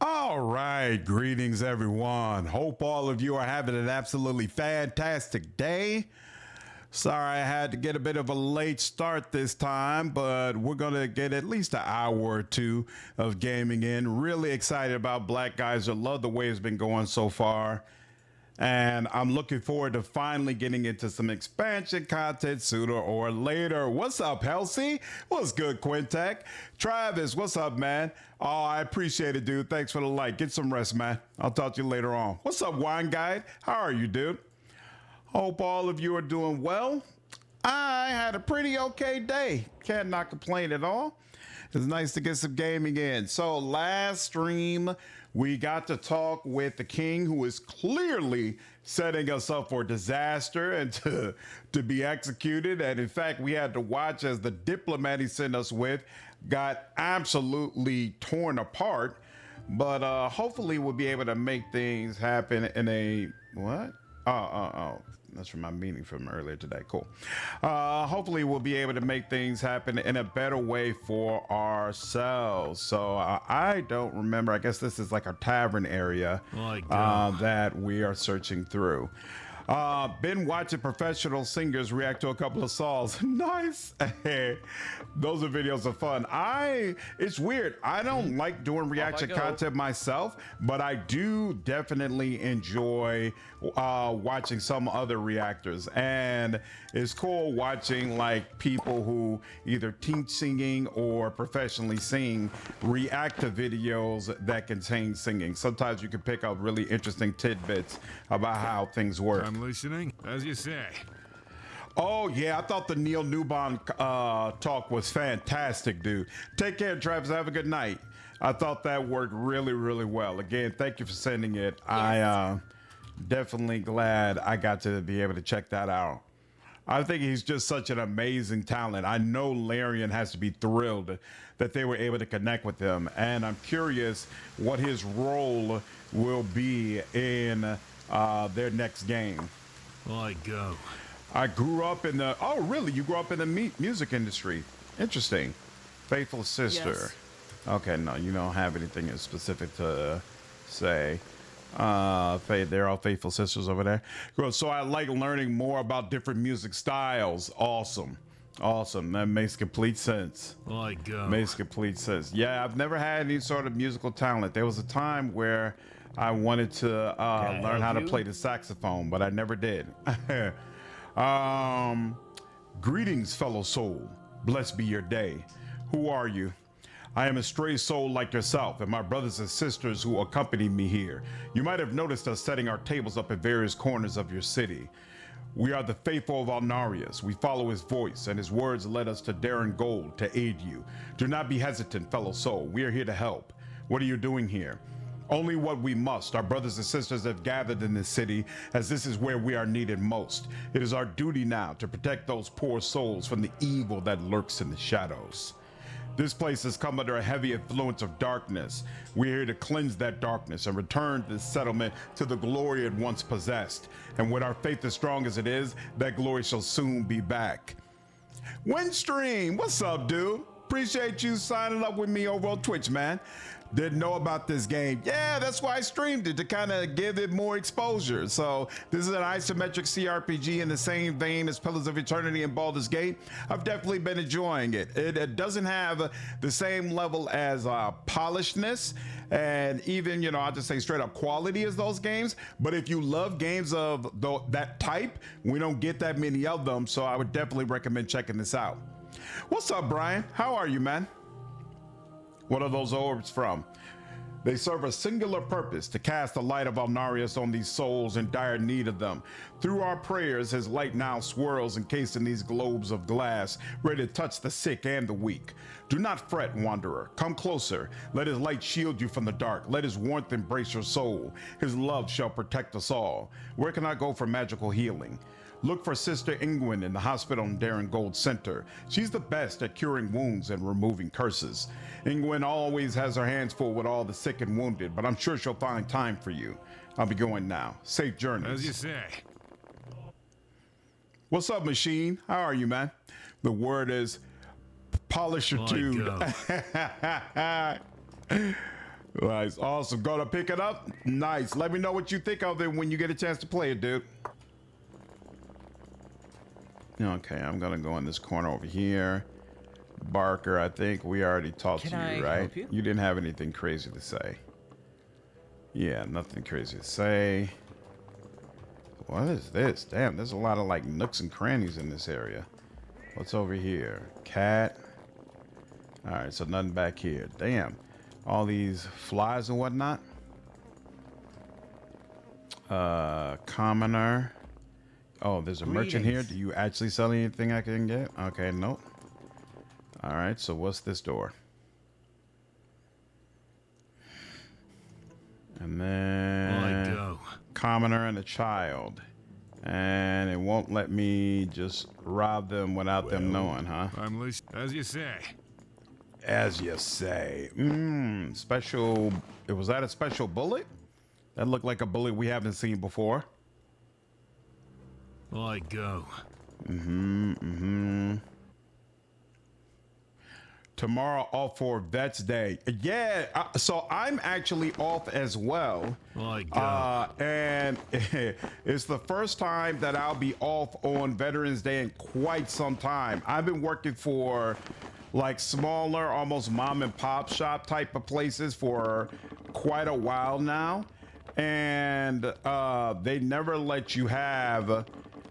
All right, greetings everyone. Hope all of you are having an absolutely fantastic day. Sorry I had to get a bit of a late start this time, but we're going to get at least an hour or two of gaming in. Really excited about Black Geyser. Love the way it's been going so far. And I'm looking forward to finally getting into some expansion content sooner or later. What's up, Halsey? What's good, Quintek? Travis, what's up, man? Oh, I appreciate it, dude. Thanks for the like. Get some rest, man. I'll talk to you later on. What's up, Wine Guide? How are you, dude? Hope all of you are doing well. I had a pretty okay day. Can't not complain at all. It's nice to get some gaming in. So last stream, we got to talk with the king, who is clearly setting us up for disaster and to be executed. And in fact, we had to watch as the diplomat he sent us with got absolutely torn apart. But hopefully we'll be able to make things happen in a, what? Oh. That's from my meeting from earlier today. Cool. Hopefully we'll be able to make things happen in a better way for ourselves. So I don't remember. I guess this is like a tavern area that we are searching through. Been watching professional singers react to a couple of songs. Nice. Those are videos of fun. It's weird. I don't like doing reaction content myself, but I do definitely enjoy watching some other reactors. And it's cool watching like people who either teach singing or professionally sing react to videos that contain singing. Sometimes you can pick up really interesting tidbits about how things work. I'm listening, as you say. Oh yeah, I thought the Neil Newbon talk was fantastic, dude. Take care, Travis. Have a good night. I thought that worked really, really well. Again, thank you for sending it. Yes. I definitely glad I got to be able to check that out. I think he's just such an amazing talent. I know Larian has to be thrilled that they were able to connect with him, and I'm curious what his role will be in their next game. I go. I grew up in the, oh really? You grew up in the music industry. Interesting. Faithful sister. Yes. Okay, no, you don't have anything specific to say. They're all faithful sisters over there. Cool. So I like learning more about different music styles. Awesome. Awesome. That makes complete sense. I go. Makes complete sense. Yeah, I've never had any sort of musical talent. There was a time where I wanted to learn how to play the saxophone, but I never did. Greetings, fellow soul. Blessed be your day. Who are you? I am a stray soul like yourself and my brothers and sisters who accompany me here. You might have noticed us setting our tables up at various corners of your city. We are the faithful of Alnarius. We follow his voice, and his words led us to Darren Gold to aid you. Do not be hesitant, fellow soul. We are here to help. What are you doing here? Only what we must. Our brothers and sisters have gathered in this city, as this is where we are needed most. It is our duty now to protect those poor souls from the evil that lurks in the shadows. This place has come under a heavy influence of darkness. We're here to cleanse that darkness and return this settlement to the glory it once possessed. And when our faith is strong as it is, that glory shall soon be back. Windstream, what's up, dude? Appreciate you signing up with me over on Twitch, man. Didn't know about this game. Yeah, that's why I streamed it, to kind of give it more exposure. So this is an isometric CRPG in the same vein as Pillars of Eternity and Baldur's Gate. I've definitely been enjoying it. It doesn't have the same level as polishedness and even, you know, I'll just say straight up quality as those games. But if you love games of that type, we don't get that many of them. So I would definitely recommend checking this out. What's up, Brian? How are you, man? What are those orbs from? They serve a singular purpose, to cast the light of Alnarius on these souls in dire need of them. Through our prayers, his light now swirls encased in these globes of glass, ready to touch the sick and the weak. Do not fret, wanderer. Come closer. Let his light shield you from the dark. Let his warmth embrace your soul. His love shall protect us all. Where can I go for magical healing? Look for Sister Ingwin in the hospital in Darren Gold Center. She's the best at curing wounds and removing curses. Ingwin always has her hands full with all the sick and wounded, but I'm sure she'll find time for you. I'll be going now. Safe journeys. As you say. What's up, Machine? How are you, man? The word is polishertude. Nice, awesome. Gonna pick it up. Nice. Let me know what you think of it when you get a chance to play it, dude. Okay, I'm gonna go in this corner over here. Barker, I think we already talked to you, right? You didn't have anything crazy to say. Yeah, nothing crazy to say. What is this? Damn, there's a lot of like nooks and crannies in this area. What's over here? Cat. All right, so nothing back here. Damn, all these flies and whatnot. Commoner. Oh, there's a merchant here. Do you actually sell anything I can get? Okay, nope. All right, so what's this door? And then commoner and a child. And it won't let me just rob them without them knowing, huh? I'm loose, as you say. As you say. Special. Was that a special bullet? That looked like a bullet we haven't seen before. I go. Tomorrow off for Vets Day. Yeah, so I'm actually off as well. I go. And it's the first time that I'll be off on Veterans Day in quite some time. I've been working for like smaller, almost mom and pop shop type of places for quite a while now. And they never let you have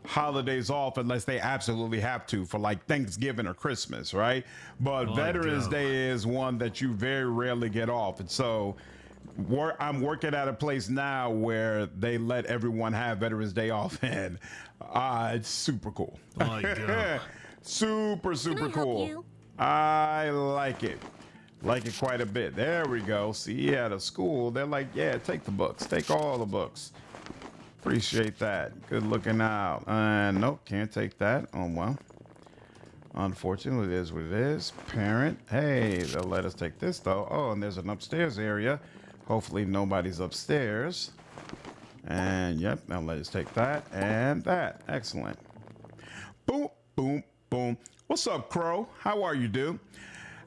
holidays off unless they absolutely have to for like Thanksgiving or Christmas, right? But Veterans Day is one that you very rarely get off. And so I'm working at a place now where they let everyone have Veterans Day off, and it's super cool. Super cool. I like it. Like it quite a bit. There we go. See, at a school, they're like, yeah, take the books. Take all the books. Appreciate that. Good looking out. Nope, can't take that. Oh, well. Unfortunately, it is what it is. Parent. Hey, they'll let us take this, though. Oh, and there's an upstairs area. Hopefully, nobody's upstairs. And, yep, they'll let us take that and that. Excellent. Boom, boom, boom. What's up, Crow? How are you, dude?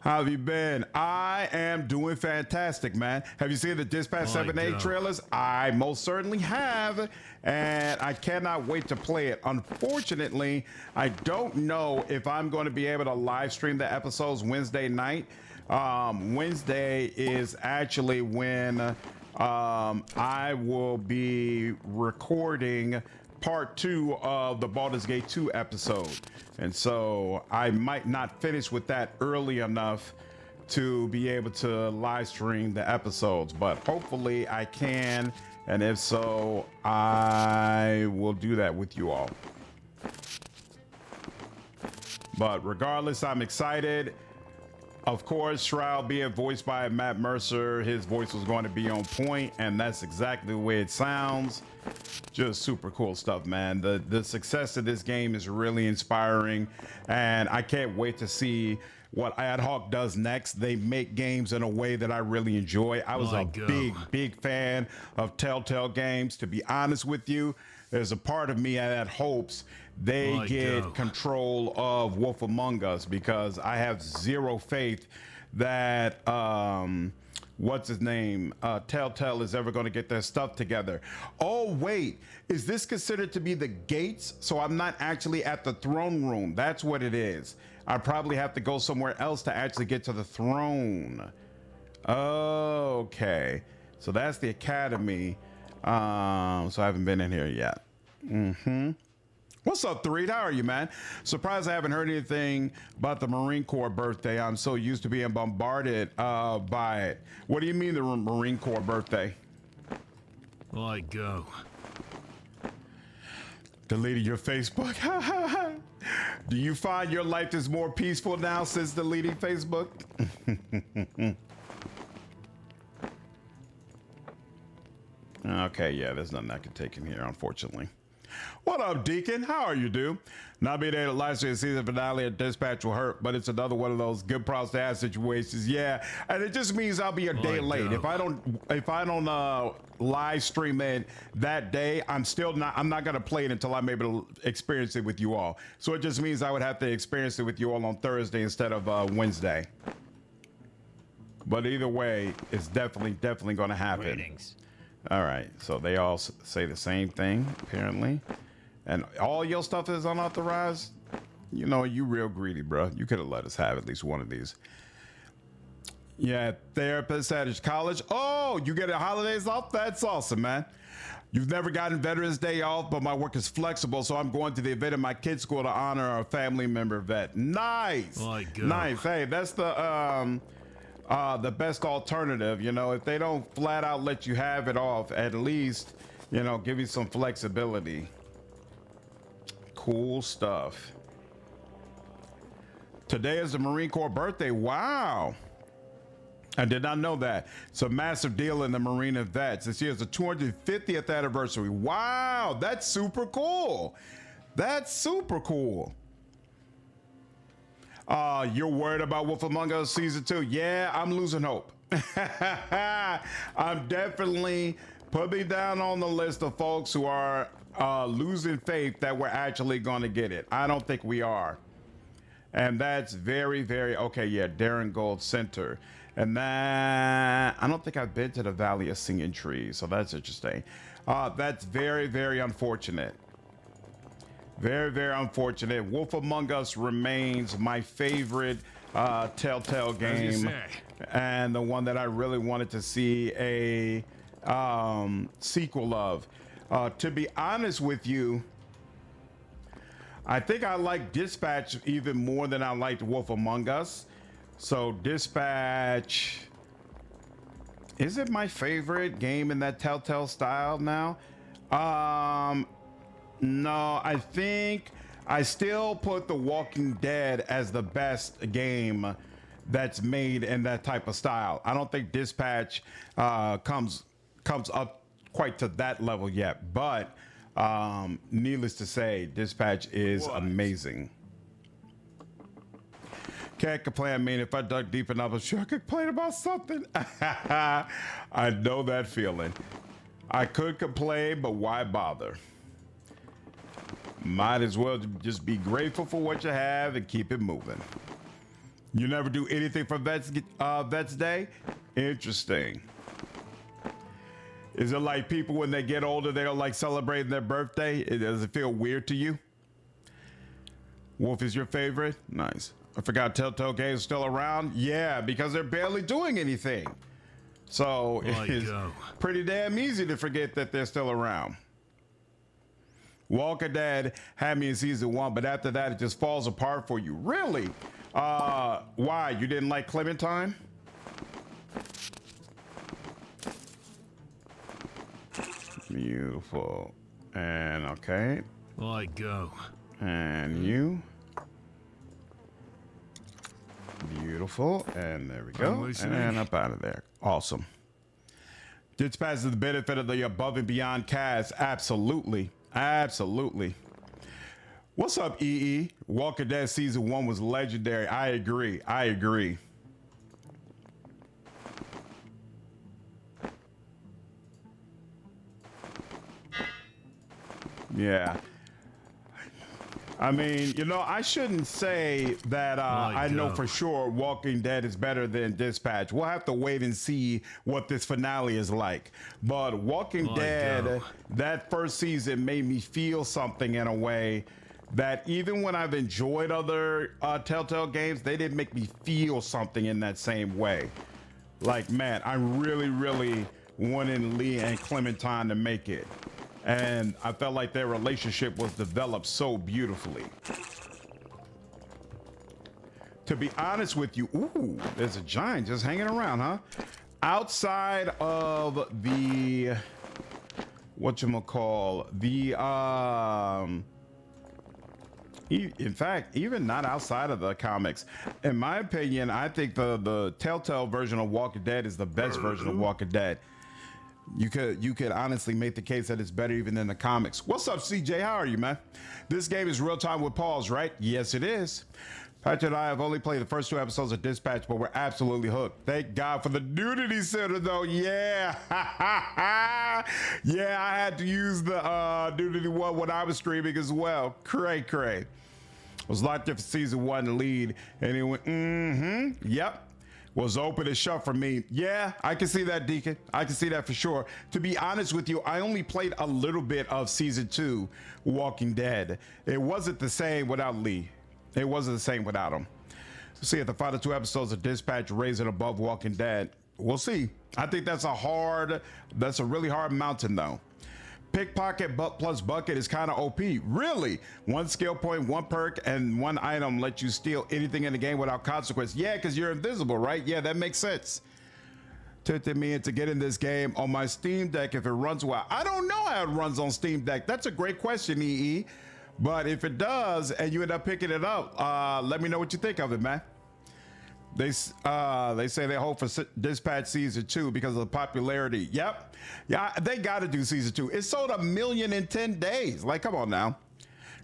How have you been? I am doing fantastic, man. Have you seen the Dispatch 7A trailers? I most certainly have, and I cannot wait to play it. Unfortunately, I don't know if I'm going to be able to live stream the episodes Wednesday night. Wednesday is actually when I will be recording part 2 of the Baldur's Gate 2 episode. And so I might not finish with that early enough to be able to live stream the episodes, but hopefully I can. And if so, I will do that with you all. But regardless, I'm excited. Of course, Shroud being voiced by Matt Mercer, his voice was going to be on point, and that's exactly the way it sounds. Just super cool stuff, man. The success of this game is really inspiring, and I can't wait to see what Ad Hoc does next. They make games in a way that I really enjoy. I was a big fan of Telltale games. To be honest with you, there's a part of me that hopes they get control of Wolf Among Us, because I have zero faith that what's his name, Telltale is ever going to get their stuff together. Oh wait, is this considered to be the gates? So I'm not actually at the throne room. That's what it is. I probably have to go somewhere else to actually get to the throne. Okay, so that's the academy. So I haven't been in here yet. What's up, Thareed? How are you, man? Surprised I haven't heard anything about the Marine Corps birthday. I'm so used to being bombarded by it. What do you mean the Marine Corps birthday? I go. Deleted your Facebook. Do you find your life is more peaceful now since deleting Facebook? Okay, yeah, there's nothing I can take in here, unfortunately. What up, Deacon? How are you, dude? Not being able to live stream the season finale of Dispatch will hurt, but it's another one of those good problems to have situations. Yeah, and it just means I'll be a day late. If I don't live stream it that day, I'm not gonna play it until I'm able to experience it with you all. So it just means I would have to experience it with you all on Thursday instead of Wednesday. But either way, it's definitely going to happen. Greetings. All right, so they all say the same thing, apparently. And all your stuff is unauthorized? You know, you real greedy, bro. You could have let us have at least one of these. Yeah, therapist at his college. Oh, you get the holidays off? That's awesome, man. You've never gotten Veterans Day off, but my work is flexible, so I'm going to the event at my kid's school to honor a family member vet. Nice. Like, nice. Hey, that's the best alternative. You know, if they don't flat out let you have it off, at least, you know, give you some flexibility. Cool stuff. Today is the Marine Corps birthday. Wow. I did not know that. It's a massive deal in the Marine and Vets. This year is the 250th anniversary. Wow, that's super cool. That's super cool. You're worried about Wolf Among Us season 2? Yeah, I'm losing hope. I'm definitely putting down on the list of folks who are losing faith that we're actually going to get it. I don't think we are. And that's very, very, okay, yeah, Darren Gold Center. And that, I don't think I've been to the Valley of Singing Trees, so that's interesting. That's very, very unfortunate. Very, very unfortunate. Wolf Among Us remains my favorite Telltale game. And the one that I really wanted to see a sequel of. To be honest with you, I think I like Dispatch even more than I liked Wolf Among Us. So Dispatch, is it my favorite game in that Telltale style now? No, I think I still put The Walking Dead as the best game that's made in that type of style. I don't think Dispatch comes up quite to that level yet, but needless to say, Dispatch is amazing. Can't complain. I mean, if I dug deep enough, I'm sure I could complain about something. I know that feeling. I could complain, but why bother? Might as well just be grateful for what you have and keep it moving. You never do anything for Vets Day? Interesting. Is it like people when they get older, they don't like celebrating their birthday? Does it feel weird to you? Wolf is your favorite? Nice. I forgot Telltale Games are still around. Yeah, because they're barely doing anything. So it's pretty damn easy to forget that they're still around. Walker Dead had me in season 1, but after that, it just falls apart for you. Really? Why? You didn't like Clementine? Beautiful. And okay. Like, go. And you. Beautiful. And there we go. And up out of there. Awesome. Dispatch is the benefit of the above and beyond cast. Absolutely. Absolutely. What's up, EE? Walker Dead season 1 was legendary. I agree. I agree. Yeah. I mean, you know, I shouldn't say that I know for sure Walking Dead is better than Dispatch. We'll have to wait and see what this finale is like. But Walking Dead, that first season made me feel something in a way that even when I've enjoyed other Telltale games, they didn't make me feel something in that same way. Like, man, I really, really wanted Lee and Clementine to make it. And I felt like their relationship was developed so beautifully. To be honest with you, ooh, there's a giant just hanging around, huh? Outside of the, whatchamacall, the, in fact, even not outside of the comics, in my opinion, I think the Telltale version of Walking Dead is the best version of Walking Dead. You could honestly make the case that it's better even than the comics. What's up, CJ? How are you, man? This game is real time with pause, right? Yes, it is. Patrick and I have only played the first 2 episodes of Dispatch, but we're absolutely hooked. Thank God for the nudity center, though. Yeah. Yeah, I had to use the nudity one when I was streaming as well. Cray. Was locked in for season 1 lead, and he went, yep. was open and shut for me. Yeah, I can see that, Deacon. I can see that for sure. To be honest with you, I only played a little bit of season 2 Walking Dead. It wasn't the same without Lee. It wasn't the same without him. See if the final 2 episodes of Dispatch raise it above Walking Dead. We'll see. I think that's a really hard mountain though. Pickpocket plus bucket is kind of OP. Really? 1 skill point, 1 perk, and 1 item let you steal anything in the game without consequence. Yeah, because you're invisible, right? Yeah, that makes sense. Tempted me into getting this game on my Steam Deck if it runs well. I don't know how it runs on Steam Deck. That's a great question, EE. But if it does and you end up picking it up, let me know what you think of it, man. They say they hope for Dispatch season 2 because of the popularity. Yep. Yeah, they got to do season 2. It sold 1 million in 10 days. Like, come on now.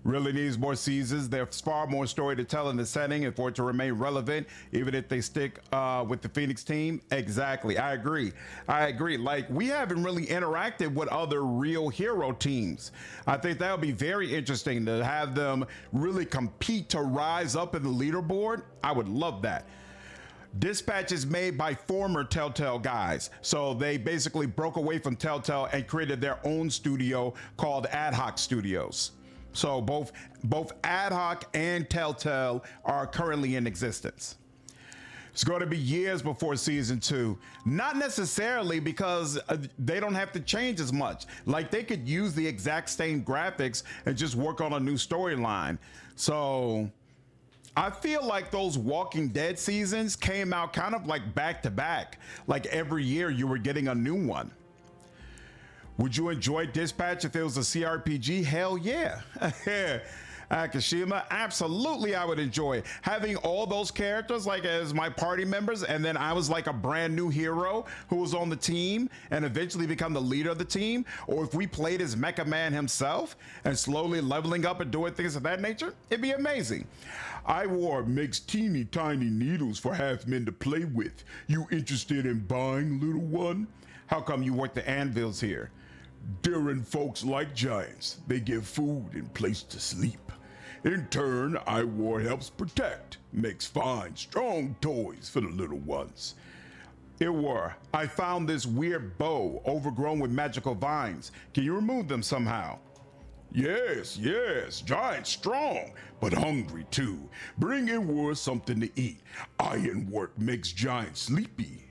Really needs more seasons. There's far more story to tell in the setting and for it to remain relevant, even if they stick with the Phoenix team. Exactly. I agree. Like, we haven't really interacted with other real hero teams. I think that would be very interesting to have them really compete to rise up in the leaderboard. I would love that. Dispatch is made by former Telltale guys. So they basically broke away from Telltale and created their own studio called Ad Hoc Studios. So both Ad Hoc and Telltale are currently in existence. It's going to be years before season 2. Not necessarily, because they don't have to change as much. Like, they could use the exact same graphics and just work on a new storyline. So I feel like those Walking Dead seasons came out kind of like back to back. Like every year you were getting a new one. Would you enjoy Dispatch if it was a CRPG? Hell yeah. Akashima, absolutely I would enjoy it. Having all those characters like as my party members, and then I was like a brand new hero who was on the team and eventually become the leader of the team. Or if we played as Mecha Man himself and slowly leveling up and doing things of that nature, it'd be amazing. Iwar makes teeny tiny needles for half men to play with. You interested in buying, little one? How come you work the anvils here? Daring folks like giants. They give food and place to sleep. In turn, Iwar helps protect, makes fine, strong toys for the little ones. Iwar, I found this weird bow overgrown with magical vines. Can you remove them somehow? Yes, giant strong, but hungry too. Bring Iwar something to eat. Iron work makes giant sleepy.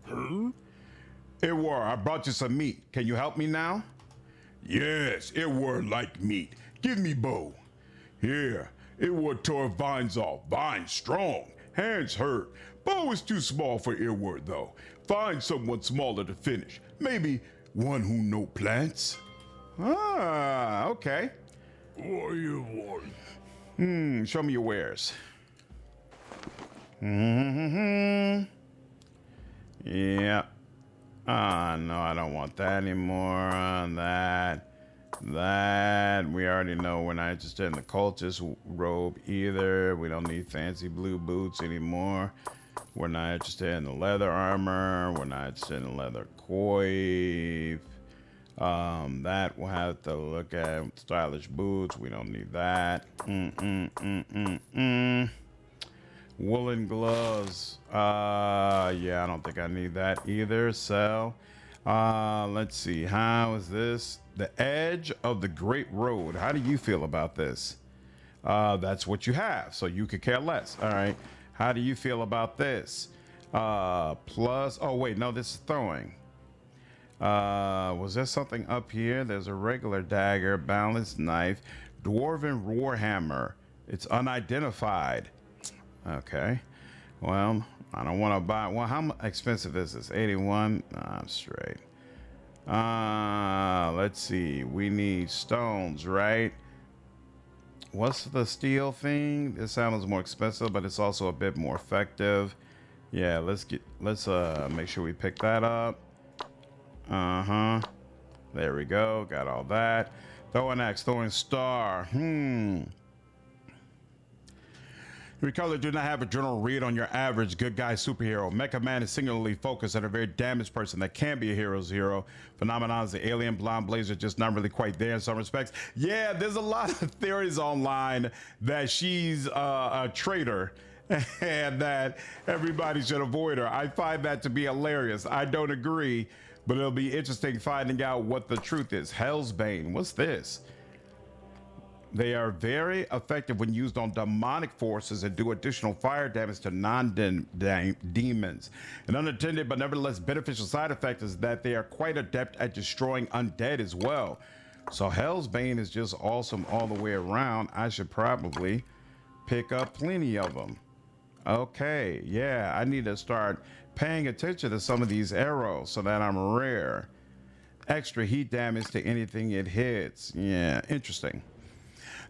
Huh? Iwar, I brought you some meat. Can you help me now? Yes, Iwar like meat. Give me bow. Here, Iwar tore vines off. Vines strong, hands hurt. Bow is too small for Iwar though. Find someone smaller to finish. Maybe one who know plants. Ah, okay. What do you want? Show me your wares. Yeah. No, I don't want that anymore. That. We already know we're not interested in the cultist robe either. We don't need fancy blue boots anymore. We're not interested in the leather armor. We're not interested in the leather coif. That we'll have to look at. Stylish boots. We don't need that. Woolen gloves. Yeah, I don't think I need that either. So, let's see. How is this? The edge of the Great Road. How do you feel about this? That's what you have, so you could care less. All right. How do you feel about this? Plus, oh wait, no, this is throwing. Was there something up here? There's a regular dagger, balanced knife, dwarven warhammer. It's unidentified. Okay, well, I don't want to buy. Well, how expensive is this? 81. Nah, I'm straight. Let's see. We need stones, right? What's the steel thing? This sounds more expensive, but it's also a bit more effective. Yeah, let's make sure we pick that up. There we go. Got all that. Throwing axe, throwing star. Your color do not have a general read on your average good guy superhero. Mecha Man is singularly focused on a very damaged person that can be a hero's hero. Phenomenon is the alien blonde blazer, just not really quite there in some respects. Yeah, there's a lot of theories online that she's a traitor and that everybody should avoid her. I find that to be hilarious. I don't agree, but it'll be interesting finding out what the truth is. Hellsbane, what's this? They are very effective when used on demonic forces and do additional fire damage to non-demons. An unintended but nevertheless beneficial side effect is that they are quite adept at destroying undead as well. So Hellsbane is just awesome all the way around. I should probably pick up plenty of them. Okay, yeah, I need to start paying attention to some of these arrows so that I'm rare. Extra heat damage to anything it hits. Yeah, interesting.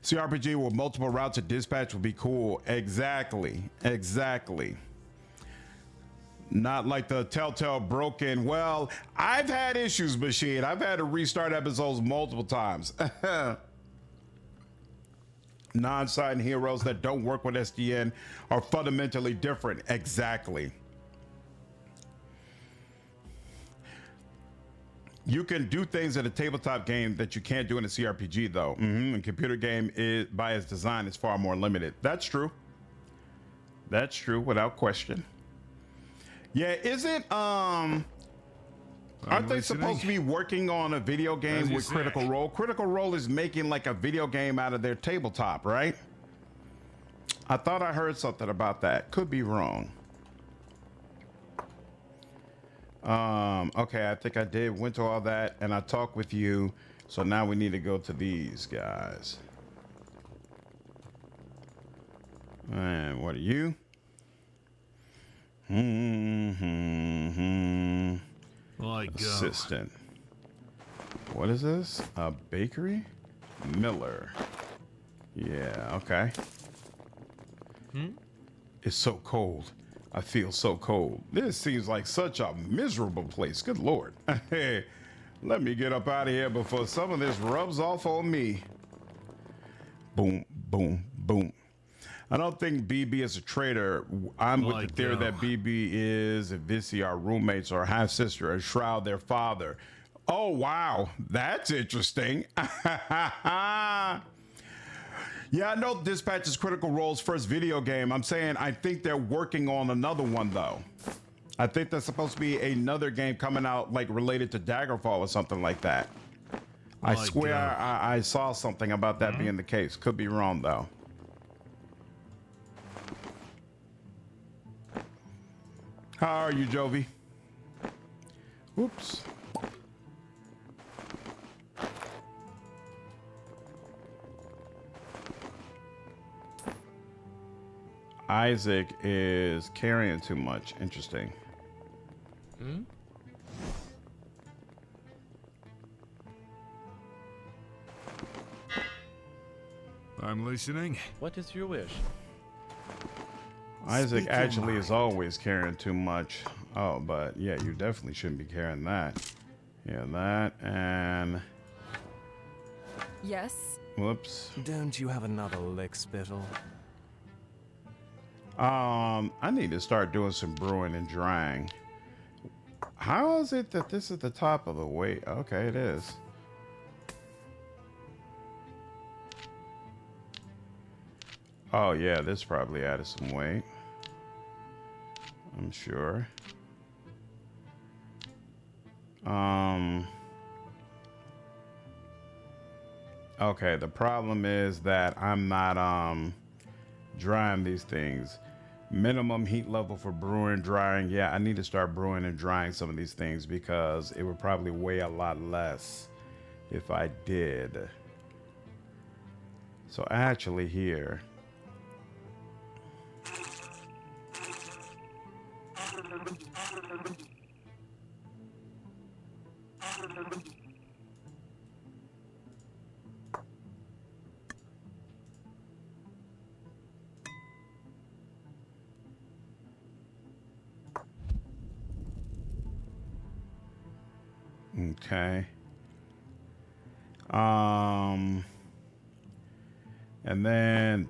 CRPG with multiple routes of dispatch would be cool. Exactly. Not like the Telltale broken. Well, I've had issues, Machine. I've had to restart episodes multiple times. Non-sign heroes that don't work with SDN are fundamentally different. Exactly. You can do things in a tabletop game that you can't do in a CRPG, though. A computer game is, by its design, is far more limited. That's true. That's true, without question. Yeah, isn't aren't they supposed to be working on a video game with Critical Role? Critical Role is making like a video game out of their tabletop, right? I thought I heard something about that. Could be wrong. Okay, I think I did went to all that and I talked with you. So now we need to go to these guys. And what are you? Assistant. What is this? A bakery? Miller. Yeah, okay. It's so cold. I feel so cold. This seems like such a miserable place. Good Lord. Hey, let me get up out of here before some of this rubs off on me. Boom, boom, boom. I don't think BB is a traitor. I'm with the theory that BB is and Vissy are roommates or half sister and Shroud their father. Oh, wow. That's interesting. Yeah, I know Dispatch is Critical Role's first video game. I'm saying I think they're working on another one, though. I think there's supposed to be another game coming out, like, related to Daggerfall or something like that. I swear I saw something about that being the case. Could be wrong, though. How are you, Jovi? Oops. Isaac is carrying too much. Interesting. I'm listening. What is your wish? Isaac actually is always carrying too much. Oh, but yeah, you definitely shouldn't be carrying that. Yeah, that and... Yes? Whoops. Don't you have another lick spittle? I need to start doing some brewing and drying. How is it that this is the top of the weight? Okay, it is. Oh yeah, this probably added some weight. I'm sure. Okay, the problem is that I'm not drying these things. Minimum heat level for brewing, drying. Yeah, I need to start brewing and drying some of these things because it would probably weigh a lot less if I did. So actually here. Okay. And then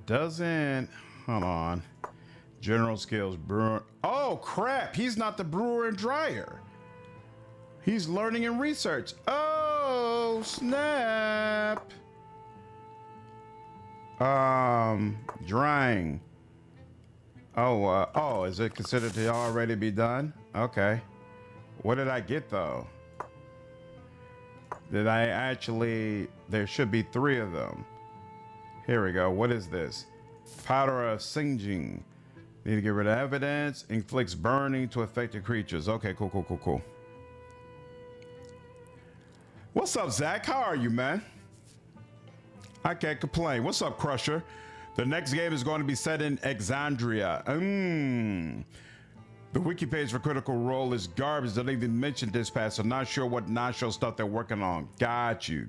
hold on. General skills, brewer. Oh crap, he's not the brewer and dryer. He's learning and research. Oh, snap. Drying. Oh, is it considered to already be done? Okay. What did I get though? Did I actually? There should be 3 of them. Here we go. What is this? Powder of singeing. Need to get rid of evidence. Inflicts burning to affected creatures. Okay, cool. What's up, Zach? How are you, man? I can't complain. What's up, Crusher? The next game is going to be set in Exandria. The wiki page for Critical Role is garbage. They don't even mention Dispatch, so not sure what non-show stuff they're working on. Got you.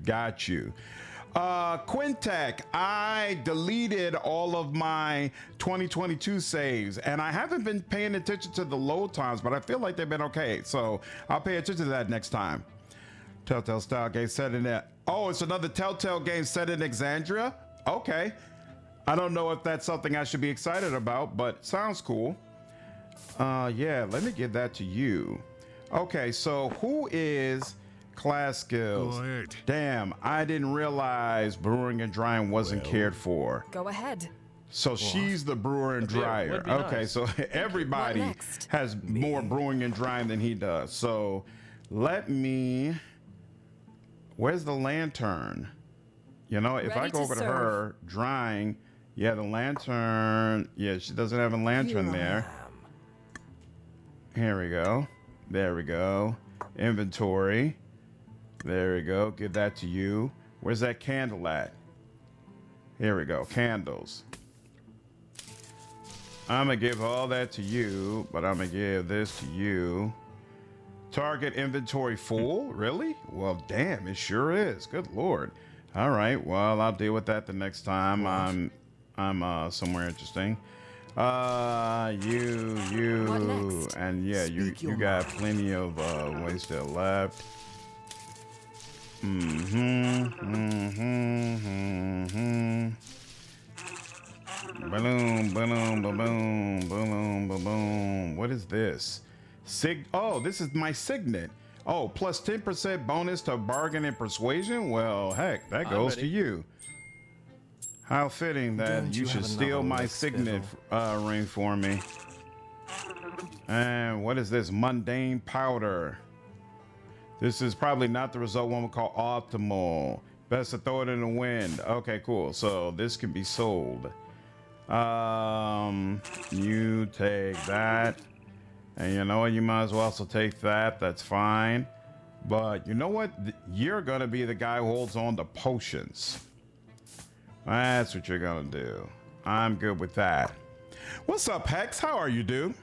Quintek, I deleted all of my 2022 saves, and I haven't been paying attention to the load times, but I feel like they've been okay, so I'll pay attention to that next time. Telltale style game set in there. Oh, it's another Telltale game set in Exandria? Okay. I don't know if that's something I should be excited about, but sounds cool. Yeah, let me give that to you. Okay, so who is class skills? Go ahead. Damn, I didn't realize brewing and drying wasn't cared for. Go ahead. So she's the brewer and beer dryer. would be Okay, nice. so everybody What next? has more brewing and drying than he does. So let me. Where's the lantern? You know, if I Ready go to over to serve. her drying, yeah, the lantern. Yeah, she doesn't have a lantern there. Here we go. There we go. Inventory. There we go. Give that to you. Where's that candle at? Here we go. Candles. I'm going to give all that to you, but I'm going to give this to you. Target inventory full? Really? Well, damn, it sure is. Good Lord. All right. Well, I'll deal with that the next time I'm somewhere interesting. You, What next? and yeah, you got plenty of ways still left. Boom, boom, boom, boom, boom. What is this? Oh, this is my signet. Oh, plus 10% bonus to bargain and persuasion. Well, heck, that goes to ready. you. How fitting that Don't you you should have steal another my lick, signet ring for me. And what is this? Mundane powder. This is probably not the result one would call optimal. Best to throw it in the wind. Okay, cool. So this can be sold. You take that. And you know what? You might as well also take that. That's fine. But you know what? You're going to be the guy who holds on to potions. That's what you're going to do. I'm good with that. What's up, Hex? How are you, dude?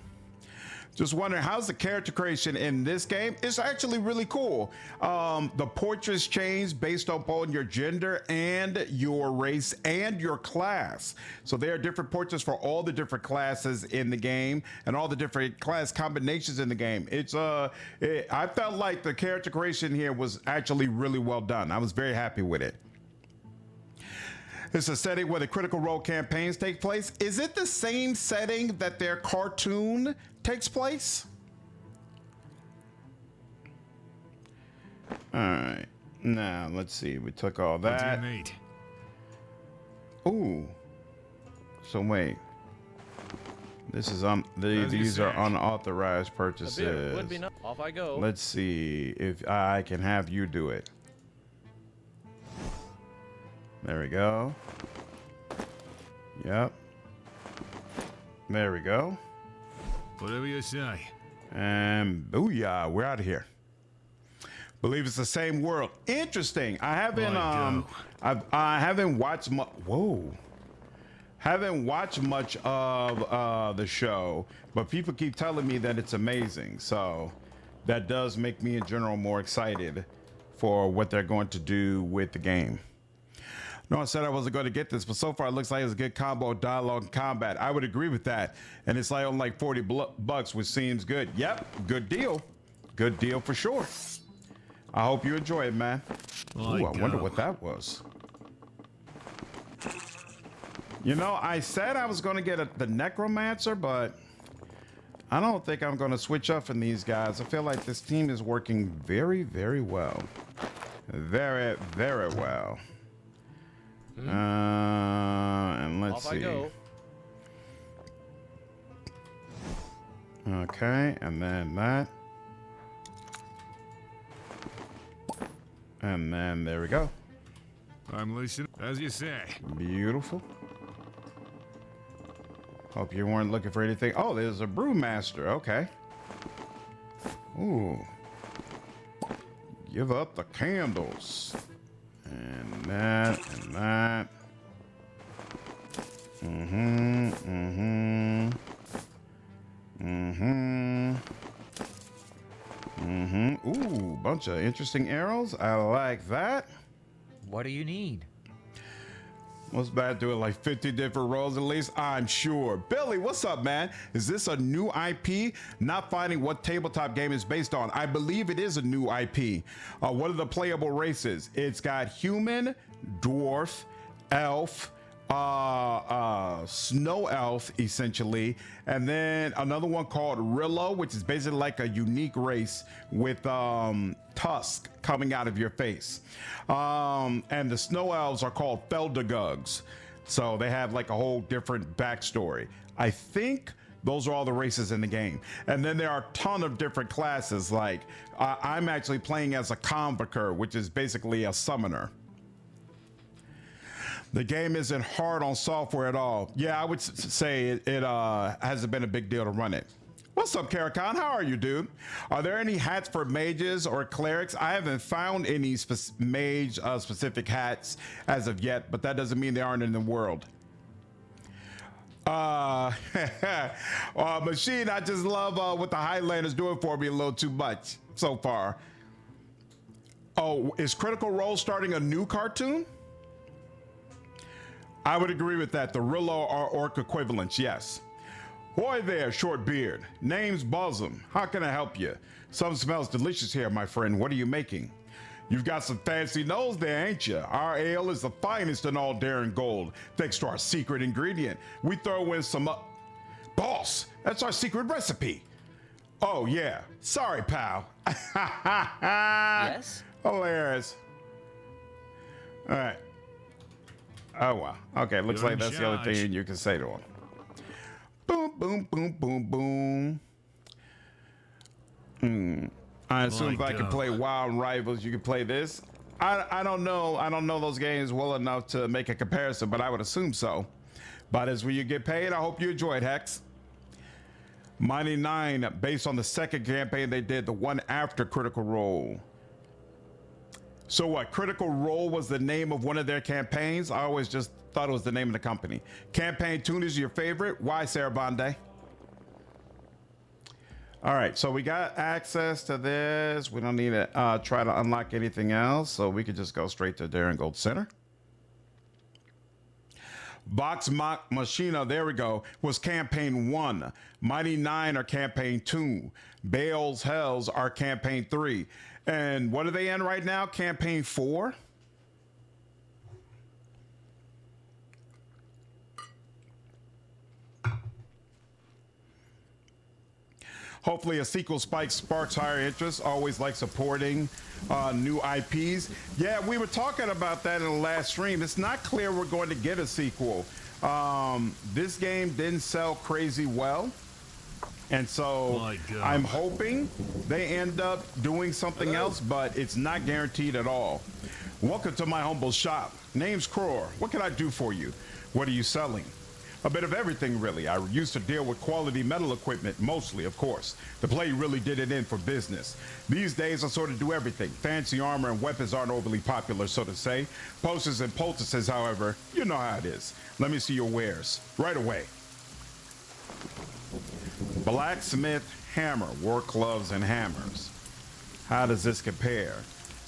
Just wondering, how's the character creation in this game? It's actually really cool. The portraits change based upon your gender and your race and your class. So there are different portraits for all the different classes in the game and all the different class combinations in the game. I felt like the character creation here was actually really well done. I was very happy with it. It's a setting where the Critical Role campaigns take place. Is it the same setting that their cartoon takes place? All right. Now, let's see. We took all What do that. you need? Ooh. So wait. This is As you these are say. unauthorized A beer purchases. would be nice. Off I go. Let's see if I can have you do it. There we go. Yep. There we go. Whatever you say. And booyah, we're out of here. Believe it's the same world. Interesting. I haven't I haven't watched much. Whoa. Haven't watched much of the show, but people keep telling me that it's amazing. So that does make me in general more excited for what they're going to do with the game. No, I said I wasn't going to get this, but so far it looks like it's a good combo of dialogue and combat. I would agree with that. And it's like on like 40 bucks, which seems good. Yep, good deal. Good deal for sure. I hope you enjoy it, man. Ooh, I wonder what that was. You know, I said I was going to get the Necromancer, but I don't think I'm going to switch up from these guys. I feel like this team is working very, very well. Very, very well. And let's Off I see. go. Okay, and then that. And then there we go. I'm listening. As you say. Beautiful. Hope you weren't looking for anything. Oh, there's a brewmaster. Okay. Ooh. Give up the candles. And that, and that. Mm-hmm, mm-hmm. Mm-hmm. Mm-hmm. Ooh, bunch of interesting arrows. I like that. What do you need? What's bad doing like 50 different roles at least? I'm sure. Billy, what's up, man? Is this a new IP? Not finding what tabletop game is based on. I believe it is a new IP. What are the playable races? It's got human, dwarf, elf, snow elf, essentially, and then another one called Rillo, which is basically like a unique race with tusk coming out of your face. And the snow elves are called Feldagugs, so they have like a whole different backstory. I think those are all the races in the game. And then there are a ton of different classes. Like I'm actually playing as a convoker, which is basically a summoner. The game isn't hard on software at all. Yeah, I would say it hasn't been a big deal to run it. What's up, Karakhan? How are you, dude? Are there any hats for mages or clerics? I haven't found any mage specific hats as of yet, but that doesn't mean they aren't in the world. Machine, I just love what the Highlanders doing for me a little too much so far. Oh, is Critical Role starting a new cartoon? I would agree with that. The Rillo are orc equivalents, yes. Boy there, short beard. Name's Bosom. How can I help you? Something smells delicious here, my friend. What are you making? You've got some fancy nose there, ain't you? Our ale is the finest in all Daring Gold, thanks to our secret ingredient. We throw in some Boss, that's our secret recipe. Oh, yeah. Sorry, pal. Yes? Hilarious. All right. Oh, wow. Okay, looks You're like in that's the only charge. thing you can say to him. Boom, boom, boom, boom, boom. I assume if I can play WoW and Rivals, you can play this. I don't know. I don't know those games well enough to make a comparison, but I would assume so. But as when you get paid, I hope you enjoyed, Hex. Mighty 9, based on the second campaign they did, the one after Critical Role. So what, Critical Role was the name of one of their campaigns? I always just thought it was the name of the company. Campaign tune is your favorite? Why, Sarabande? All right, so we got access to this. We don't need to try to unlock anything else, so we could just go straight to Daring Gold Center. Vox Machina, there we go, was campaign 1. Mighty 9 are campaign 2. Bale's Hells are campaign 3. And what are they in right now? Campaign 4? Hopefully a sequel sparks higher interest. Always like supporting new IPs. Yeah, we were talking about that in the last stream. It's not clear we're going to get a sequel. This game didn't sell crazy well. And so I'm hoping they end up doing something else, but it's not guaranteed at all. Welcome to my humble shop. Name's Crore. What can I do for you? What are you selling? A bit of everything, really. I used to deal with quality metal equipment, mostly, of course. The play really did it in for business. These days, I sort of do everything. Fancy armor and weapons aren't overly popular, so to say. Posters and poultices, however, you know how it is. Let me see your wares. Right away. Blacksmith hammer, war gloves and hammers. How does this compare?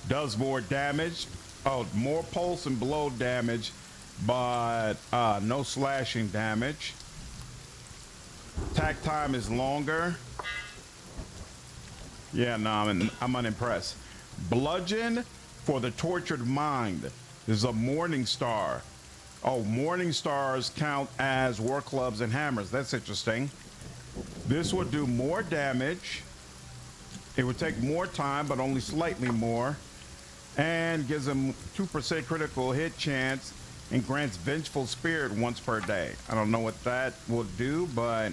Does more damage. Oh, more pulse and blow damage, but no slashing damage. Attack time is longer. Yeah, no, I'm unimpressed. Bludgeon for the tortured mind. There's a Morning Star. Oh, Morning Stars count as war clubs and hammers. That's interesting. This would do more damage. It would take more time, but only slightly more. And gives them 2% critical hit chance and grants Vengeful Spirit once per day. I don't know what that will do, but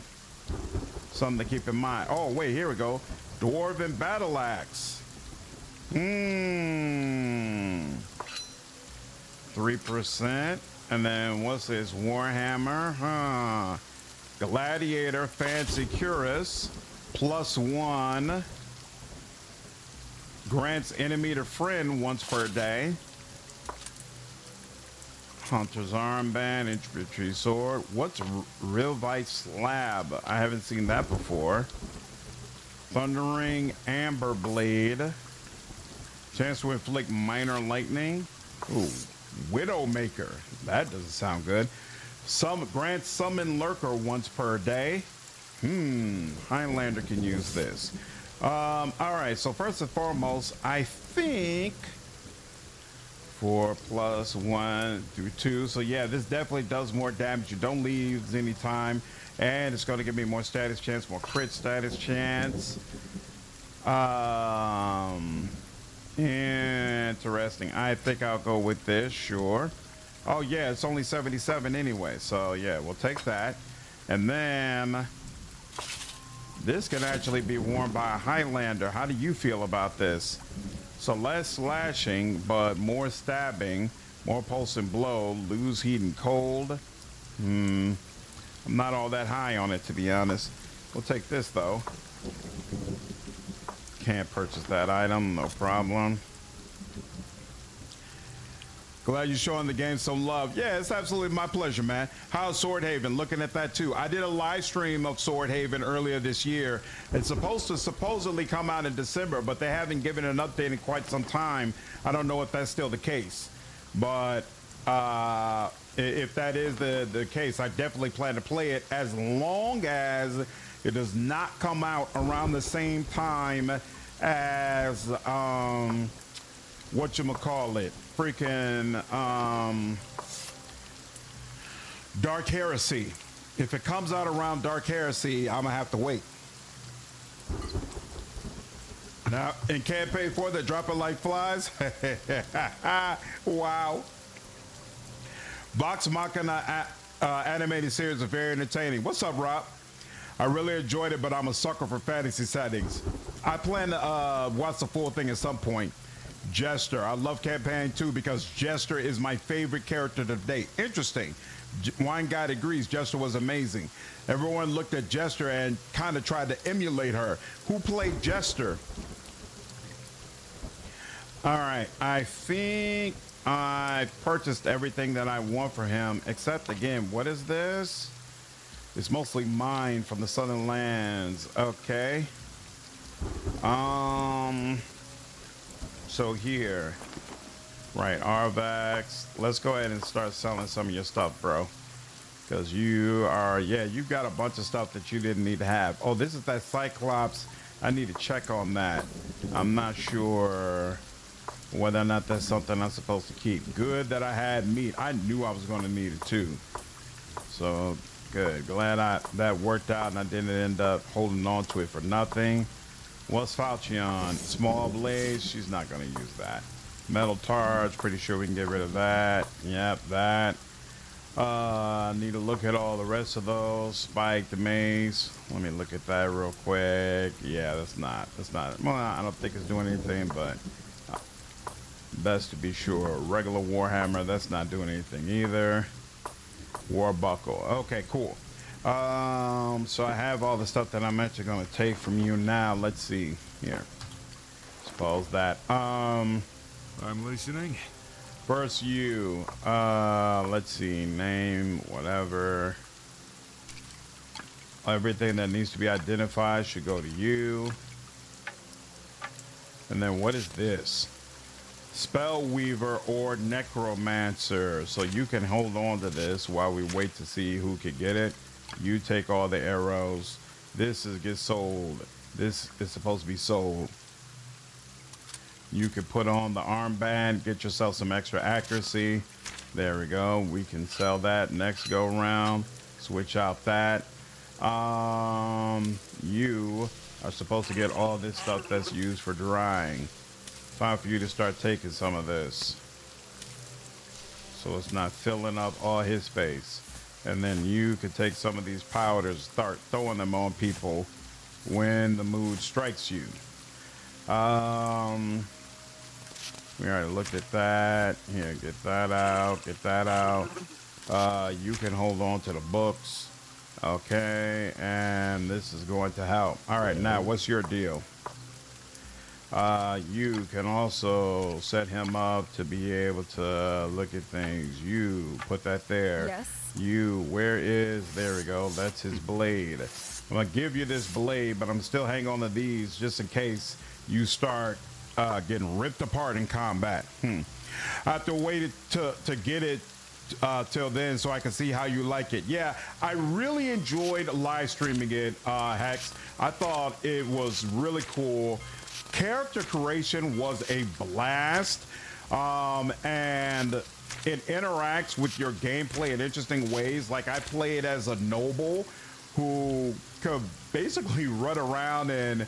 Something to keep in mind. Oh, wait, here we go. Dwarven battle axe. 3%. And then what's this? Warhammer. Huh. Gladiator fancy cuirass. +1. Grants enemy to friend once per day. Hunter's armband, infantry sword. What's Rilvite slab? I haven't seen that before. Thundering amber blade. Chance to inflict minor lightning. Ooh, Widowmaker. That doesn't sound good. Grant summon lurker once per day. Highlander can use this. All right, so first and foremost, I think 4 + 1 through 2. So yeah, this definitely does more damage. You don't leave any time, and it's going to give me more status chance, more crit status chance. Interesting. I think I'll go with this. Sure. Oh yeah, it's only 77 anyway. So yeah, we'll take that. And then this can actually be worn by a Highlander. How do you feel about this? So less slashing, but more stabbing, more pulse and blow, lose heat and cold. I'm not all that high on it, to be honest. We'll take this though. Can't purchase that item, no problem. Glad you're showing the game some love. Yeah, it's absolutely my pleasure, man. How's Swordhaven? Looking at that too. I did a live stream of Swordhaven earlier this year. It's supposed to supposedly come out in December, but they haven't given an update in quite some time. I don't know if that's still the case, but if that is the case, I definitely plan to play it as long as it does not come out around the same time as whatchamacallit, freaking Dark Heresy. If it comes out around Dark Heresy, I'm gonna have to wait. Now, in campaign 4, they're dropping like flies. Wow. Vox Machina animated series are very entertaining. What's up, Rob? I really enjoyed it, but I'm a sucker for fantasy settings. I plan to watch the full thing at some point. Jester. I love campaign 2 because Jester is my favorite character to date. Interesting. Wine Guide agrees. Jester was amazing. Everyone looked at Jester and kind of tried to emulate her. Who played Jester? All right. I think I purchased everything that I want for him, except again, what is this? It's mostly mine from the Southern Lands. Okay. So here, right, Arvax. Let's go ahead and start selling some of your stuff, bro. Because you are, yeah, you've got a bunch of stuff that you didn't need to have. Oh, this is that Cyclops. I need to check on that. I'm not sure whether or not that's something I'm supposed to keep. Good that I had meat. I knew I was going to need it too. So good. Glad that worked out and I didn't end up holding on to it for nothing. What's Falchion? Small blades. She's not going to use that. Metal Targe. Pretty sure we can get rid of that. Yep, that. Need to look at all the rest of those. Spike, the maze. Let me look at that real quick. Yeah, that's not. Well, I don't think it's doing anything, but best to be sure. Regular Warhammer. That's not doing anything either. War buckle. Okay, cool. So I have all the stuff that I'm actually going to take from you now. Let's see here. Suppose that. I'm listening. First you. Let's see. Name, whatever. Everything that needs to be identified should go to you. And then what is this? Spell Weaver or Necromancer. So you can hold on to this while we wait to see who can get it. You take all the arrows. This gets sold. This is supposed to be sold. You can put on the armband, get yourself some extra accuracy. There we go. We can sell that next go round. Switch out that. You are supposed to get all this stuff that's used for drying. Time for you to start taking some of this, so it's not filling up all his space. And then you could take some of these powders, start throwing them on people when the mood strikes you. We already looked at that. Here, get that out, get that out. You can hold on to the books. Okay, and this is going to help. All right, now what's your deal? You can also set him up to be able to look at things. You put that there. Yes. You, there we go. That's his blade. I'm gonna give you this blade, but I'm still hanging on to these just in case you start getting ripped apart in combat. I have to wait to get it till then so I can see how you like it. Yeah, I really enjoyed live streaming it, Hex. I thought it was really cool. Character creation was a blast, and it interacts with your gameplay in interesting ways. Like I played as a noble who could basically run around and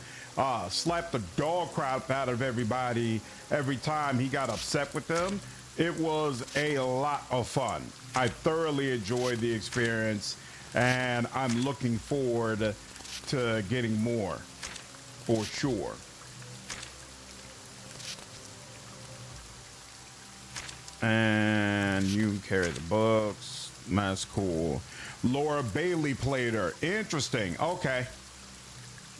slap the dog crap out of everybody every time he got upset with them. It was a lot of fun. I thoroughly enjoyed the experience, and I'm looking forward to getting more, for sure. And you can carry the books. That's cool. Laura Bailey played her. Interesting. Okay.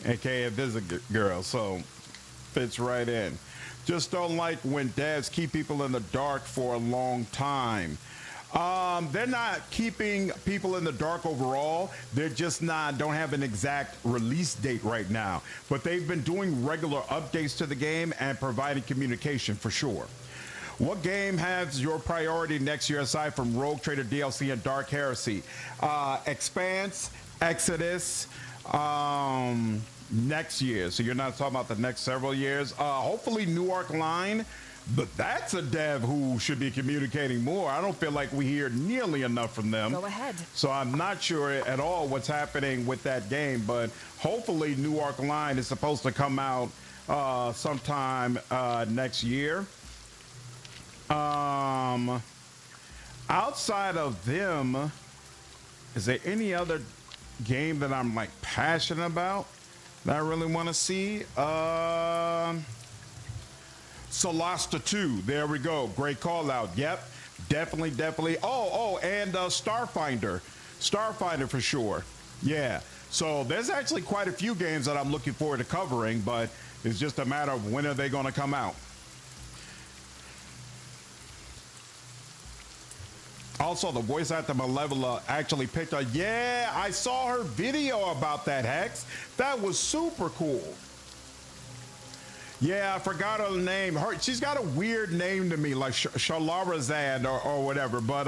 Okay, if there's a girl, so fits right in. Just don't like when devs keep people in the dark for a long time. They're not keeping people in the dark overall. They're just don't have an exact release date right now. But they've been doing regular updates to the game and providing communication for sure. What game has your priority next year aside from Rogue Trader DLC and Dark Heresy? Expanse, Exodus, next year. So you're not talking about the next several years. Hopefully New Arc Line, but that's a dev who should be communicating more. I don't feel like we hear nearly enough from them. Go ahead. So I'm not sure at all what's happening with that game, but hopefully New Arc Line is supposed to come out sometime next year. Outside of them, is there any other game that I'm like passionate about that I really want to see? Solasta 2, there we go. Great call out. Yep, definitely. Oh, and Starfinder for sure. Yeah, so there's actually quite a few games that I'm looking forward to covering, but it's just a matter of when are they going to come out. Also, the voice actor Malevola actually picked up. Yeah, I saw her video about that, Hex. That was super cool. Yeah, I forgot her name. She's got a weird name to me, like Shalarazad or whatever. But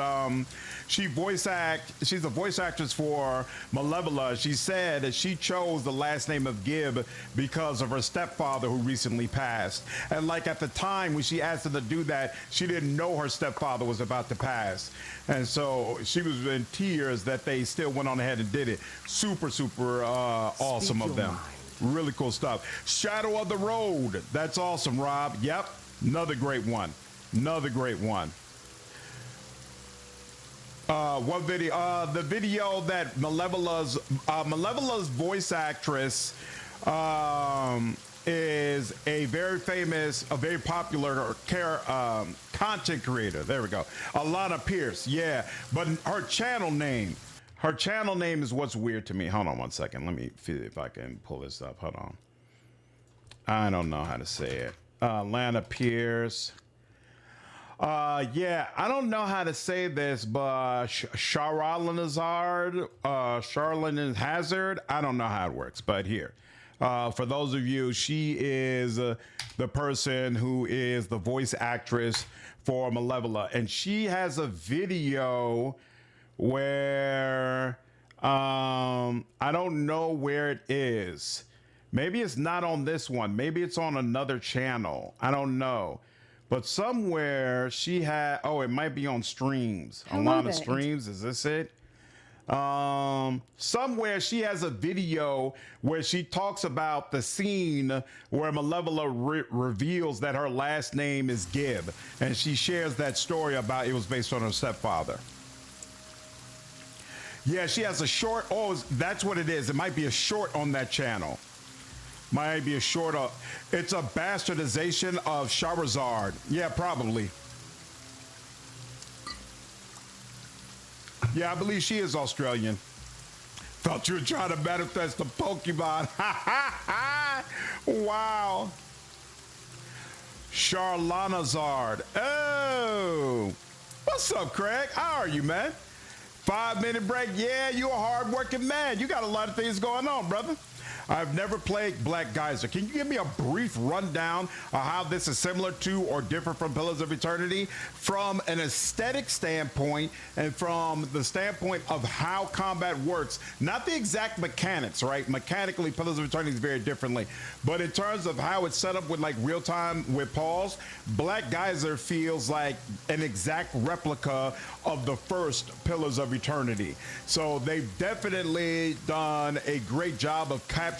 she's a voice actress for Malevola. She said that she chose the last name of Gibb because of her stepfather who recently passed. And like at the time when she asked her to do that, she didn't know her stepfather was about to pass. And so she was in tears that they still went on ahead and did it. Super awesome of them. Really cool stuff. Shadow of the Road. That's awesome, Rob. Yep. Another great one. What video? The video that Malevola's voice actress is a very famous, a very popular content creator. There we go. Alana Pierce. Yeah. But her channel name is what's weird to me. Hold on one second. Let me see if I can pull this up. Hold on. I don't know how to say it. Lana Pierce. Yeah, I don't know how to say this, but Charlene Hazard. I don't know how it works, but here. For those of you, she is the person who is the voice actress for Malevola, and she has a video where I don't know where it is. Maybe it's not on this one. Maybe it's on another channel. I don't know. But somewhere she had, it might be on streams. A lot of streams. Is this it? Somewhere she has a video where she talks about the scene where Malevola reveals that her last name is Gibb. And she shares that story about it was based on her stepfather. Yeah, she has a short. Oh, that's what it is. It might be a short on that channel. Might be a short. It's a bastardization of Charizard. Yeah, probably. Yeah, I believe she is Australian. Thought you were trying to manifest a Pokemon. Wow. Charlanazard. Oh. What's up, Craig? How are you, man? 5-minute break. Yeah, you're a hard-working man. You got a lot of things going on, brother. I've never played Black Geyser. Can you give me a brief rundown of how this is similar to or different from Pillars of Eternity from an aesthetic standpoint and from the standpoint of how combat works? Not the exact mechanics, right? Mechanically, Pillars of Eternity is very differently. But in terms of how it's set up with like real time with pause, Black Geyser feels like an exact replica of the first Pillars of Eternity. So they've definitely done a great job of capturing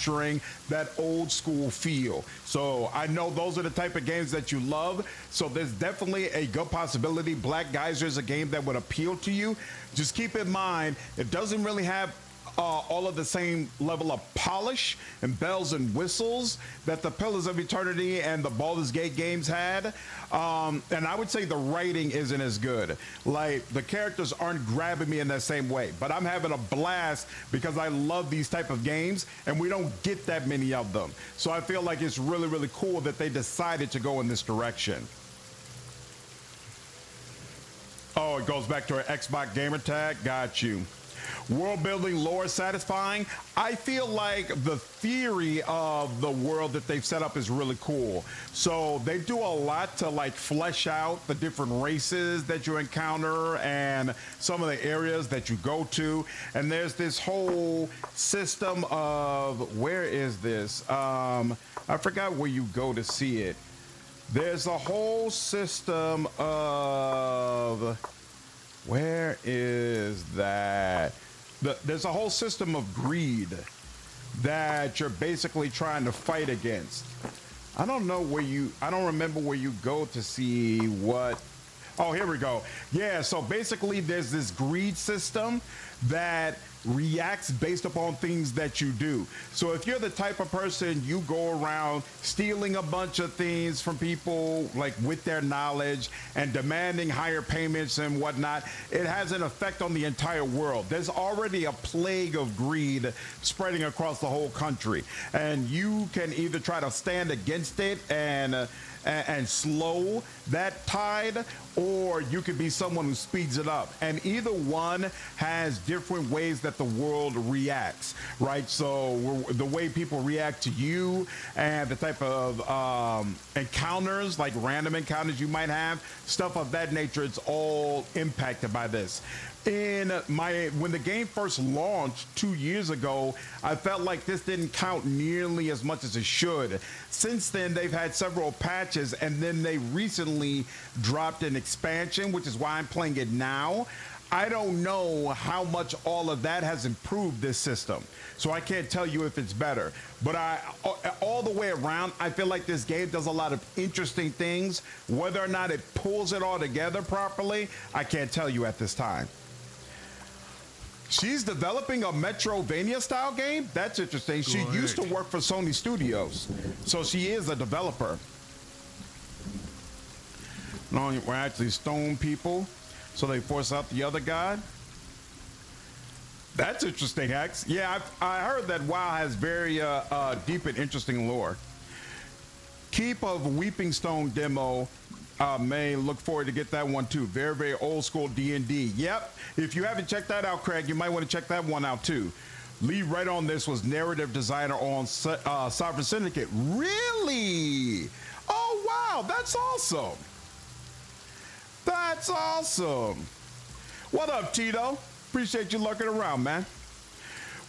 that old school feel. So I know those are the type of games that you love. So there's definitely a good possibility Black Geyser is a game that would appeal to you. Just keep in mind, it doesn't really have all of the same level of polish and bells and whistles that the Pillars of Eternity and the Baldur's Gate games had. And I would say the writing isn't as good. Like, the characters aren't grabbing me in that same way. But I'm having a blast because I love these type of games, and we don't get that many of them. So I feel like it's really, really cool that they decided to go in this direction. Oh, it goes back to our Xbox gamer tag. Got you. World building, lore satisfying. I feel like the theory of the world that they've set up is really cool. So they do a lot to like flesh out the different races that you encounter and some of the areas that you go to. And there's this whole system of, where is this? I forgot where you go to see it. There's a whole system of, where is that? There's a whole system of greed that you're basically trying to fight against. I don't know where I don't remember where you go to see what. Oh, here we go. Yeah, so basically there's this greed system that reacts based upon things that you do. So if you're the type of person, you go around stealing a bunch of things from people like with their knowledge and demanding higher payments and whatnot, it has an effect on the entire world. There's already a plague of greed spreading across the whole country, and you can either try to stand against it and slow that tide, or you could be someone who speeds it up. And either one has different ways that the world reacts, right? So the way people react to you and the type of encounters, like random encounters you might have, stuff of that nature, it's all impacted by this. When the game first launched 2 years ago, I felt like this didn't count nearly as much as it should. Since then, they've had several patches, and then they recently dropped an expansion, which is why I'm playing it now. I don't know how much all of that has improved this system, so I can't tell you if it's better. But all the way around, I feel like this game does a lot of interesting things. Whether or not it pulls it all together properly, I can't tell you at this time. She's developing a Metrovania style game? That's interesting. She used to work for Sony Studios, so she is a developer. No, we're actually stone people, so they force out the other guy. That's interesting, X. Yeah, I heard that WoW has very deep and interesting lore. Keep of Weeping Stone demo. May look forward to get that one too. Very, very old school D&D. Yep. If you haven't checked that out, Craig, you might want to check that one out too. Lead right on this was narrative designer on Sovereign Syndicate. Really? Oh, wow. That's awesome. That's awesome. What up, Tito? Appreciate you lurking around, man.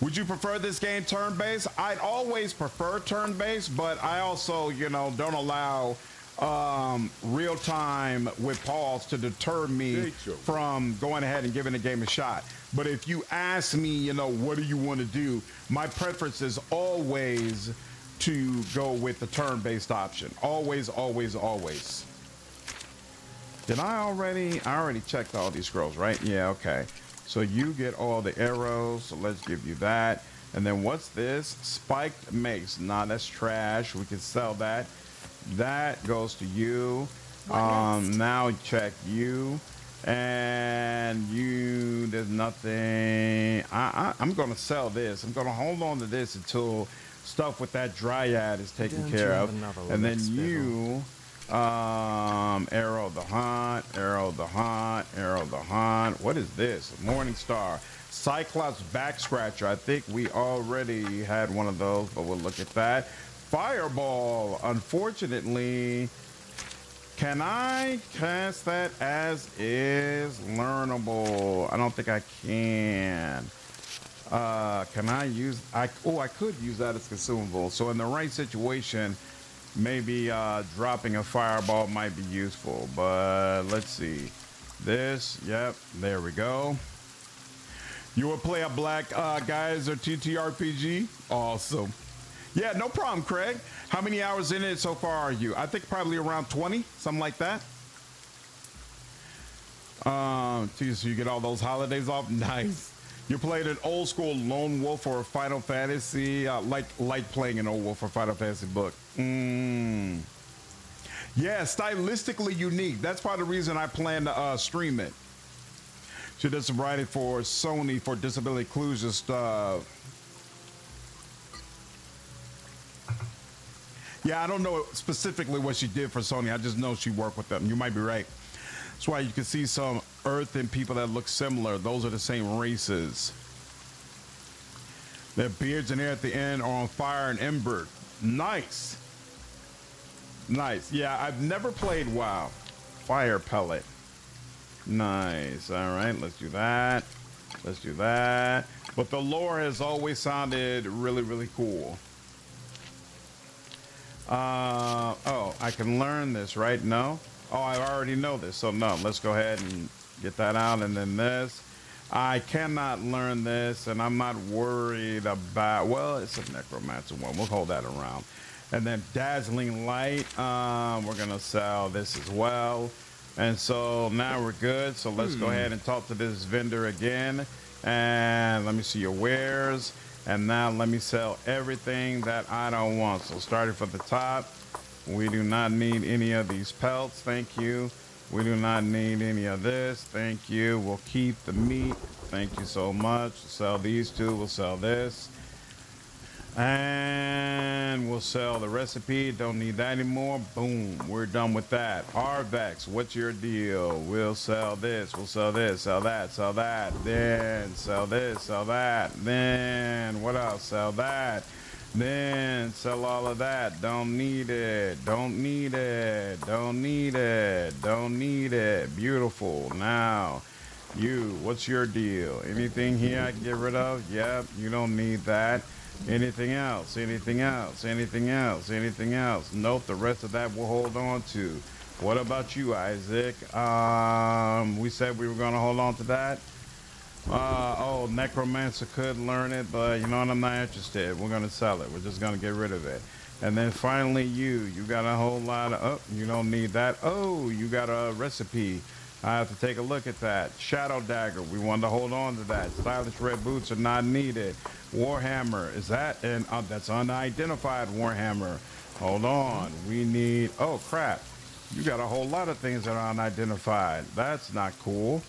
Would you prefer this game turn-based? I'd always prefer turn-based, but I also, don't allow real time with pause to deter me from going ahead and giving the game a shot. But if you ask me, what do you want to do? My preference is always to go with the turn-based option. Always, always, always. Did I already checked all these scrolls, right? Yeah, okay. So you get all the arrows. So let's give you that. And then what's this? Spiked mace. Nah, that's trash. We can sell that. That goes to you. Now check you. And you, there's nothing. I'm gonna sell this. I'm gonna hold on to this until stuff with that dryad is taken care of. And then you, arrow the hunt, arrow the hunt, arrow the hunt. What is this? Morning Star. Cyclops back scratcher. I think we already had one of those, but we'll look at that. Fireball. Unfortunately, can I cast that as is learnable? I don't think I can. Can I use? I could use that as consumable. So in the right situation, maybe dropping a fireball might be useful. But let's see. This, yep, there we go. You will play a black Geyser TTRPG? Awesome. Yeah, no problem, Craig. How many hours in it so far are you? I think probably around 20, something like that. So you get all those holidays off? Nice. You played an old school Lone Wolf or Final Fantasy, like playing an old Wolf or Final Fantasy book. Yeah, stylistically unique. That's part of the reason I plan to stream it. She did some writing for Sony for disability inclusion stuff. Yeah, I don't know specifically what she did for Sony. I just know she worked with them. You might be right. That's why you can see some earthen people that look similar. Those are the same races. Their beards and hair at the end are on fire and embered. Nice. Nice. Yeah, I've never played WoW. Fire pellet. Nice. All right, let's do that. Let's do that. But the lore has always sounded really, really cool. Oh, I can learn this, right? No? Oh, I already know this, so no. Let's go ahead and get that out, and then this. I cannot learn this, and I'm not worried about, well, it's a necromancer one. We'll hold that around. And then dazzling light, we're gonna sell this as well. And so now we're good. So let's go ahead and talk to this vendor again. And let me see your wares. And now let me sell everything that I don't want. So starting from the top, we do not need any of these pelts. Thank you. We do not need any of this. Thank you. We'll keep the meat. Thank you so much. Sell these two. We'll sell this. And we'll sell the recipe. Don't need that anymore. Boom. We're done with that. Arvex, what's your deal? We'll sell this. We'll sell this. Sell that. Sell that. Then sell this. Sell that. Then what else? Sell that. Then sell all of that. Don't need it. Don't need it. Don't need it. Don't need it. Beautiful. Now, you, what's your deal? Anything here I can get rid of? Yep. You don't need that. Anything else? Anything else? Anything else? Anything else? Nope, the rest of that we'll hold on to. What about you, Isaac? We said we were going to hold on to that. Oh, Necromancer could learn it, but you know what? I'm not interested. We're going to sell it. We're just going to get rid of it. And then finally you got a whole lot of, oh, you don't need that. Oh, you got a recipe. I have to take a look at that. Shadow Dagger, we want to hold on to that. Stylish red boots are not needed. Warhammer, is that? And that's unidentified Warhammer. Hold on, we need, oh crap. You got a whole lot of things that are unidentified. That's not cool.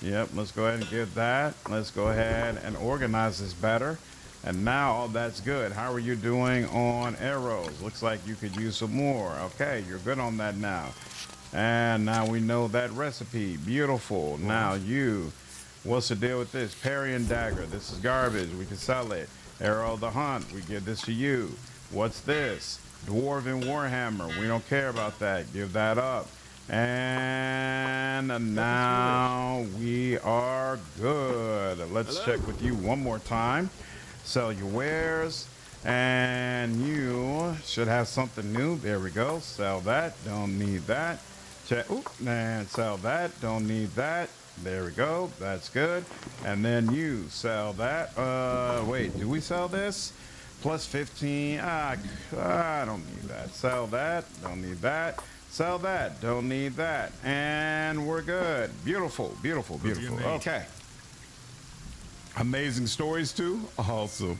Yep, let's go ahead and get that. Let's go ahead and organize this better. And now all that's good. How are you doing on arrows? Looks like you could use some more. Okay, you're good on that now. And now we know that recipe. Beautiful. Now you, what's the deal with this? Parry and dagger. This is garbage. We can sell it. Arrow of the hunt. We give this to you. What's this? Dwarven Warhammer. We don't care about that. Give that up. And now we are good. Let's check with you one more time. Sell your wares. And you should have something new. There we go. Sell that. Don't need that. Check. Oop, and sell that. Don't need that. There we go. That's good. And then you sell that. Wait, do we sell this? Plus 15. I don't need that. Sell that. Don't need that. Sell that. Don't need that. And we're good. Beautiful, beautiful, beautiful. Okay. Amazing stories too. Awesome.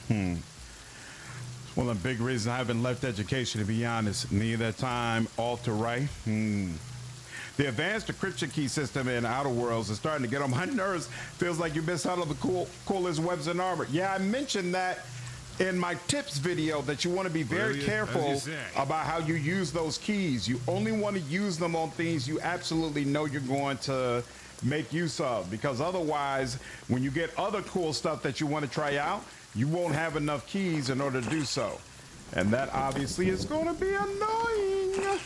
It's one of the big reasons I haven't left education, to be honest. Neither time, alt to right. The advanced decryption key system in Outer Worlds is starting to get on my nerves. Feels like you missed out on the coolest webs and armor. Yeah, I mentioned that in my tips video, that you want to be very careful about how you use those keys. You only want to use them on things you absolutely know you're going to make use of, because otherwise, when you get other cool stuff that you want to try out, you won't have enough keys in order to do so. And that obviously is going to be annoying.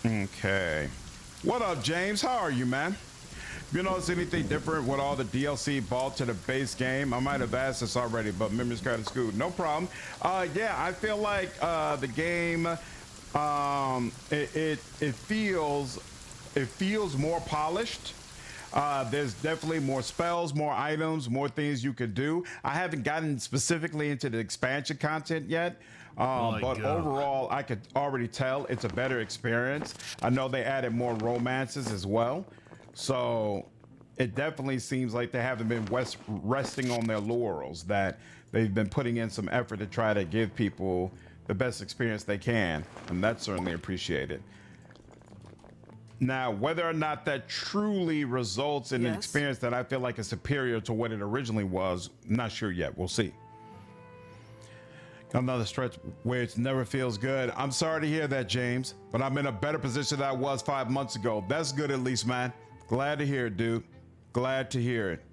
Okay. What up, James? How are you, man? You notice anything different with all the DLC bought to the base game? I might have asked this already, but memory's kind of screwed. No problem. Yeah, I feel like the game, it feels more polished. There's definitely more spells, more items, more things you could do. I haven't gotten specifically into the expansion content yet, but overall, I could already tell it's a better experience. I know they added more romances as well, so it definitely seems like they haven't been resting on their laurels, that they've been putting in some effort to try to give people the best experience they can, and that's certainly appreciated. Now, whether or not that truly results in an experience that I feel like is superior to what it originally was, not sure yet. We'll see. Another stretch where it never feels good. I'm sorry to hear that, James, but I'm in a better position than I was 5 months ago. That's good, at least, man. Glad to hear it, dude. Glad to hear it.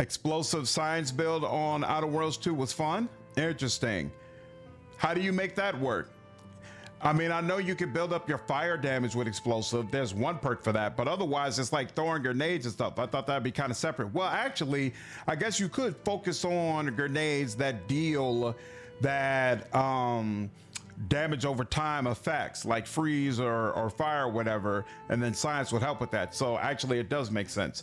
Explosive science build on Outer Worlds 2 was fun. Interesting. How do you make that work? I mean, I know you can build up your fire damage with explosive. There's one perk for that, but otherwise it's like throwing grenades and stuff. I thought that'd be kind of separate. Well, actually, I guess you could focus on grenades that deal that damage over time effects, like freeze or fire or whatever, and then science would help with that. So actually it does make sense.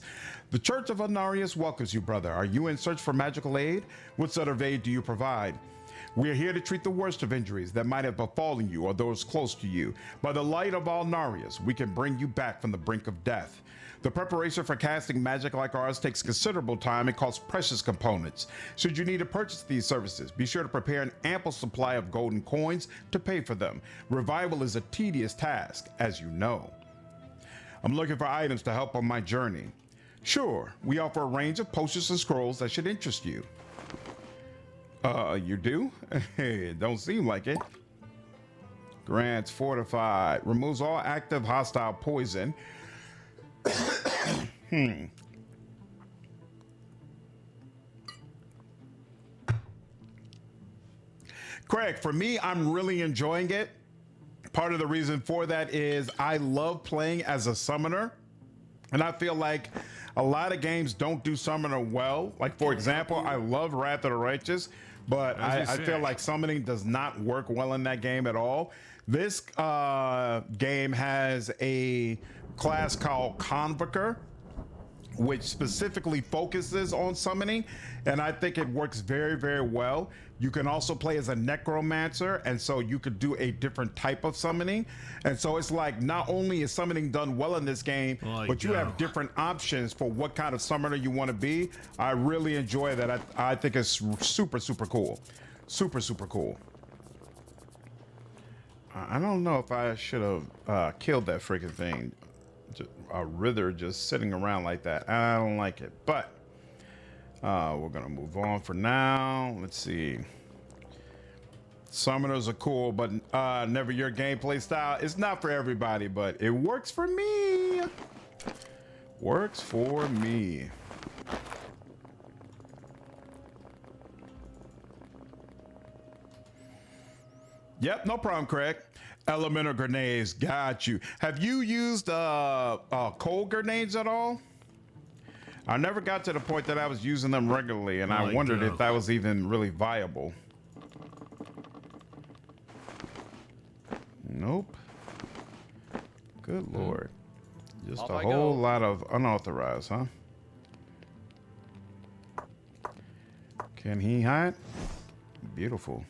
The Church of Anarius welcomes you, brother. Are you in search for magical aid? What sort of aid do you provide? We are here to treat the worst of injuries that might have befallen you or those close to you. By the light of Alnarius, we can bring you back from the brink of death. The preparation for casting magic like ours takes considerable time and costs precious components. Should you need to purchase these services, be sure to prepare an ample supply of golden coins to pay for them. Revival is a tedious task, as you know. I'm looking for items to help on my journey. Sure, we offer a range of potions and scrolls that should interest you. You do? It don't seem like it. Grants fortified. Removes all active hostile poison. Craig, for me, I'm really enjoying it. Part of the reason for that is I love playing as a summoner. And I feel like a lot of games don't do summoner well. Like, for example, I love Wrath of the Righteous, but I feel like summoning does not work well in that game at all. This game has a class called Convoker, which specifically focuses on summoning, and I think it works very, very well. You can also play as a necromancer, and so you could do a different type of summoning. And so it's like, not only is summoning done well in this game, but you have different options for what kind of summoner you want to be. I really enjoy that. I think it's super, super cool. Super, super cool. I don't know if I should have killed that freaking thing. A Rither just sitting around like that. I don't like it, but we're gonna move on for now. Let's see. Summoners are cool, but never your gameplay style. It's not for everybody, but it works for me. Works for me. Yep, no problem, Craig. Elemental grenades, got you. Have you used cold grenades at all? I never got to the point that I was using them regularly, and I wondered if that was even really viable. Nope. Good Lord. Just a whole lot of unauthorized, huh? Can he hide? Beautiful.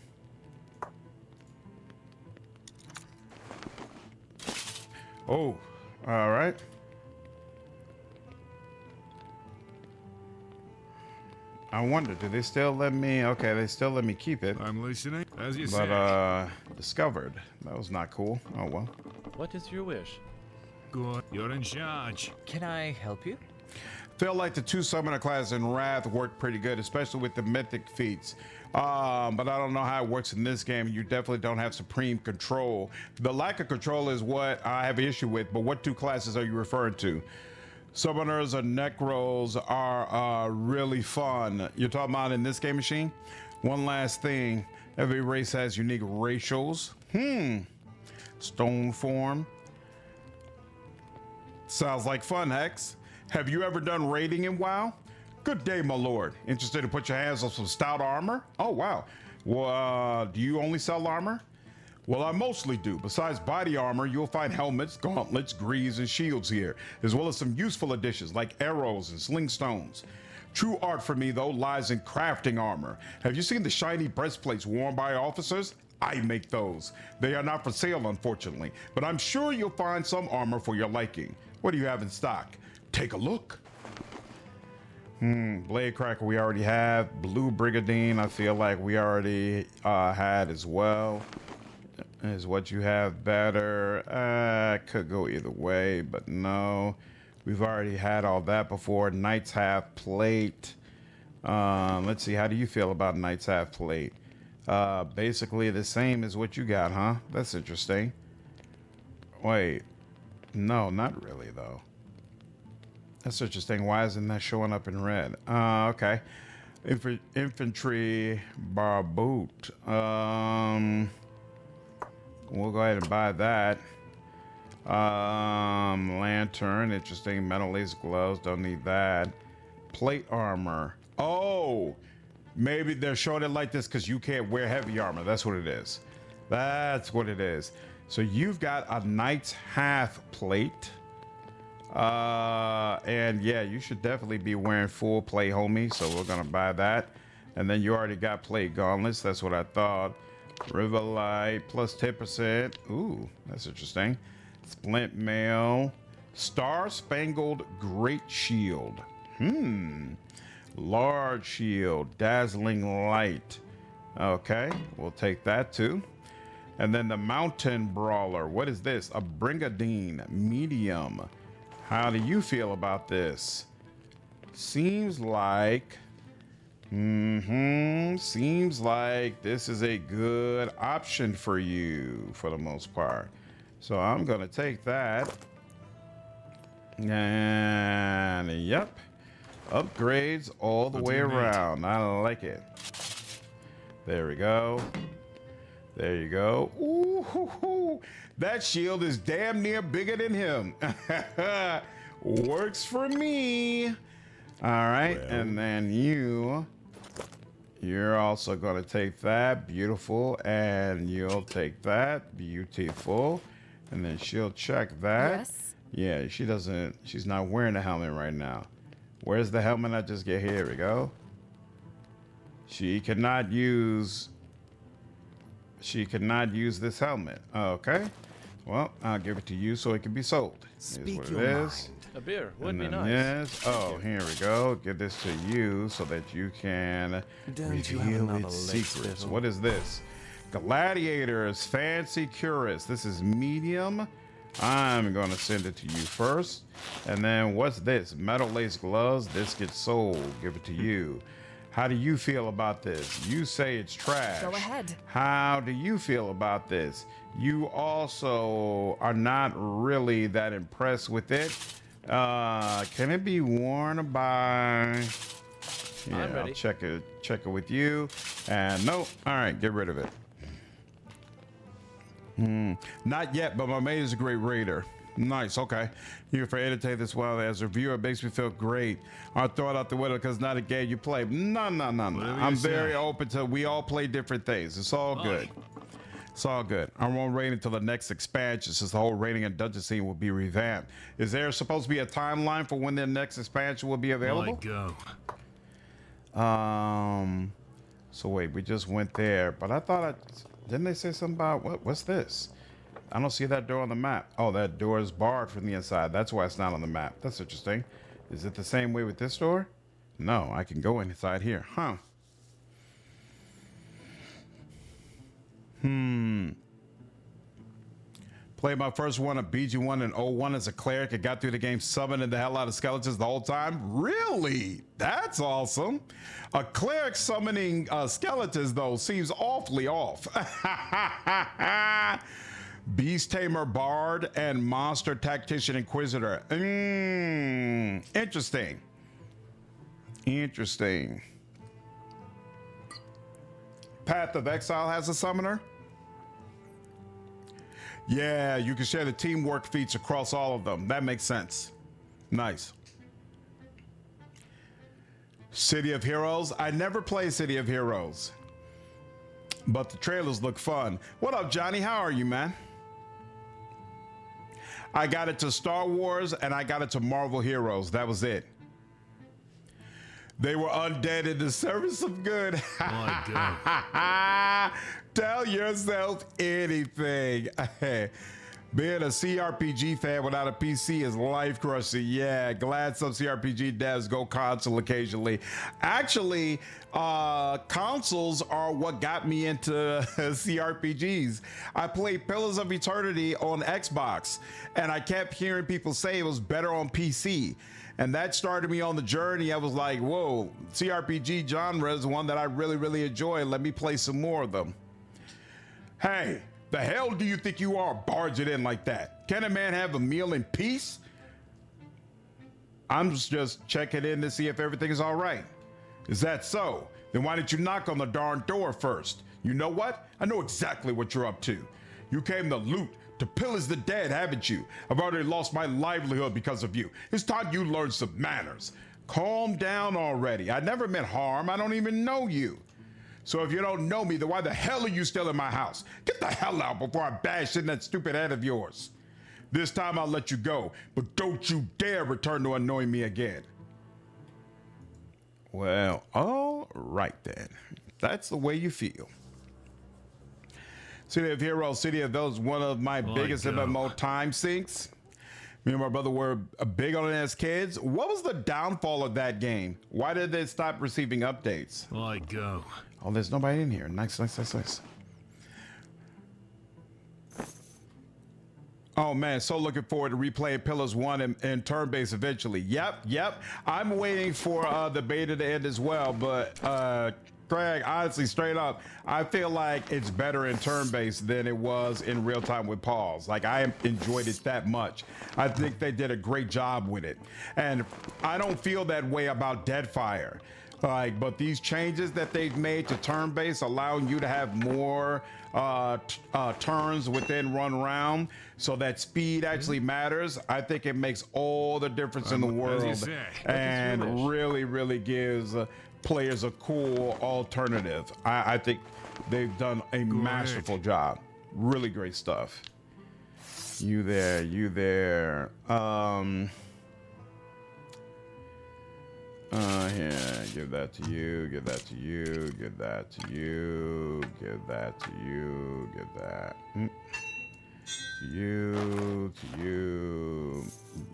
Oh, all right. I wonder, do they still let me? Okay, they still let me keep it. I'm listening. As you But say. discovered. That was not cool. Oh well. What is your wish? Good. You're in charge. Can I help you? Feel like the 2 summoner class in Wrath worked pretty good, especially with the mythic feats. But I don't know how it works in this game. You definitely don't have supreme control. The lack of control is what I have an issue with. But what 2 classes are you referring to? Summoners or necros are really fun. You're talking about in this game machine? One last thing. Every race has unique racials. Stone form. Sounds like fun, Hex. Have you ever done raiding in WoW? Good day, my lord. Interested to put your hands on some stout armor? Oh, wow. Well, do you only sell armor? Well, I mostly do. Besides body armor, you'll find helmets, gauntlets, greaves, and shields here, as well as some useful additions like arrows and sling stones. True art for me, though, lies in crafting armor. Have you seen the shiny breastplates worn by officers? I make those. They are not for sale, unfortunately, but I'm sure you'll find some armor for your liking. What do you have in stock? Take a look. Blade Cracker we already have. Blue Brigadine I feel like we already had as well. Is what you have better? Could go either way, but no. We've already had all that before. Knights Half Plate. Let's see, how do you feel about Knights Half Plate? Basically the same as what you got, huh? That's interesting. Wait. No, not really, though. That's interesting. Why isn't that showing up in red? Okay. Infantry bar boot. We'll go ahead and buy that. Lantern. Interesting. Metal lace gloves. Don't need that. Plate armor. Oh, maybe they're showing it like this because you can't wear heavy armor. That's what it is. That's what it is. So you've got a Knight's Half Plate. And yeah, you should definitely be wearing full plate, homie. So we're gonna buy that. And then you already got plate gauntlets. That's what I thought. River Light plus 10%. Ooh, that's interesting. Splint mail. Star Spangled Great Shield. Large shield. Dazzling light. Okay, we'll take that too. And then the Mountain Brawler. What is this? A Brigadine medium. How do you feel about this? Seems like seems like this is a good option for you for the most part. So I'm gonna take that. And yep. Upgrades all the way around. I like it. There we go. There you go. Ooh, hoo, hoo. That shield is damn near bigger than him. Works for me. All right, well. And then you're also gonna take that. Beautiful. And you'll take that. Beautiful. And then she'll check that. Yes. Yeah, she's not wearing a helmet right now. Where's the helmet I just get? Here we go. She cannot use this helmet. Okay. Well, I'll give it to you so it can be sold. Speak Here's what your it mind. is. A beer would And be then nice. this. Oh, here we go. Give this to you so that you can Don't you have reveal another its leg secrets. spittle? What is this? Gladiators Fancy Couriers. This is medium. I'm going to send it to you first. And then what's this? Metal lace gloves. This gets sold. Give it to you. How do you feel about this? You say it's trash. Go ahead. How do you feel about this? You also are not really that impressed with it. Can it be worn by... Yeah, I'm ready. I'll check it with you. And nope. All right, get rid of it. Not yet, but my mate is a great raider. Nice, okay. Here for entertain this while as a viewer, it makes me feel great. I'll throw it out the window because it's not a game you play. No. I'm very open to, we all play different things. It's all good. It's all good. I won't raid until the next expansion since the whole raiding and dungeon scene will be revamped. Is there supposed to be a timeline for when the next expansion will be available? Go. So wait, we just went there, but I thought didn't they say something about what's this? I don't see that door on the map. Oh, that door is barred from the inside. That's why it's not on the map. That's interesting. Is it the same way with this door? No, I can go inside here. Huh. Played my first one at BG1 in 01 as a cleric. I got through the game summoning the hell out of skeletons the whole time. Really? That's awesome. A cleric summoning skeletons, though, seems awfully off. Beast Tamer Bard and Monster Tactician Inquisitor. Interesting. Interesting. Path of Exile has a summoner? Yeah, you can share the teamwork feats across all of them. That makes sense. Nice. City of Heroes. I never played City of Heroes, but the trailers look fun. What up, Johnny? How are you, man? I got it to Star Wars and I got it to Marvel Heroes. That was it. They were undead in the service of good. My God. Tell yourself anything. Being a CRPG fan without a PC is life crushing. Yeah, glad some CRPG devs go console occasionally. Actually, consoles are what got me into CRPGs. I played Pillars of Eternity on Xbox, and I kept hearing people say it was better on PC. And that started me on the journey. I was like, whoa, CRPG genre is one that I really, really enjoy. Let me play some more of them. Hey, the hell do you think you are barging in like that? Can a man have a meal in peace? I'm just checking in to see if everything is all right. Is that so? Then why didn't you knock on the darn door first? You know what? I know exactly what you're up to. You came to loot, to pillage the dead, haven't you? I've already lost my livelihood because of you. It's time you learn some manners. Calm down already. I never meant harm. I don't even know you. So if you don't know me, then why the hell are you still in my house? Get the hell out before I bash in that stupid head of yours. This time I'll let you go, but don't you dare return to annoy me again. Well, all right then. That's the way you feel. City of Heroes, City of Those, one of my biggest MMO time sinks. Me and my brother were big on it as kids. What was the downfall of that game? Why did they stop receiving updates? Like go. Oh, there's nobody in here. Nice. Oh man, so looking forward to replaying Pillars 1 and turn-based eventually. Yep. I'm waiting for the beta to end as well, but Craig, honestly, straight up, I feel like it's better in turn-based than it was in real time with pause. Like, I enjoyed it that much. I think they did a great job with it. And I don't feel that way about Deadfire. But these changes that they've made to turn-based, allowing you to have more turns within one round, so that speed actually matters. I think it makes all the difference in the world, and really gives players a cool alternative. I think they've done a masterful job. Really great stuff. You there. Here, give that to you, give that to you, give that to you, give that to you, give that to you,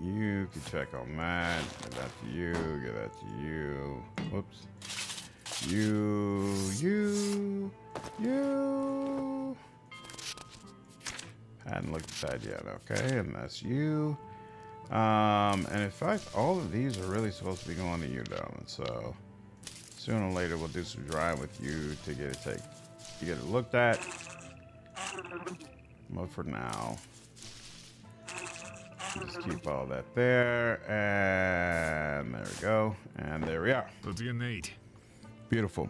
you can check on that, give that to you, give that to you, whoops, you, hadn't looked at that yet, okay, and that's you. And in fact, all of these are really supposed to be going to you, darling. So sooner or later, we'll do some drying with you to get it looked at. But for now, just keep all that there, and there we go, and there we are. What do you need? Beautiful.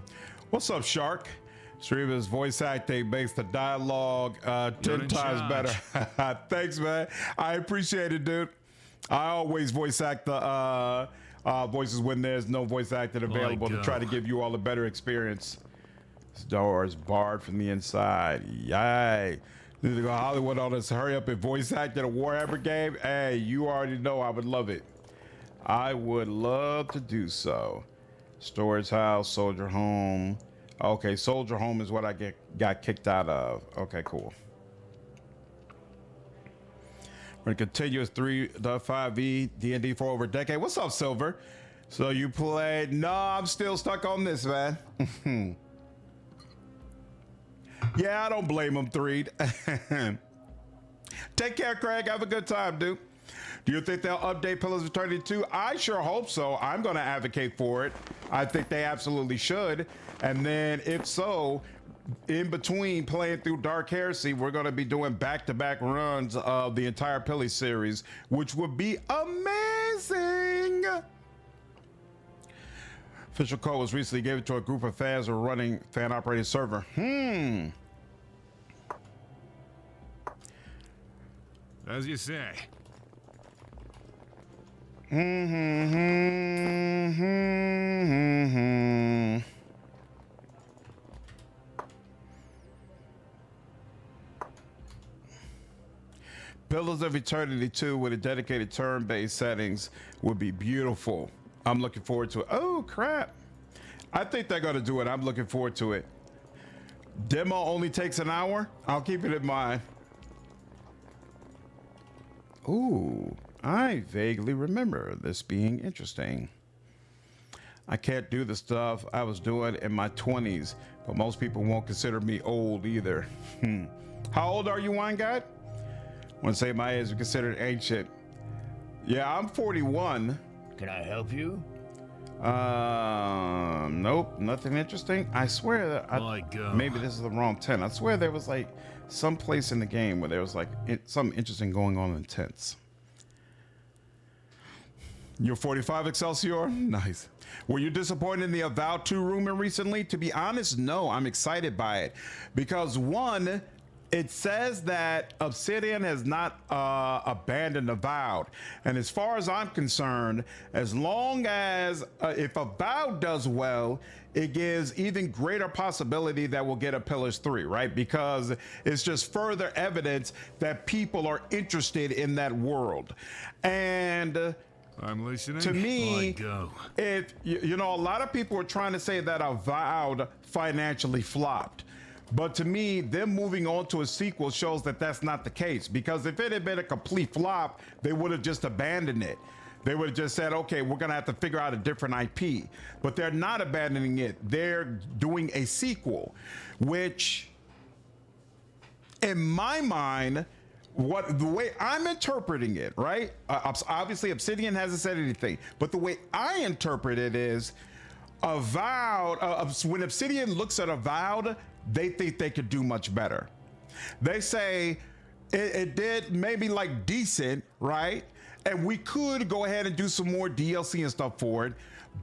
What's up, Shark? Streamer's voice acting makes the dialogue 10 times better. Thanks, man. I appreciate it, dude. I always voice act the voices when there's no voice acting available to try to give you all a better experience. This door is barred from the inside. Yay. Need to go Hollywood on this. Hurry up and voice act in a Warhammer game. Hey, you already know I would love it. I would love to do so. Storage house, soldier home. Okay, Soldier Home is what I got kicked out of. Okay, cool. We're gonna continue as 3.5e D&D for over a decade. What's up, Silver? So you played? No, I'm still stuck on this, man. Yeah, I don't blame him, 3. Take care, Craig. Have a good time, dude. Do you think they'll update Pillars of Eternity 2? I sure hope so. I'm going to advocate for it. I think they absolutely should. And then if so, in between playing through Dark Heresy, we're going to be doing back-to-back runs of the entire Pillars series, which would be amazing. Official code was recently given to a group of fans who are running fan-operated server. As you say. Pillars of Eternity 2 with a dedicated turn-based settings would be beautiful. I'm looking forward to it. Oh, crap. I think they're going to do it. I'm looking forward to it. Demo only takes an hour. I'll keep it in mind. Ooh, I vaguely remember this being interesting. I can't do the stuff I was doing in my 20s, but most people won't consider me old either. How old are you, Wine Guide? I want to say my age is considered ancient. Yeah, I'm 41. Can I help you? Nope, nothing interesting. I swear that maybe this is the wrong tent. I swear there was like some place in the game where there was like something interesting going on in tents. You're 45, Excelsior? Nice. Were you disappointed in the Avowed 2 rumor recently? To be honest, no. I'm excited by it because one, it says that Obsidian has not abandoned Avowed. And as far as I'm concerned, as long as if Avowed does well, it gives even greater possibility that we'll get a Pillars 3, right? Because it's just further evidence that people are interested in that world. And I'm listening. to me, go. if you know, a lot of people are trying to say that Avowed financially flopped. But to me, them moving on to a sequel shows that that's not the case. Because if it had been a complete flop, they would have just abandoned it. They would have just said, okay, we're going to have to figure out a different IP. But they're not abandoning it. They're doing a sequel, which, in my mind, the way I'm interpreting it, right? Obviously, Obsidian hasn't said anything. But the way I interpret it is, Avowed, when Obsidian looks at Avowed, they think they could do much better. They say it did maybe like decent, right? And we could go ahead and do some more DLC and stuff for it,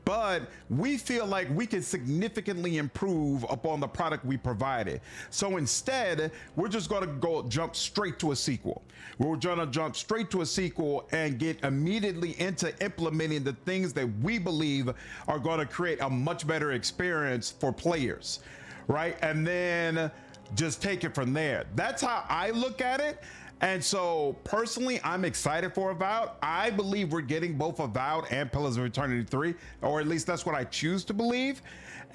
but we feel like we can significantly improve upon the product we provided. So instead, we're just going to jump straight to a sequel. We're going to jump straight to a sequel and get immediately into implementing the things that we believe are going to create a much better experience for players, right? And then just take it from there. That's how I look at it. And so personally, I'm excited for Avowed. I believe we're getting both Avowed and Pillars of Eternity 3, or at least that's what I choose to believe.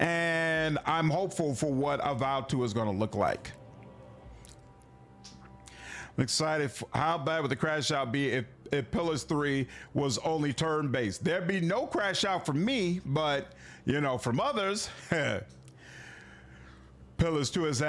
And I'm hopeful for what Avowed 2 is going to look like. I'm excited. How bad would the crash out be if Pillars 3 was only turn-based? There'd be no crash out from me, but you know, from others. Pillars 2 is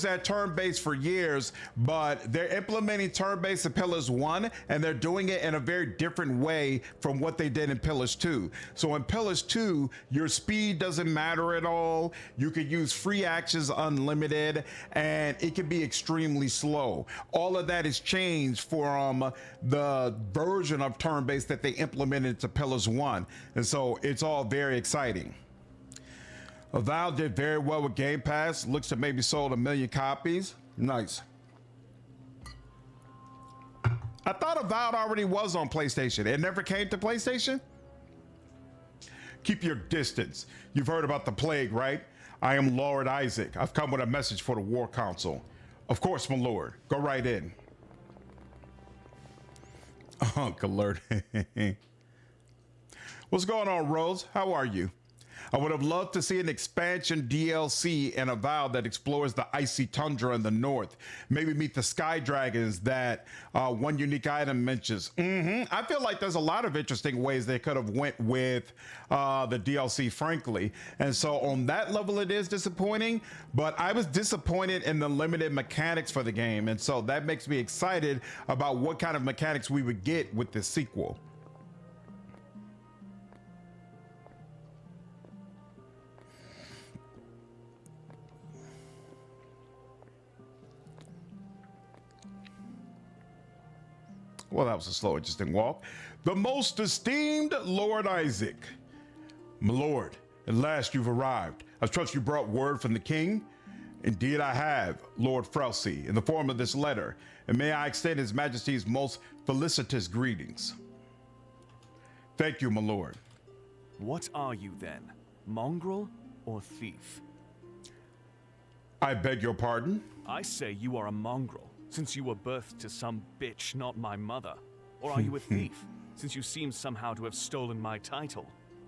at turn-based for years, but they're implementing turn-based in Pillars 1, and they're doing it in a very different way from what they did in Pillars 2. So in Pillars 2, your speed doesn't matter at all. You could use free actions unlimited, and it can be extremely slow. All of that is changed from the version of turn-based that they implemented to Pillars 1. And so it's all very exciting. Avowed did very well with Game Pass. Looks to maybe sold 1 million copies. Nice. I thought Avowed already was on PlayStation. It never came to PlayStation? Keep your distance. You've heard about the plague, right? I am Lord Isaac. I've come with a message for the War Council. Of course, my lord. Go right in. Alert. What's going on, Rose? How are you? I would have loved to see an expansion DLC and a Avowed that explores the icy tundra in the north. Maybe meet the sky dragons that one unique item mentions. I feel like there's a lot of interesting ways they could have went with the DLC, frankly. And so on that level, it is disappointing, but I was disappointed in the limited mechanics for the game. And so that makes me excited about what kind of mechanics we would get with this sequel. Well, that was a slow, interesting walk. The most esteemed Lord Isaac. My lord, at last you've arrived. I trust you brought word from the king. Indeed I have, Lord Frelsey, in the form of this letter, and may I extend his majesty's most felicitous greetings. Thank you, my lord. What are you then? Mongrel or thief? I beg your pardon? I say you are a mongrel, since you were birthed to some bitch not my mother. Or are you a thief, since you seem somehow to have stolen my title?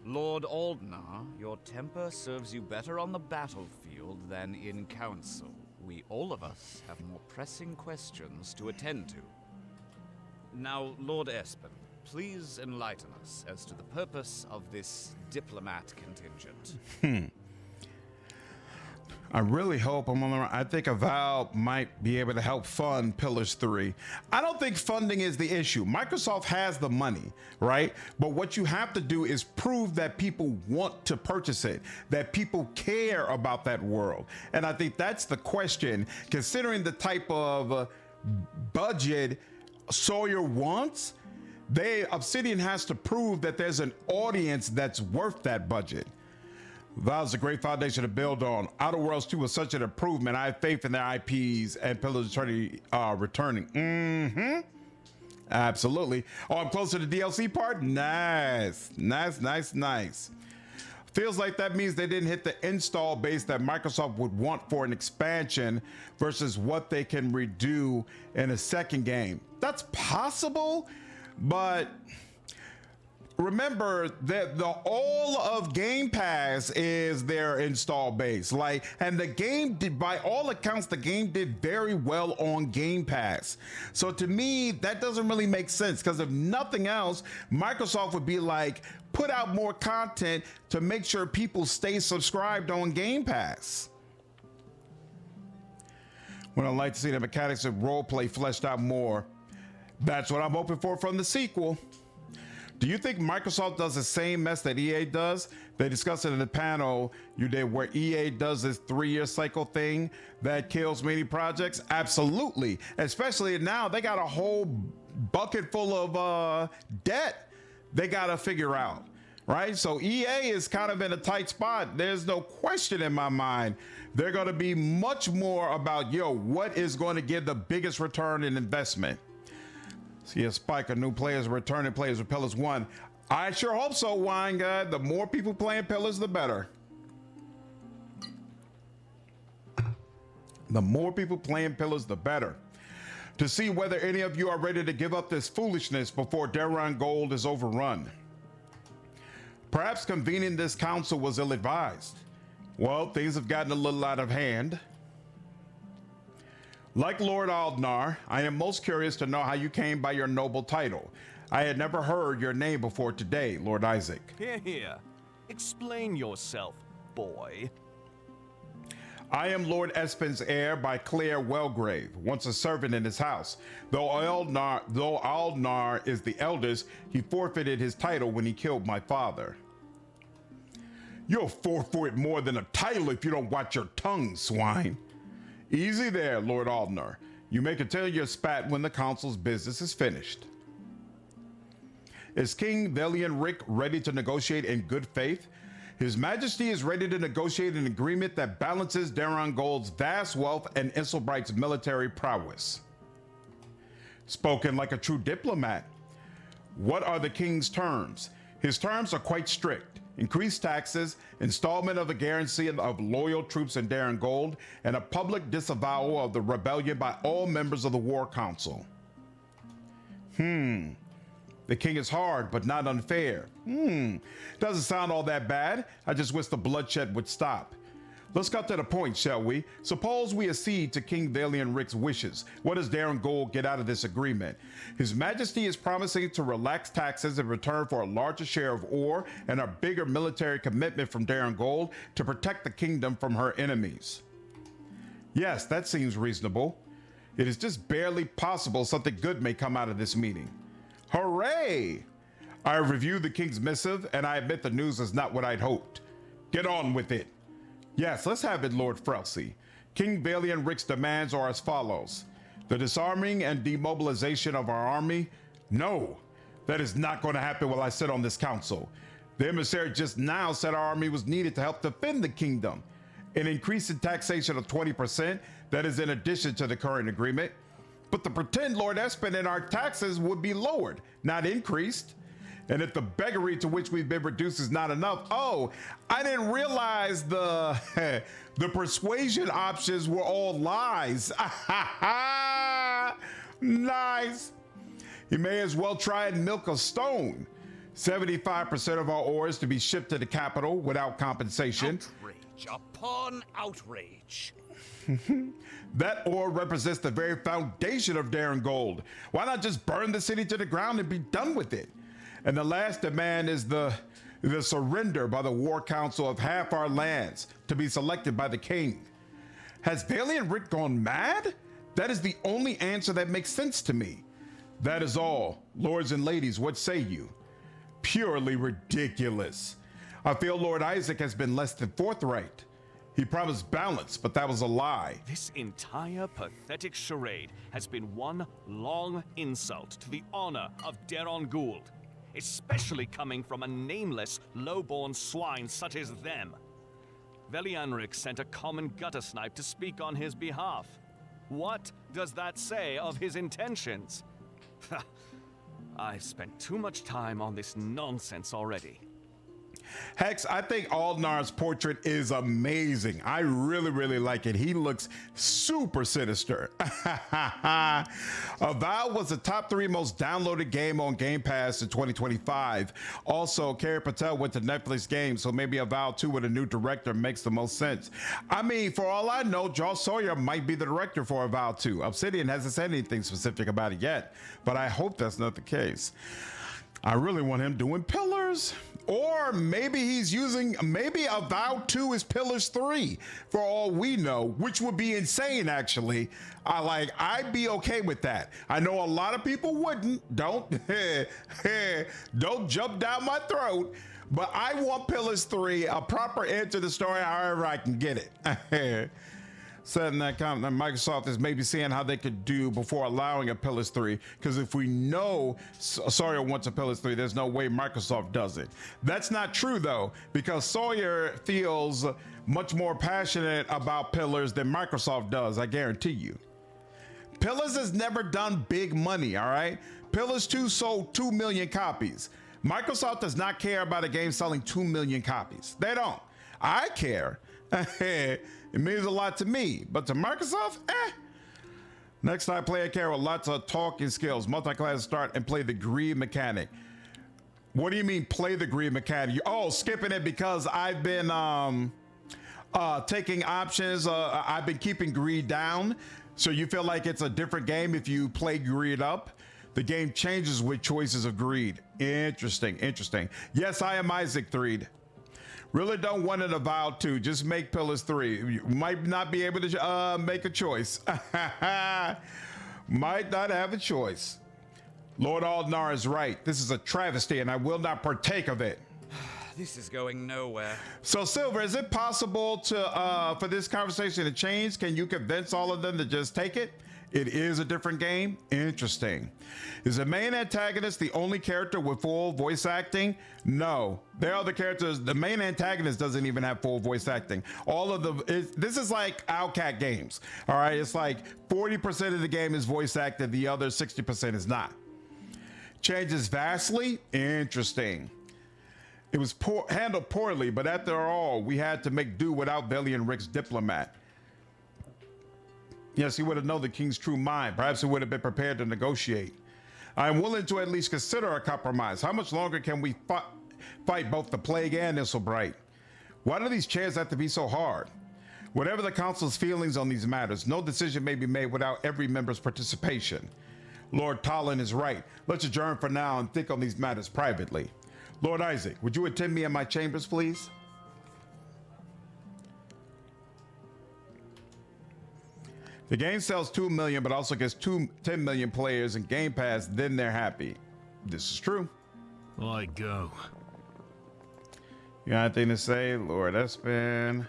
Lord Aldnar, your temper serves you better on the battlefield than in council. We, all of us, have more pressing questions to attend to. Now, Lord Espen, please enlighten us as to the purpose of this diplomat contingent. I really hope I'm on the right. I think Avowed might be able to help fund Pillars 3. I don't think funding is the issue. Microsoft has the money, right? But what you have to do is prove that people want to purchase it, that people care about that world. And I think that's the question, considering the type of budget Sawyer wants. Obsidian has to prove that there's an audience that's worth that budget. That is a great foundation to build on. Outer Worlds 2 was such an improvement. I have faith in their IPs and Pillars of Eternity returning. Absolutely. Oh, I'm close to the DLC part? Nice. Feels like that means they didn't hit the install base that Microsoft would want for an expansion versus what they can redo in a second game. That's possible, but remember that all of Game Pass is their install base. And the game did, by all accounts, the game did very well on Game Pass. So to me, that doesn't really make sense, because if nothing else, Microsoft would be like, put out more content to make sure people stay subscribed on Game Pass. Would I like to see the mechanics of roleplay fleshed out more? That's what I'm hoping for from the sequel. Do you think Microsoft does the same mess that EA does? They discussed it in the panel you did where EA does this 3-year cycle thing that kills many projects. Absolutely. Especially now they got a whole bucket full of debt they got to figure out, right? So EA is kind of in a tight spot. There's no question in my mind. They're going to be much more about, what is going to give the biggest return in investment? See a spike of new players, returning players with Pillars 1. I sure hope so, Wine Guy. The more people playing Pillars, the better. The more people playing Pillars, the better. To see whether any of you are ready to give up this foolishness before Darran Gold is overrun. Perhaps convening this council was ill-advised. Well, things have gotten a little out of hand. Like Lord Aldnar, I am most curious to know how you came by your noble title. I had never heard your name before today, Lord Isaac. Here. Explain yourself, boy. I am Lord Espen's heir by Claire Wellgrave, once a servant in his house. Though Aldnar is the eldest, he forfeited his title when he killed my father. You'll forfeit more than a title if you don't watch your tongue, swine. Easy there, Lord Aldnar. You may continue your spat when the council's business is finished. Is King Valiant Rick ready to negotiate in good faith? His Majesty is ready to negotiate an agreement that balances Darran Gold's vast wealth and Isselbright's military prowess. Spoken like a true diplomat. What are the king's terms? His terms are quite strict. Increased taxes, installment of the guarantee of loyal troops in Darran Gold, and a public disavowal of the rebellion by all members of the War Council. The king is hard, but not unfair. Doesn't sound all that bad. I just wish the bloodshed would stop. Let's cut to the point, shall we? Suppose we accede to King Valian Rick's wishes. What does Darren Gold get out of this agreement? His Majesty is promising to relax taxes in return for a larger share of ore and a bigger military commitment from Darren Gold to protect the kingdom from her enemies. Yes, that seems reasonable. It is just barely possible something good may come out of this meeting. Hooray! I have reviewed the king's missive, and I admit the news is not what I'd hoped. Get on with it. Yes, let's have it, Lord Frelsey. King Valian Rick's demands are as follows. The disarming and demobilization of our army? No, that is not going to happen while I sit on this council. The emissary just now said our army was needed to help defend the kingdom. An increase in taxation of 20%, that is in addition to the current agreement. But the pretend Lord Espen and our taxes would be lowered, not increased. And if the beggary to which we've been reduced is not enough, oh, I didn't realize the the persuasion options were all lies. Nice. He may as well try and milk a stone. 75% of our ore is to be shipped to the capital without compensation. Outrage upon outrage. That ore represents the very foundation of Darren Gold. Why not just burn the city to the ground and be done with it? And the last demand is the surrender by the War Council of half our lands to be selected by the king. Has Valian Rick gone mad? That is the only answer that makes sense to me. That is all. Lords and ladies, what say you? Purely ridiculous. I feel Lord Isaac has been less than forthright. He promised balance, but that was a lie. This entire pathetic charade has been one long insult to the honor of Darren Gould, especially coming from a nameless, low-born swine such as them. Velianrik sent a common gutter snipe to speak on his behalf. What does that say of his intentions? I've spent too much time on this nonsense already. Hex, I think Aldnar's portrait is amazing. I really like it. He looks super sinister. Avowed was the top 3 most downloaded game on Game Pass in 2025. Also, Kerry Patel went to Netflix Games, so maybe Avowed 2 with a new director makes the most sense. I mean, for all I know, Josh Sawyer might be the director for Avowed 2. Obsidian hasn't said anything specific about it yet, but I hope that's not the case. I really want him doing Pillars. Or maybe maybe Avowed 2 is Pillars 3 for all we know, which would be insane actually. I'd be okay with that. I know a lot of people wouldn't. Don't jump down my throat. But I want Pillars 3, a proper end to the story however I can get it. Said in that comment that Microsoft is maybe seeing how they could do before allowing a Pillars 3, because if we know Sawyer wants a Pillars 3, there's no way Microsoft does it. That's not true though, because Sawyer feels much more passionate about Pillars than Microsoft does, I guarantee you. Pillars has never done big money, all right? Pillars 2 sold 2 million copies. Microsoft does not care about a game selling 2 million copies. They don't. I care. It means a lot to me, but to Microsoft, Next time, play a character with lots of talking skills. Multi-class start and play the greed mechanic. What do you mean play the greed mechanic? Oh, skipping it because I've been taking options. I've been keeping greed down. So you feel like it's a different game if you play greed up? The game changes with choices of greed. Interesting. Yes, I am Isaac 3. Really don't want an Avowed 2. Just make Pillars 3. You might not be able to make a choice. Might not have a choice. Lord Aldnar is right. This is a travesty and I will not partake of it. This is going nowhere. So Silver, is it possible to for this conversation to change? Can you convince all of them to just take it? It is a different game? Interesting. Is the main antagonist the only character with full voice acting? No. There are other characters. The main antagonist doesn't even have full voice acting. All of this is like Outcat games. All right. It's like 40% of the game is voice acted. The other 60% is not. Changes vastly? Interesting. It was handled poorly, but after all, we had to make do without Valian Rick's diplomat. Yes, he would have known the king's true mind. Perhaps he would have been prepared to negotiate. I'm willing to at least consider a compromise. How much longer can we fight both the plague and Isselbright? Why do these chairs have to be so hard? Whatever the council's feelings on these matters, no decision may be made without every member's participation. Lord Talon is right. Let's adjourn for now and think on these matters privately. Lord Isaac, would you attend me in my chambers, please? The game sells 2 million, but also gets 10 million players in Game Pass, then they're happy. This is true. I go. You got anything to say, Lord Espen?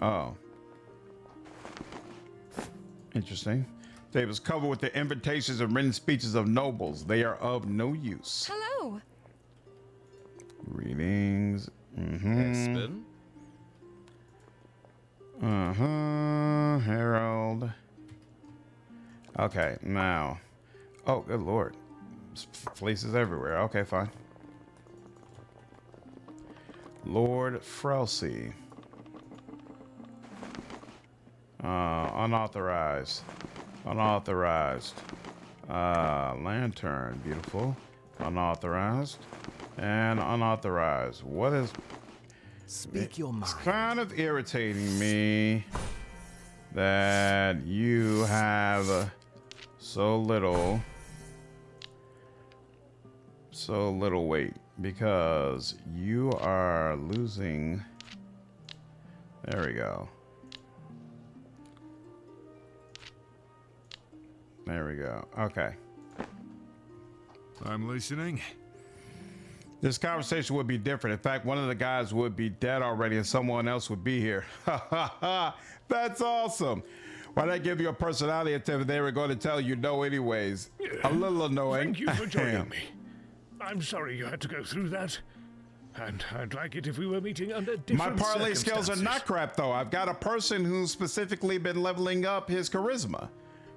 Oh. Interesting. They was covered with the invitations and written speeches of nobles. They are of no use. Hello. Greetings. Espen? Harold. Okay, now. Oh, good lord. Fleeces everywhere. Okay, fine. Lord Frelsey. Unauthorized. Unauthorized. Lantern. Beautiful. Unauthorized. And unauthorized. What is... Speak your It's mind. kind of irritating me that you have so little weight, because you are losing. There we go. There we go. Okay. I'm listening. This conversation would be different. In fact, one of the guys would be dead already and someone else would be here. That's awesome. Why did I give you a personality test if they were going to tell you no anyways? A little annoying. Thank you for joining me. I'm sorry you had to go through that. And I'd like it if we were meeting under My different parlay skills are not circumstances. crap, though. I've got a person who's specifically been leveling up his charisma.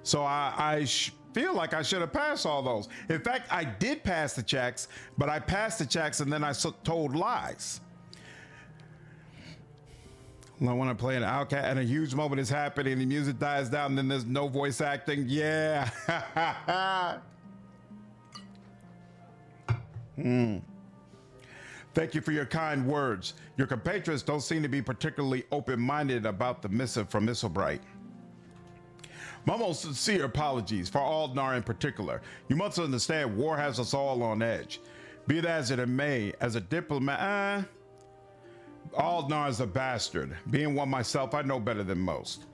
So I feel like I should have passed all those. In fact, I did pass the checks, but I passed the checks and then I told lies. I want to play an outcast and a huge moment is happening. The music dies down and then there's no voice acting. Yeah. Thank you for your kind words. Your compatriots don't seem to be particularly open-minded about the missive from Isselbright. My most sincere apologies for Aldnar in particular. You must understand war has us all on edge. Be that as it may, as a diplomat, Aldnar is a bastard. Being one myself, I know better than most.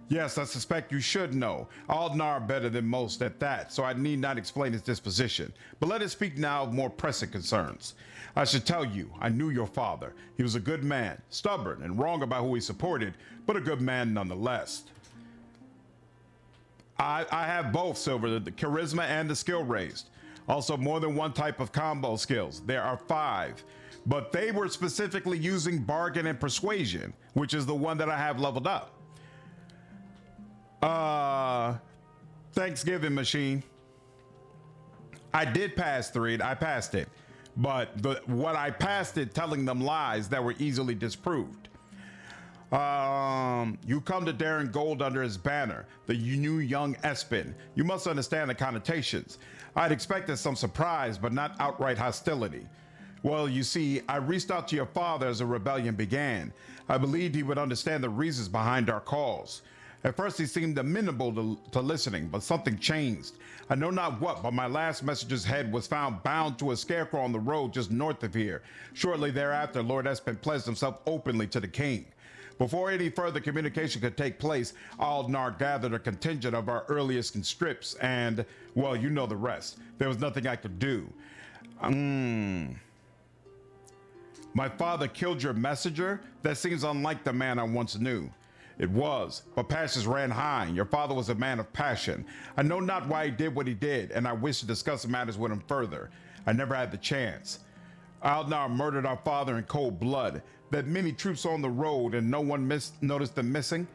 Yes, I suspect you should know. Aldnar better than most at that, so I need not explain his disposition. But let us speak now of more pressing concerns. I should tell you, I knew your father. He was a good man, stubborn and wrong about who he supported, but a good man nonetheless. I have both, Silver, the charisma and the skill raised. Also, more than one type of combo skills. There are 5, but they were specifically using bargain and persuasion, which is the one that I have leveled up. Thanksgiving machine. I did pass 3. I passed it, but what I passed it telling them lies that were easily disproved. You come to Darren Gold under his banner, the new young Espen. You must understand the connotations. I'd expected some surprise, but not outright hostility. Well, you see, I reached out to your father as the rebellion began. I believed he would understand the reasons behind our calls. At first, he seemed amenable to listening, but something changed. I know not what, but my last messenger's head was found bound to a scarecrow on the road just north of here. Shortly thereafter, Lord Espen pledged himself openly to the king. Before any further communication could take place, Aldnar gathered a contingent of our earliest conscripts and, well, you know the rest. There was nothing I could do. My father killed your messenger? That seems unlike the man I once knew. It was, but passions ran high. Your father was a man of passion. I know not why he did what he did, and I wish to discuss matters with him further. I never had the chance. Aldnar murdered our father in cold blood. That many troops on the road and no one noticed them missing.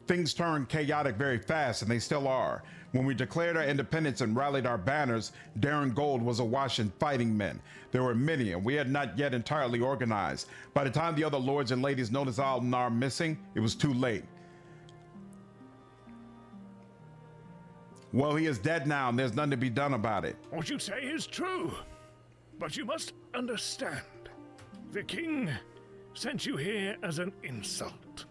Things turned chaotic very fast, and they still are. When we declared our independence and rallied our banners, Darren Gold was awash in fighting men. There were many, and we had not yet entirely organized. By the time the other lords and ladies noticed Aldnar missing, it was too late. Well, he is dead now, and there's nothing to be done about it. What you say is true. But you must understand. The king sent you here as an insult.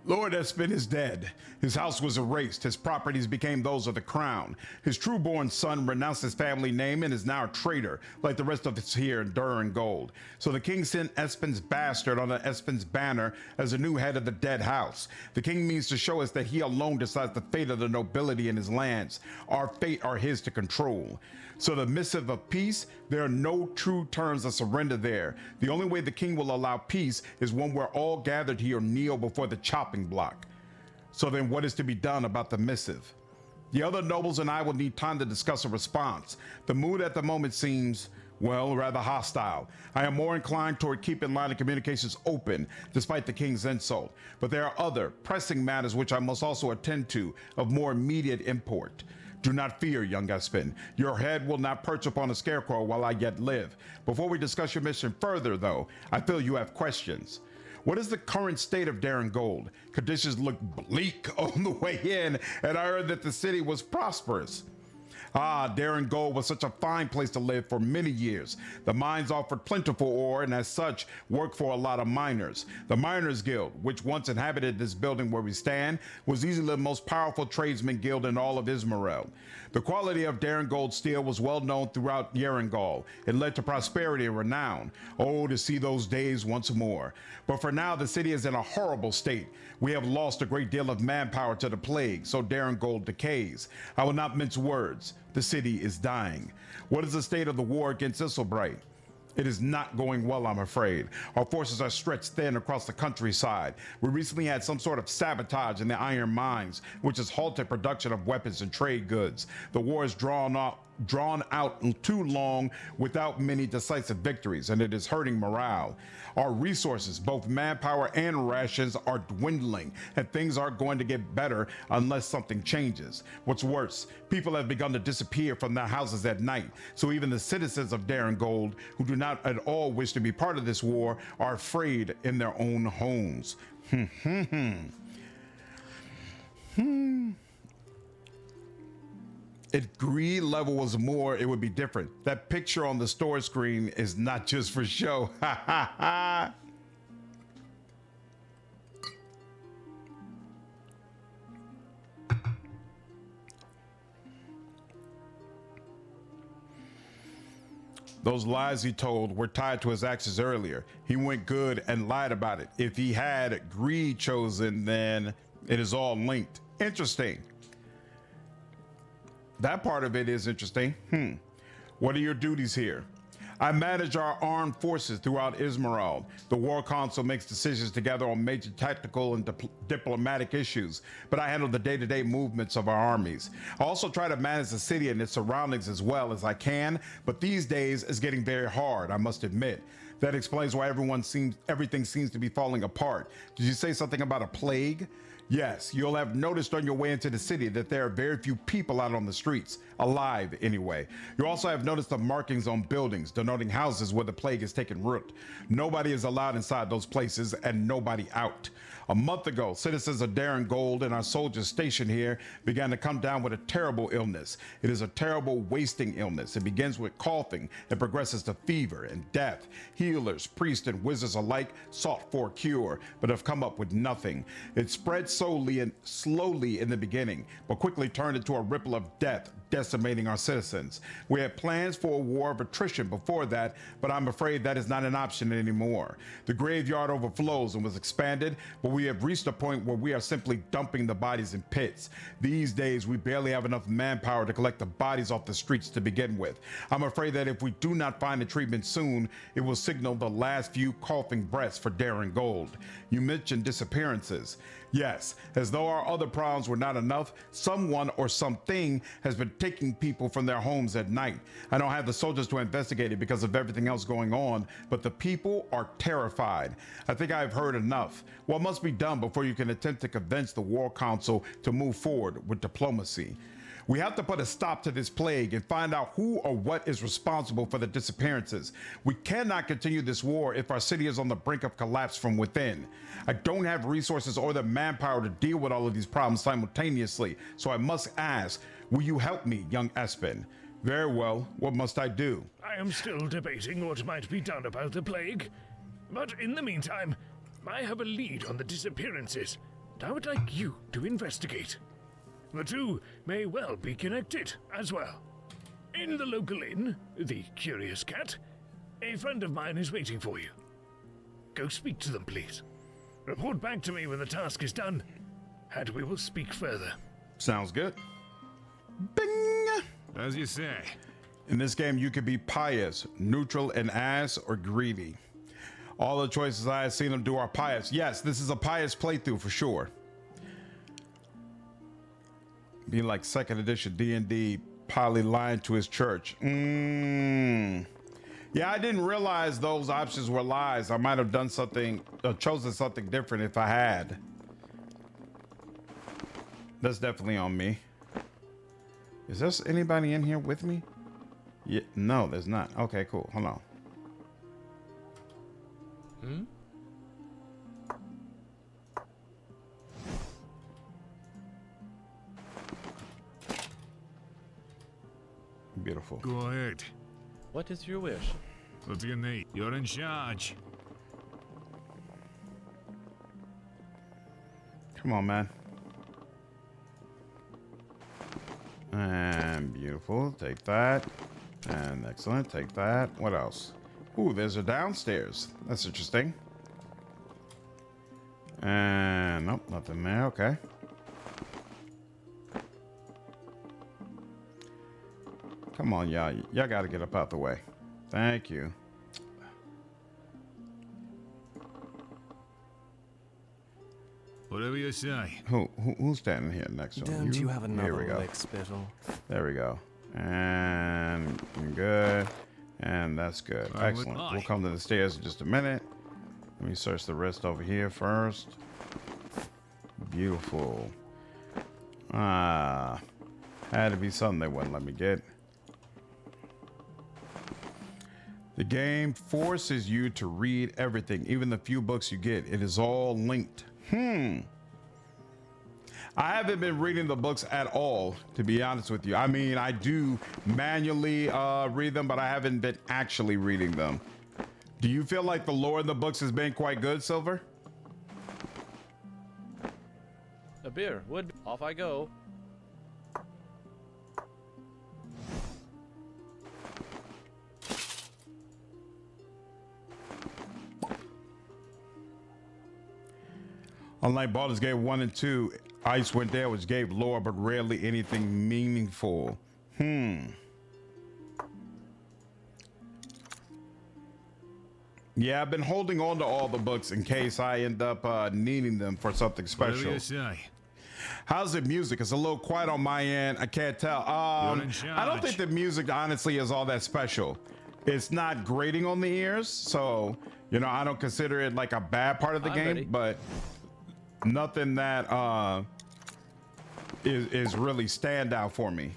Lord Espen is dead. His house was erased. His properties became those of the crown. His true-born son renounced his family name and is now a traitor, like the rest of us here in Durin Gold. So the king sent Espen's bastard on Espen's banner as a new head of the dead house. The king means to show us that he alone decides the fate of the nobility in his lands. Our fate are his to control. So the missive of peace, there are no true terms of surrender there. The only way the king will allow peace is when we're all gathered here kneel before the chopping block. So then what is to be done about the missive? The other nobles and I will need time to discuss a response. The mood at the moment seems, well, rather hostile. I am more inclined toward keeping line of communications open, despite the king's insult. But there are other pressing matters which I must also attend to of more immediate import. Do not fear, young Espen. Your head will not perch upon a scarecrow while I yet live. Before we discuss your mission further, though, I feel you have questions. What is the current state of Durin Gold? Conditions look bleak on the way in, and I heard that the city was prosperous. Durin Gold was such a fine place to live for many years. The mines offered plentiful ore and as such worked for a lot of miners. The Miners Guild, which once inhabited this building where we stand, was easily the most powerful tradesman guild in all of Ismarel. The quality of Durin Gold steel was well known throughout Yerringol. It led to prosperity and renown. Oh, to see those days once more. But for now, the city is in a horrible state. We have lost a great deal of manpower to the plague, so Durin Gold decays. I will not mince words. The city is dying. What is the state of the war against Isselbright? It is not going well, I'm afraid. Our forces are stretched thin across the countryside. We recently had some sort of sabotage in the iron mines, which has halted production of weapons and trade goods. The war is drawn out too long without many decisive victories, and it is hurting morale. Our resources, both manpower and rations, are dwindling, and things aren't going to get better unless something changes. What's worse, people have begun to disappear from their houses at night, so even the citizens of Durin Gold, who do not at all wish to be part of this war, are afraid in their own homes. If greed level was more, it would be different. That picture on the store screen is not just for show. Ha ha ha. Those lies he told were tied to his actions earlier. He went good and lied about it. If he had greed chosen, then it is all linked. Interesting. That part of it is interesting. What are your duties here? I manage our armed forces throughout Ismaril. The War Council makes decisions together on major tactical and diplomatic issues, but I handle the day-to-day movements of our armies. I also try to manage the city and its surroundings as well as I can, but these days it's getting very hard, I must admit. That explains why everything seems to be falling apart. Did you say something about a plague? Yes, you'll have noticed on your way into the city that there are very few people out on the streets, alive anyway. You also have noticed the markings on buildings denoting houses where the plague has taken root. Nobody is allowed inside those places and nobody out. A month ago, citizens of Durin Gold and our soldiers stationed here began to come down with a terrible illness. It is a terrible wasting illness. It begins with coughing and progresses to fever and death. Healers, priests, and wizards alike sought for a cure, but have come up with nothing. It spread slowly in the beginning, but quickly turned into a ripple of death, decimating our citizens. We had plans for a war of attrition before that, but I'm afraid that is not an option anymore. The graveyard overflows and was expanded, but we have reached a point where we are simply dumping the bodies in pits. These days, we barely have enough manpower to collect the bodies off the streets to begin with. I'm afraid that if we do not find a treatment soon, it will signal the last few coughing breaths for Durin Gold. You mentioned disappearances. Yes, as though our other problems were not enough, someone or something has been taking people from their homes at night. I don't have the soldiers to investigate it because of everything else going on, but the people are terrified. I think I have heard enough. What must be done before you can attempt to convince the War Council to move forward with diplomacy? We have to put a stop to this plague and find out who or what is responsible for the disappearances. We cannot continue this war if our city is on the brink of collapse from within. I don't have resources or the manpower to deal with all of these problems simultaneously, so I must ask, will you help me, young Espen? Very well, what must I do? I am still debating what might be done about the plague. But in the meantime, I have a lead on the disappearances, and I would like you to investigate. The two may well be connected as well. In the local inn, the Curious Cat, a friend of mine is waiting for you. Go speak to them, please. Report back to me when the task is done, and we will speak further. Sounds good. Bing! As you say. In this game, you could be pious, neutral, an ass, or greedy. All the choices I have seen them do are pious. Yes, this is a pious playthrough for sure. Being like 2nd edition D&D, Polly lying to his church. Yeah, I didn't realize those options were lies. I might have done something, chosen something different if I had. That's definitely on me. Is there anybody in here with me? Yeah, no, there's not. Okay, cool. Hold on. Beautiful. Go ahead. What is your wish? What do you need? You're in charge. Come on, man. And beautiful. Take that. And excellent. Take that. What else? Ooh, there's a downstairs. That's interesting. And nope, nothing there. Okay. Come on, y'all. Y'all got to get up out the way. Thank you. Whatever you say. Who's standing here next to him? Don't you have Here another we go. lick spittle? There we go. And good. And that's good. Excellent. We'll come to the stairs in just a minute. Let me search the rest over here first. Beautiful. Had to be something they wouldn't let me get. The game forces you to read everything, even the few books you get. It is all linked. I haven't been reading the books at all, to be honest with you. I mean, I do manually read them, but I haven't been actually reading them. Do you feel like the lore in the books has been quite good, Silver? A beer. Would off I go. Unlike Baldur's Gate 1 and 2, Icewind Dale, which gave lore but rarely anything meaningful. Yeah, I've been holding on to all the books in case I end up needing them for something Whatever special. you say. How's the music? It's a little quiet on my end. I can't tell. You're in I don't think charge. the music honestly is all that special. It's not grating on the ears, so you know I don't consider it like a bad part of the I'm game, ready. but nothing that is really stand out for me.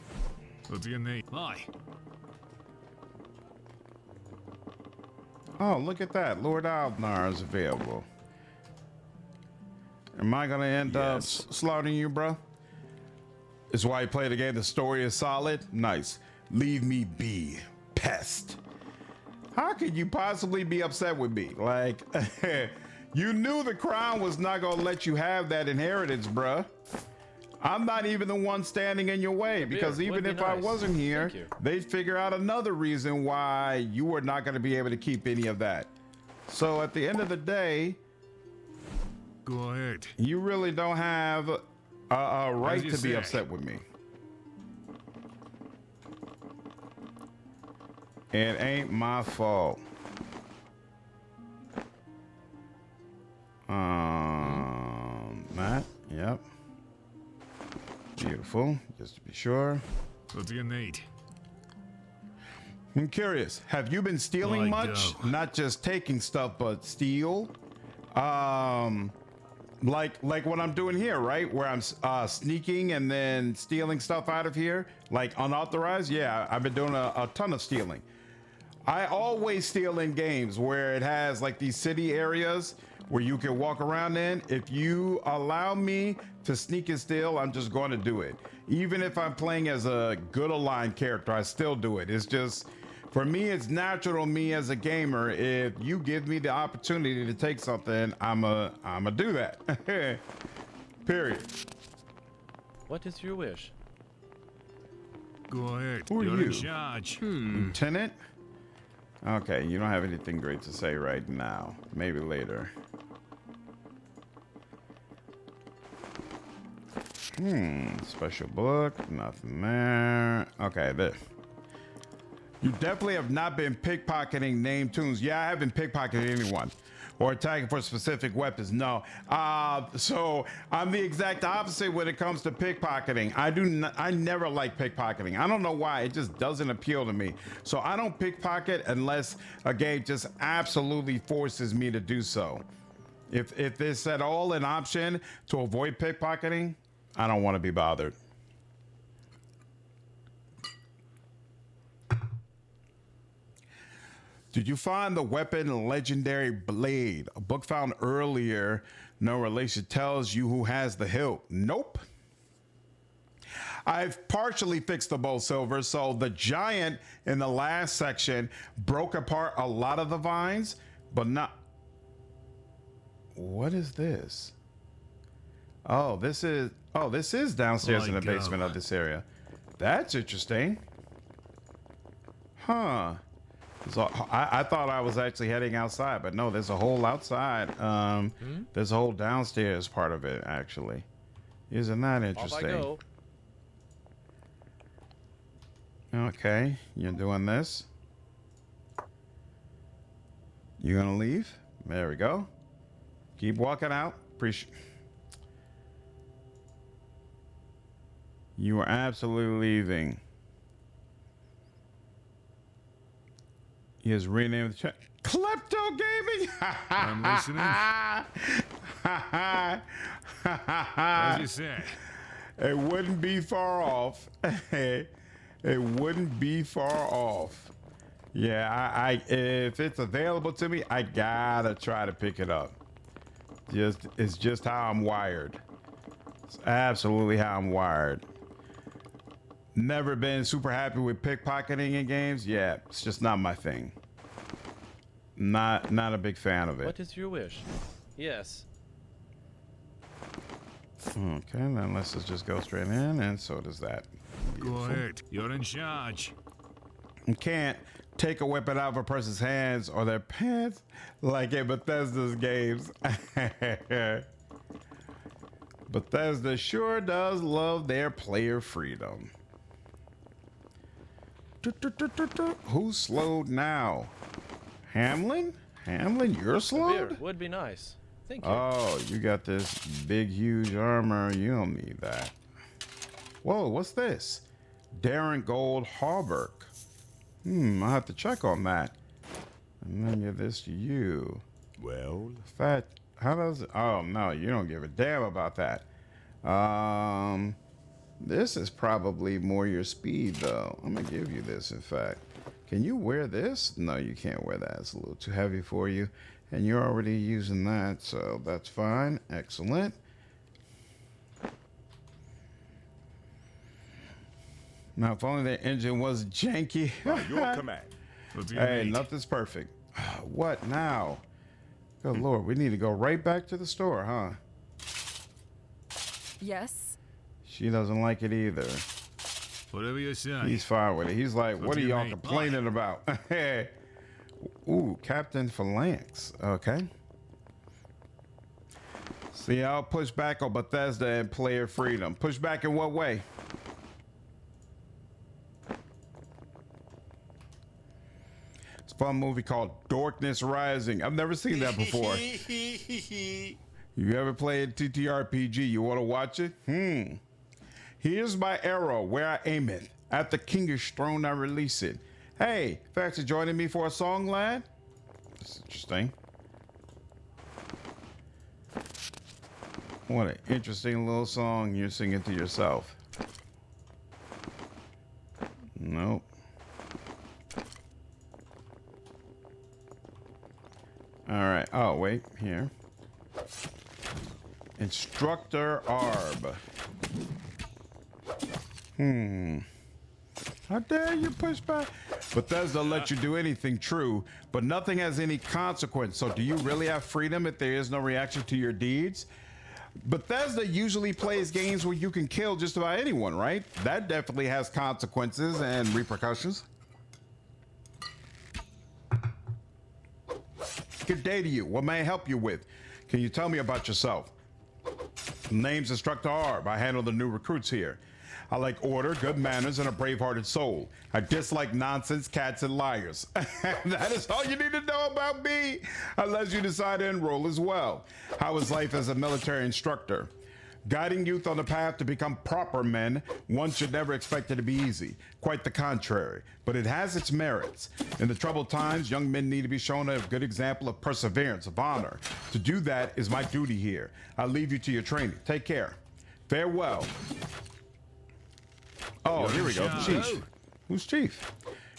What do you need? Hi. Oh, look at that. Lord Aldnar is available. Am I gonna end up slaughtering you, bro? Is why you play the game. The story is solid. Nice. Leave me be, pest. How could you possibly be upset with me? Like, you knew the crown was not gonna let you have that inheritance, bruh. I'm not even the one standing in your way, because Beer would even be if I nice. wasn't here, Thank you. they'd figure out another reason why you were not gonna be able to keep any of that. So at the end of the day, Go ahead. you really don't have a right you to be say. upset with me. It ain't my fault. That, yep. Beautiful, just to be sure. What do you need? I'm curious, have you been stealing I much? do. Not just taking stuff, but steal? Like what I'm doing here, right? Where I'm sneaking and then stealing stuff out of here, like unauthorized. Yeah, I've been doing a ton of stealing. I always steal in games where it has like these city areas where you can walk around in. If you allow me to sneak and steal, I'm just going to do it. Even if I'm playing as a good aligned character, I still do it. It's just, for me, it's natural to me as a gamer. If you give me the opportunity to take something, I'ma do that. Period. What is your wish? Go ahead. Who are You're you? in charge. Lieutenant? Okay, you don't have anything great to say right now. Maybe later. Special book, nothing there. Okay, this. You definitely have not been pickpocketing name tunes. Yeah, I haven't pickpocketed anyone or attacking for specific weapons. No. So I'm the exact opposite when it comes to pickpocketing. I never like pickpocketing. I don't know why. It just doesn't appeal to me. So I don't pickpocket unless a game just absolutely forces me to do so. If it's at all an option to avoid pickpocketing, I don't want to be bothered. Did you find the weapon Legendary Blade? A book found earlier. No relation tells you who has the hilt. Nope. I've partially fixed the bow silver, so the giant in the last section broke apart a lot of the vines, but not. What is this? This is downstairs in the basement of this area. That's interesting. Huh. So I thought I was actually heading outside, but no, there's a whole outside. There's a whole downstairs part of it, actually. Isn't that interesting? Off I go. Okay, you're doing this. You gonna leave? There we go. Keep walking out. Appreciate. You are absolutely leaving. He has renamed the chat. Klepto Gaming. I'm listening. As you say. It wouldn't be far off. It wouldn't be far off. Yeah, if it's available to me, I gotta try to pick it up. It's just how I'm wired. It's absolutely how I'm wired. Never been super happy with pickpocketing in games. Yeah, it's just not my thing. Not a big fan of it. What is your wish? Yes. Okay, then let's just go straight in, and so does that. Go ahead. You're in charge. You can't take a weapon out of a person's hands or their pants like in Bethesda's games. Bethesda sure does love their player freedom. Who's slowed now? Hamlin? Hamlin, you're A beer slowed? would be nice. Thank you. Oh, you got this big, huge armor. You don't need that. Whoa, what's this? Darren Gold Hauberk. I'll have to check on that. And then give this to you. Well, How does it? Oh, no, you don't give a damn about that. This is probably more your speed, though. I'm gonna give you this, in fact. Can you wear this? No, you can't wear that. It's a little too heavy for you. And you're already using that, so that's fine. Excellent. Now, if only the engine was janky. by your command. What do you Hey, need? nothing's perfect. What now? Good Lord, we need to go right back to the store, huh? Yes. She doesn't like it either. Whatever you say. He's fine with it. He's like, what are do you y'all mean? complaining about? Ooh, Captain Phalanx. Okay. See, I'll push back on Bethesda and player freedom. Push back in what way? It's a fun movie called Darkness Rising. I've never seen that before. You ever played TTRPG? You want to watch it? Here's my arrow where I aim it. At the kingish throne I release it. Hey, thanks for joining me for a song, lad. That's interesting. What an interesting little song you're singing to yourself. Nope. All right. Oh, wait. Here. Instructor Arb. How dare you push back? Bethesda lets you do anything true, but nothing has any consequence. So do you really have freedom if there is no reaction to your deeds? Bethesda usually plays games where you can kill just about anyone, right? That definitely has consequences and repercussions. Good day to you. What may I help you with? Can you tell me about yourself? Name's Instructor Arb. I handle the new recruits here. I like order, good manners, and a brave-hearted soul. I dislike nonsense, cats, and liars. That is all you need to know about me, unless you decide to enroll as well. How is life as a military instructor? Guiding youth on the path to become proper men, one should never expect it to be easy. Quite the contrary, but it has its merits. In the troubled times, young men need to be shown a good example of perseverance, of honor. To do that is my duty here. I'll leave you to your training. Take care. Farewell. Oh, here we go. Chief. Who's Chief?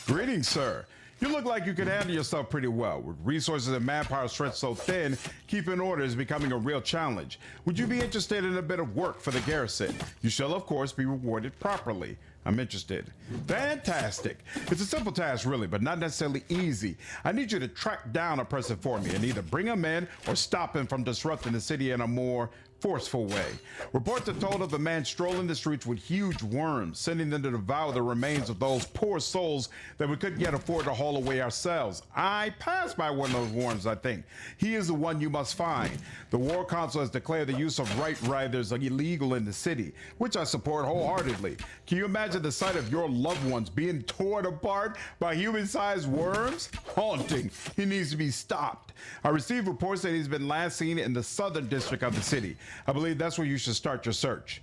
Greetings, sir. You look like you can handle yourself pretty well. With resources and manpower stretched so thin, keeping order is becoming a real challenge. Would you be interested in a bit of work for the garrison? You shall, of course, be rewarded properly. I'm interested. Fantastic. It's a simple task, really, but not necessarily easy. I need you to track down a person for me and either bring him in or stop him from disrupting the city in a more forceful way. Reports are told of a man strolling the streets with huge worms, sending them to devour the remains of those poor souls that we couldn't yet afford to haul away ourselves. I passed by one of those worms, I think. He is the one you must find. The War Council has declared the use of right riders illegal in the city, which I support wholeheartedly. Can you imagine the sight of your loved ones being torn apart by human-sized worms? Haunting. He needs to be stopped. I received reports that he's been last seen in the southern district of the city. I believe that's where you should start your search.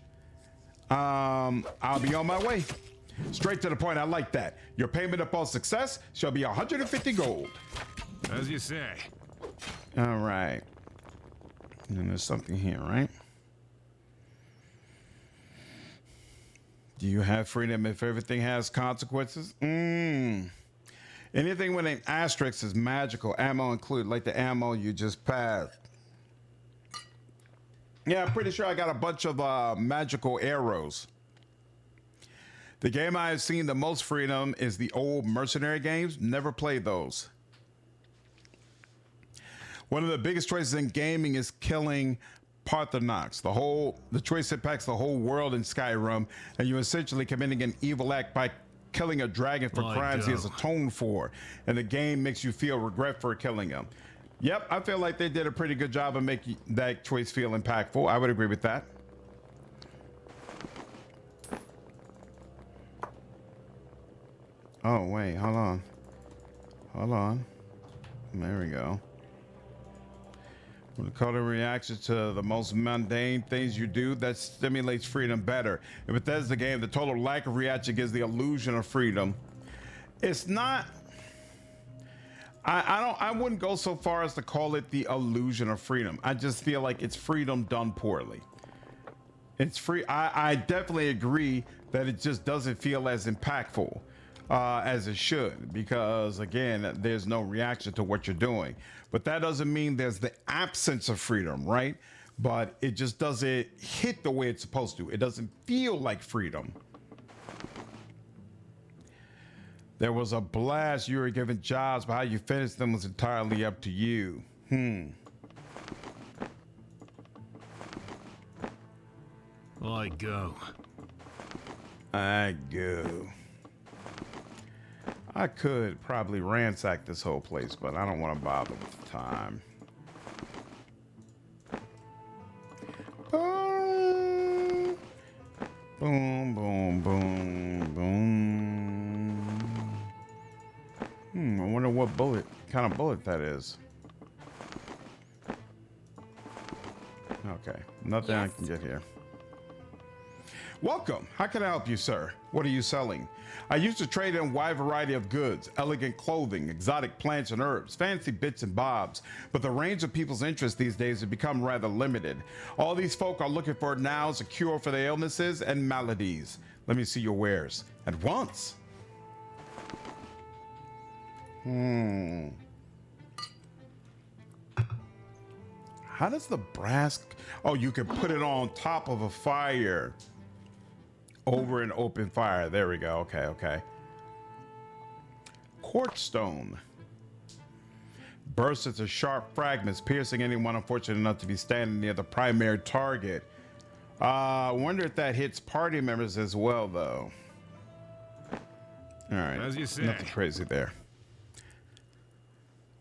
I'll be on my way. Straight to the point, I like that. Your payment upon success shall be 150 gold. As you say. All right. And there's something here, right? Do you have freedom if everything has consequences? Anything with an asterisk is magical. Ammo included, like the ammo you just passed. Yeah, I'm pretty sure I got a bunch of magical arrows. The game I have seen the most freedom is the old mercenary games. Never played those. One of the biggest choices in gaming is killing Parthenox. The choice impacts the whole world in Skyrim, and you're essentially committing an evil act by killing a dragon for crimes he has atoned for, and the game makes you feel regret for killing him. Yep, I feel like they did a pretty good job of making that choice feel impactful. I would agree with that. Oh, wait, hold on. Hold on. There we go. When the color reaction to the most mundane things you do, that stimulates freedom better. If that's the game, the total lack of reaction gives the illusion of freedom. It's not... I wouldn't go so far as to call it the illusion of freedom. I just feel like it's freedom done poorly. It's free. I definitely agree that it just doesn't feel as impactful as it should, because again, there's no reaction to what you're doing. But that doesn't mean there's the absence of freedom, right? But it just doesn't hit the way it's supposed to. It doesn't feel like freedom. There was a blast. You were given jobs, but how you finished them was entirely up to you. I go. I go. I could probably ransack this whole place, but I don't want to bother with the time. Boom. Boom, boom, boom, boom. I wonder what kind of bullet that is. Okay, nothing I can get here. Welcome. How can I help you, sir? What are you selling? I used to trade in a wide variety of goods, elegant clothing, exotic plants and herbs, fancy bits and bobs, but the range of people's interest these days has become rather limited. All these folk are looking for now is a cure for their illnesses and maladies. Let me see your wares. At once. How does the brass... Oh, you can put it on top of a fire. Over an open fire. There we go. Okay, okay. Quartz stone. Bursts into sharp fragments, piercing anyone unfortunate enough to be standing near the primary target. I wonder if that hits party members as well, though. All right. As you say. Nothing crazy there.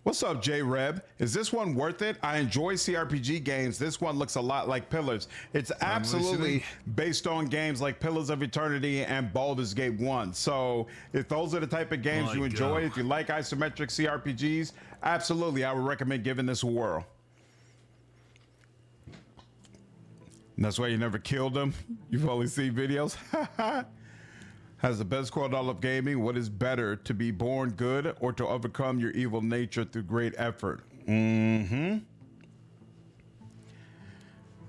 What's up, J-Reb? Is this one worth it? I enjoy CRPG games. This one looks a lot like Pillars. It's absolutely based on games like Pillars of Eternity and Baldur's Gate 1. So if those are the type of games you enjoy, if you like isometric CRPGs, absolutely, I would recommend giving this a whirl. And that's why you never killed them. You've only seen videos. Has the best quote all of gaming. What is better, to be born good or to overcome your evil nature through great effort?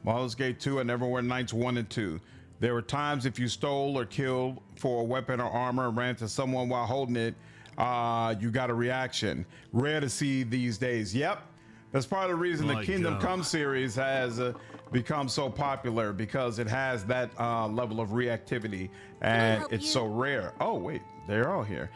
Baldur's Gate 2 and Neverwinter Nights 1 and 2. There were times if you stole or killed for a weapon or armor and ran to someone while holding it, you got a reaction. Rare to see these days. Yep. That's part of the reason the Kingdom Come series has become so popular, because it has that level of reactivity, and it's so rare. Oh, wait, they're all here.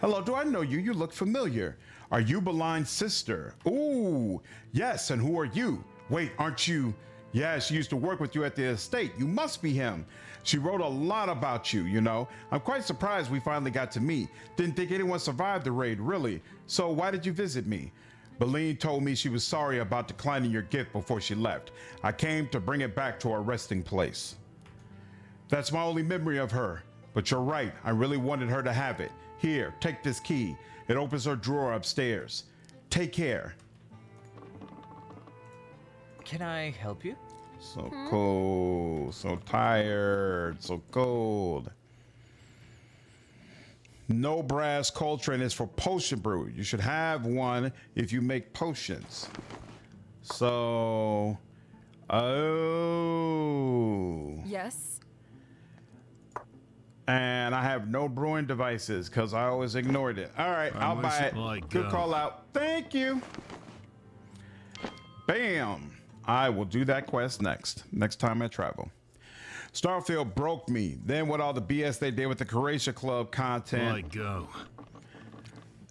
Hello, do I know you? You look familiar. Are you Beline's sister? Ooh, yes, and who are you? Wait, aren't you? Yeah, she used to work with you at the estate. You must be him. She wrote a lot about you, you know. I'm quite surprised we finally got to meet. Didn't think anyone survived the raid, really. So why did you visit me? Beline told me she was sorry about declining your gift before she left. I came to bring it back to our resting place. That's my only memory of her. But you're right, I really wanted her to have it. Here, take this key. It opens her drawer upstairs. Take care. Can I help you? So cold, so tired, so cold. No brass cauldron is for potion brew. You should have one if you make potions. So, oh. Yes. And I have no brewing devices because I always ignored it. All right, I'll buy it. Good call out. Thank you. Bam. I will do that quest next time I travel. Starfield broke me. Then with all the BS they did with the Couriers Club content.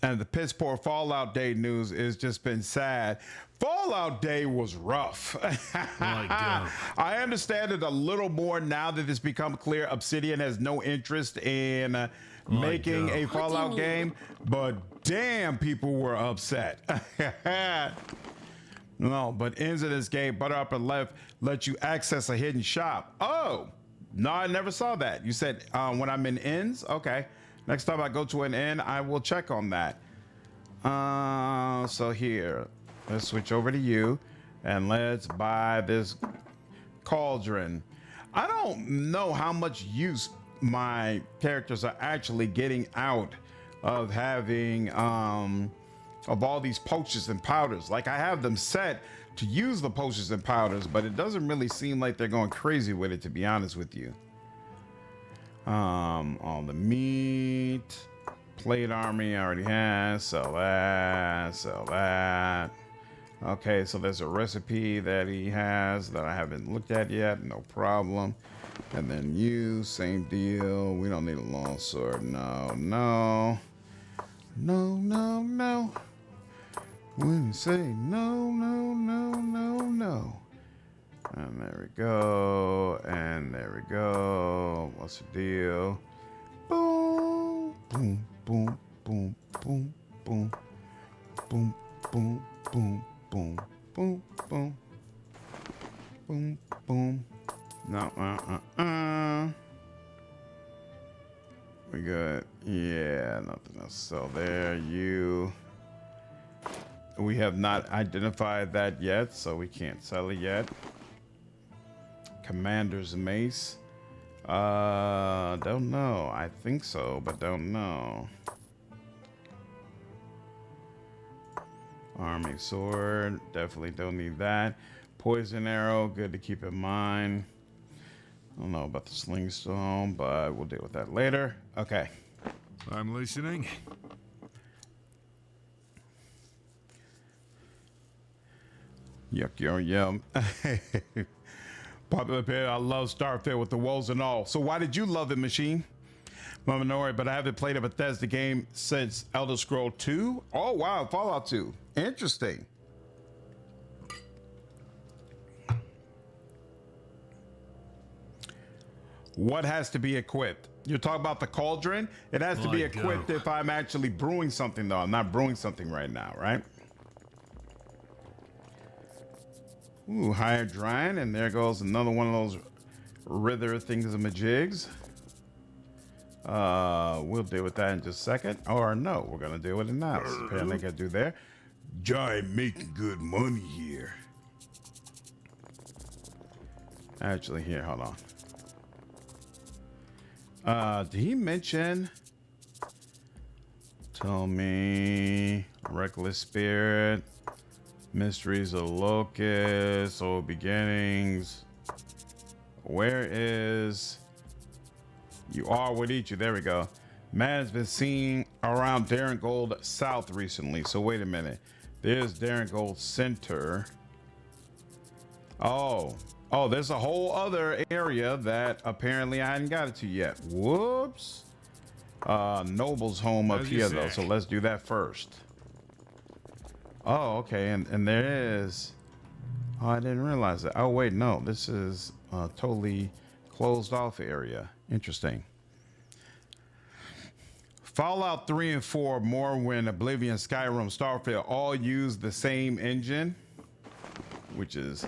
And the piss poor Fallout Day news has just been sad. Fallout Day was rough. I understand it a little more now that it's become clear Obsidian has no interest in making a Fallout game, but damn, people were upset. No, but ends of this game, butter up and left, let you access a hidden shop. Oh, no, I never saw that. You said when I'm in ends? Okay. Next time I go to an end, I will check on that. So here, let's switch over to you and let's buy this cauldron. I don't know how much use my characters are actually getting out of having of all these potions and powders. Like, I have them set to use the potions and powders, but it doesn't really seem like they're going crazy with it, to be honest with you. All the meat, plate army I already have. Sell that, sell that. Okay, so there's a recipe that he has that I haven't looked at yet. No problem. And then you, same deal. We don't need a long sword. No, no. No, no, no. We say no, no, no, no, no. And there we go. And there we go. What's the deal? Boom, boom, boom, boom, boom, boom, boom, boom, boom, boom, boom, boom, boom, boom. No, we good. Yeah, nothing else. So there you. We have not identified that yet, so we can't sell it yet. Commander's mace. Don't know. I think so, but don't know. Arming sword, definitely don't need that. Poison arrow, good to keep in mind. I don't know about the sling stone, but we'll deal with that later. Okay. I'm listening. Yuck, yum. Popular opinion, I love Starfield with the woes and all. So why did you love it, Machine? Mama Nori, but I haven't played a Bethesda game since Elder Scroll 2. Oh, wow, Fallout 2. Interesting. What has to be equipped? You're talking about the cauldron? It has to be equipped if I'm actually brewing something, though. I'm not brewing something right now, right? Ooh, higher drying, and there goes another one of those rither thingamajigs. We'll deal with that in just a second. Or no, we're gonna deal with it now. So apparently I gotta do there. Giant making good money here. Actually, here, hold on. Did he mention? Tell me, reckless spirit, mysteries of locust, old beginnings. Where is? You are what eat you. There we go. Man has been seen around Darren Gold South recently. So wait a minute. There's Darren Gold Center. Oh, there's a whole other area that apparently I hadn't got it to yet. Whoops. Noble's home up here though. So let's do that first. Oh, okay. And there is. Oh, I didn't realize that. Oh, wait, no. This is a totally closed off area. Interesting. Fallout 3 and 4, Morrowind, Oblivion, Skyrim, Starfield all use the same engine, which is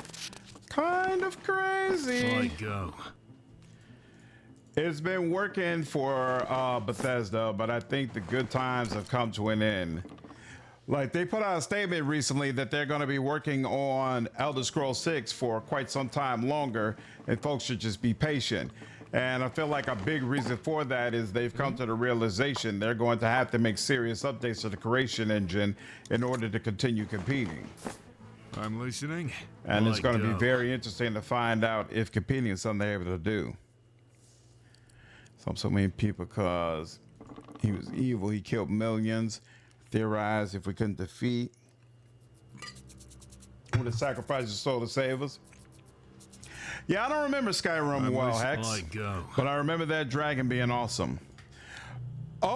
kind of crazy. Go. It's been working for Bethesda, but I think the good times have come to an end. Like, they put out a statement recently that they're going to be working on Elder Scrolls 6 for quite some time longer, and folks should just be patient. And I feel like a big reason for that is they've come to the realization they're going to have to make serious updates to the creation engine in order to continue competing. I'm listening. And it's going to be very interesting to find out if competing is something they're able to do. So many people, because he was evil, he killed millions. Theorized if we couldn't defeat, would have sacrificed his soul to save us. Yeah, I don't remember Skyrim well, Hex, but I remember that dragon being awesome. Oh,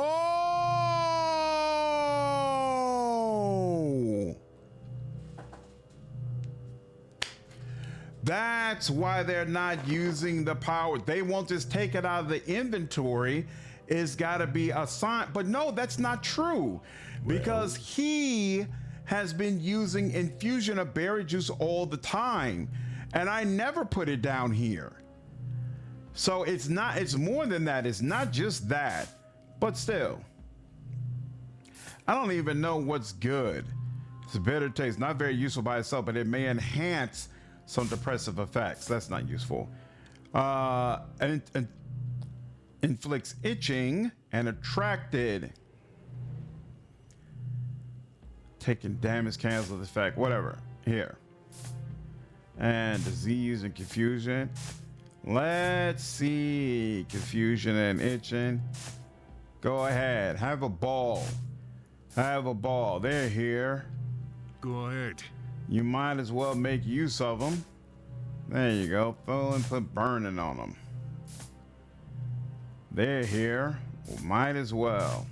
that's why they're not using the power. They won't just take it out of the inventory. It's got to be assigned. But no, that's not true. Because he has been using infusion of berry juice all the time, and I never put it down here. So it's more than that. It's not just that, but still, I don't even know what's good. It's a bitter taste, not very useful by itself, but it may enhance some depressive effects. That's not useful. And inflicts itching and attracted. Taking damage, cancel the effect, whatever. Here. And disease and confusion. Let's see. Confusion and itching. Go ahead. Have a ball. Have a ball. They're here. Go ahead. You might as well make use of them. There you go. Throw and put burning on them. They're here. Well, might as well.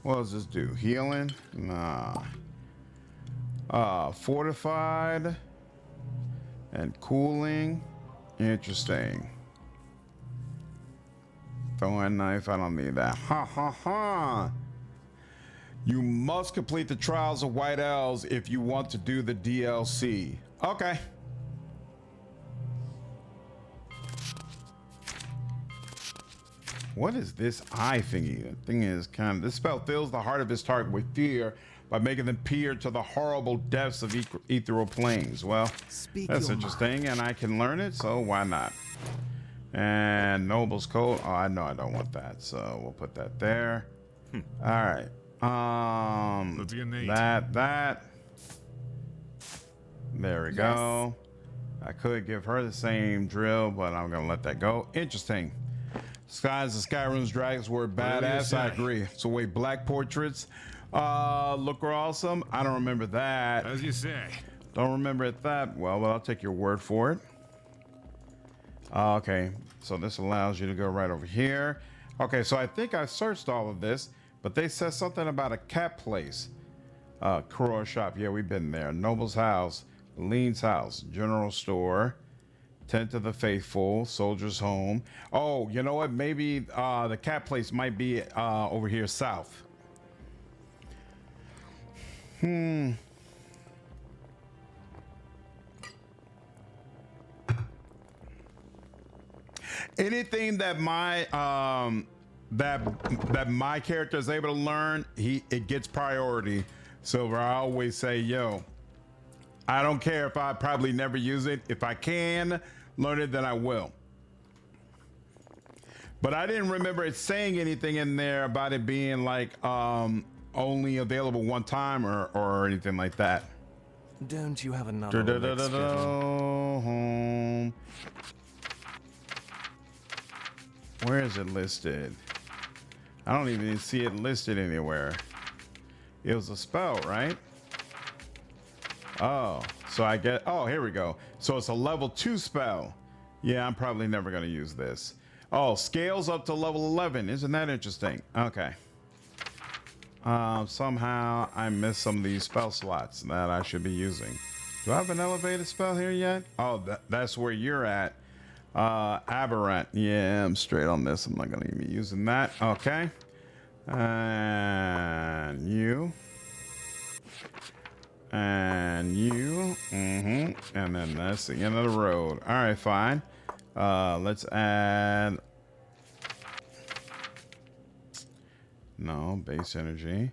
What does this do? Healing? Nah. Fortified and cooling. Interesting. Throwing knife. I don't need that. Ha ha ha. You must complete the Trials of White Elves if you want to do the DLC. Okay. What is this eye thingy? The thing is this spell fills the heart of his target with fear, by making them peer to the horrible depths of ethereal planes. Well, Speak that's your interesting, and I can learn it, so why not? And Noble's Code. Oh, I know I don't want that, so we'll put that there. All right. Let's get Nate. That. There we go. I could give her the same drill, but I'm gonna let that go. Interesting. Skies of Skyrim's dragons were badass. I agree. So wait, black portraits look awesome. I don't remember that. As you say. Don't remember it that well, but I'll take your word for it. Okay, so this allows you to go right over here. Okay, so I think I searched all of this, but they said something about a cat place. Courier shop. Yeah, we've been there. Noble's house. Lean's house. General store. Tent of the Faithful, Soldier's Home. Oh, you know what? Maybe the cat place might be over here south. Anything that my that my character is able to learn, it gets priority. So I always say, yo, I don't care if I probably never use it. If I can learn it, then I will. But I didn't remember it saying anything in there about it being like only available one time or anything like that. Don't you have another Olympic schedule? Home. Where is it listed? I don't even see it listed anywhere. It was a spell, right? Oh, so I get, oh, here we go. So it's a level 2 spell. Yeah, I'm probably never going to use this. Oh, scales up to level 11. Isn't that interesting? Okay. Somehow I missed some of these spell slots that I should be using. Do I have an elevated spell here yet? Oh, that's where you're at. Aberrant. Yeah, I'm straight on this. I'm not going to be using that. Okay. And you. And you. And then that's the end of the road. All right, fine. Let's add. No, base energy.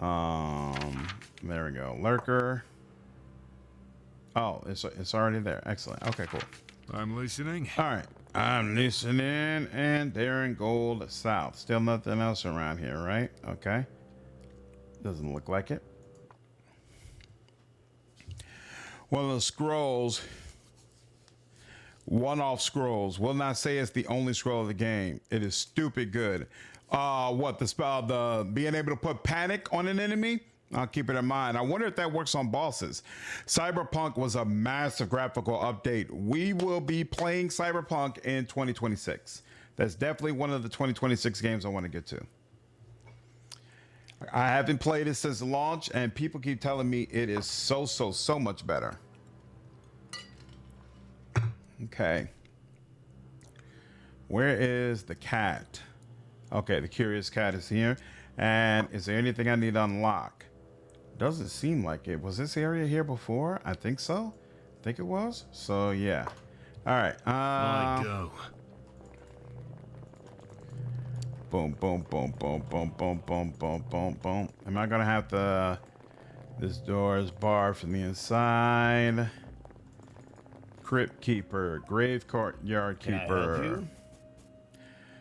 There we go. Lurker. Oh, it's already there. Excellent. Okay, cool. I'm listening. All right. I'm listening, and they're in gold south. Still nothing else around here, right? Okay. Doesn't look like it. One of the scrolls, one-off scrolls, will not say it's the only scroll of the game. It is stupid good. What, the spell, the being able to put panic on an enemy? I'll keep it in mind. I wonder if that works on bosses. Cyberpunk was a massive graphical update. We will be playing Cyberpunk in 2026. That's definitely one of the 2026 games I want to get to. I haven't played it since launch, and people keep telling me it is so much better. Okay. Where is the cat? Okay, the curious cat is here. And is there anything I need to unlock? Doesn't seem like it. Was this area here before? I think so. I think it was. So yeah. All right. I go. Boom, boom, boom, boom, boom, boom, boom, boom, boom, boom. Am I gonna have to? This door is barred from the inside. Crypt keeper, grave courtyard keeper. Can I help you?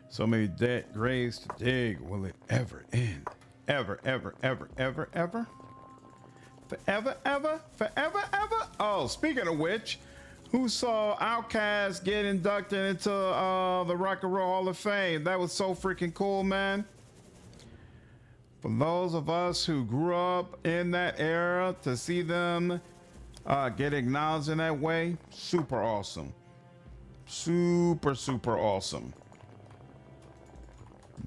So many dead graves to dig. Will it ever end? Ever, ever, ever, ever, ever? Forever, ever, forever, ever? Oh, speaking of which, who saw Outkast get inducted into the Rock and Roll Hall of Fame? That was so freaking cool, man. For those of us who grew up in that era, to see them get acknowledged in that way, super awesome. Super awesome.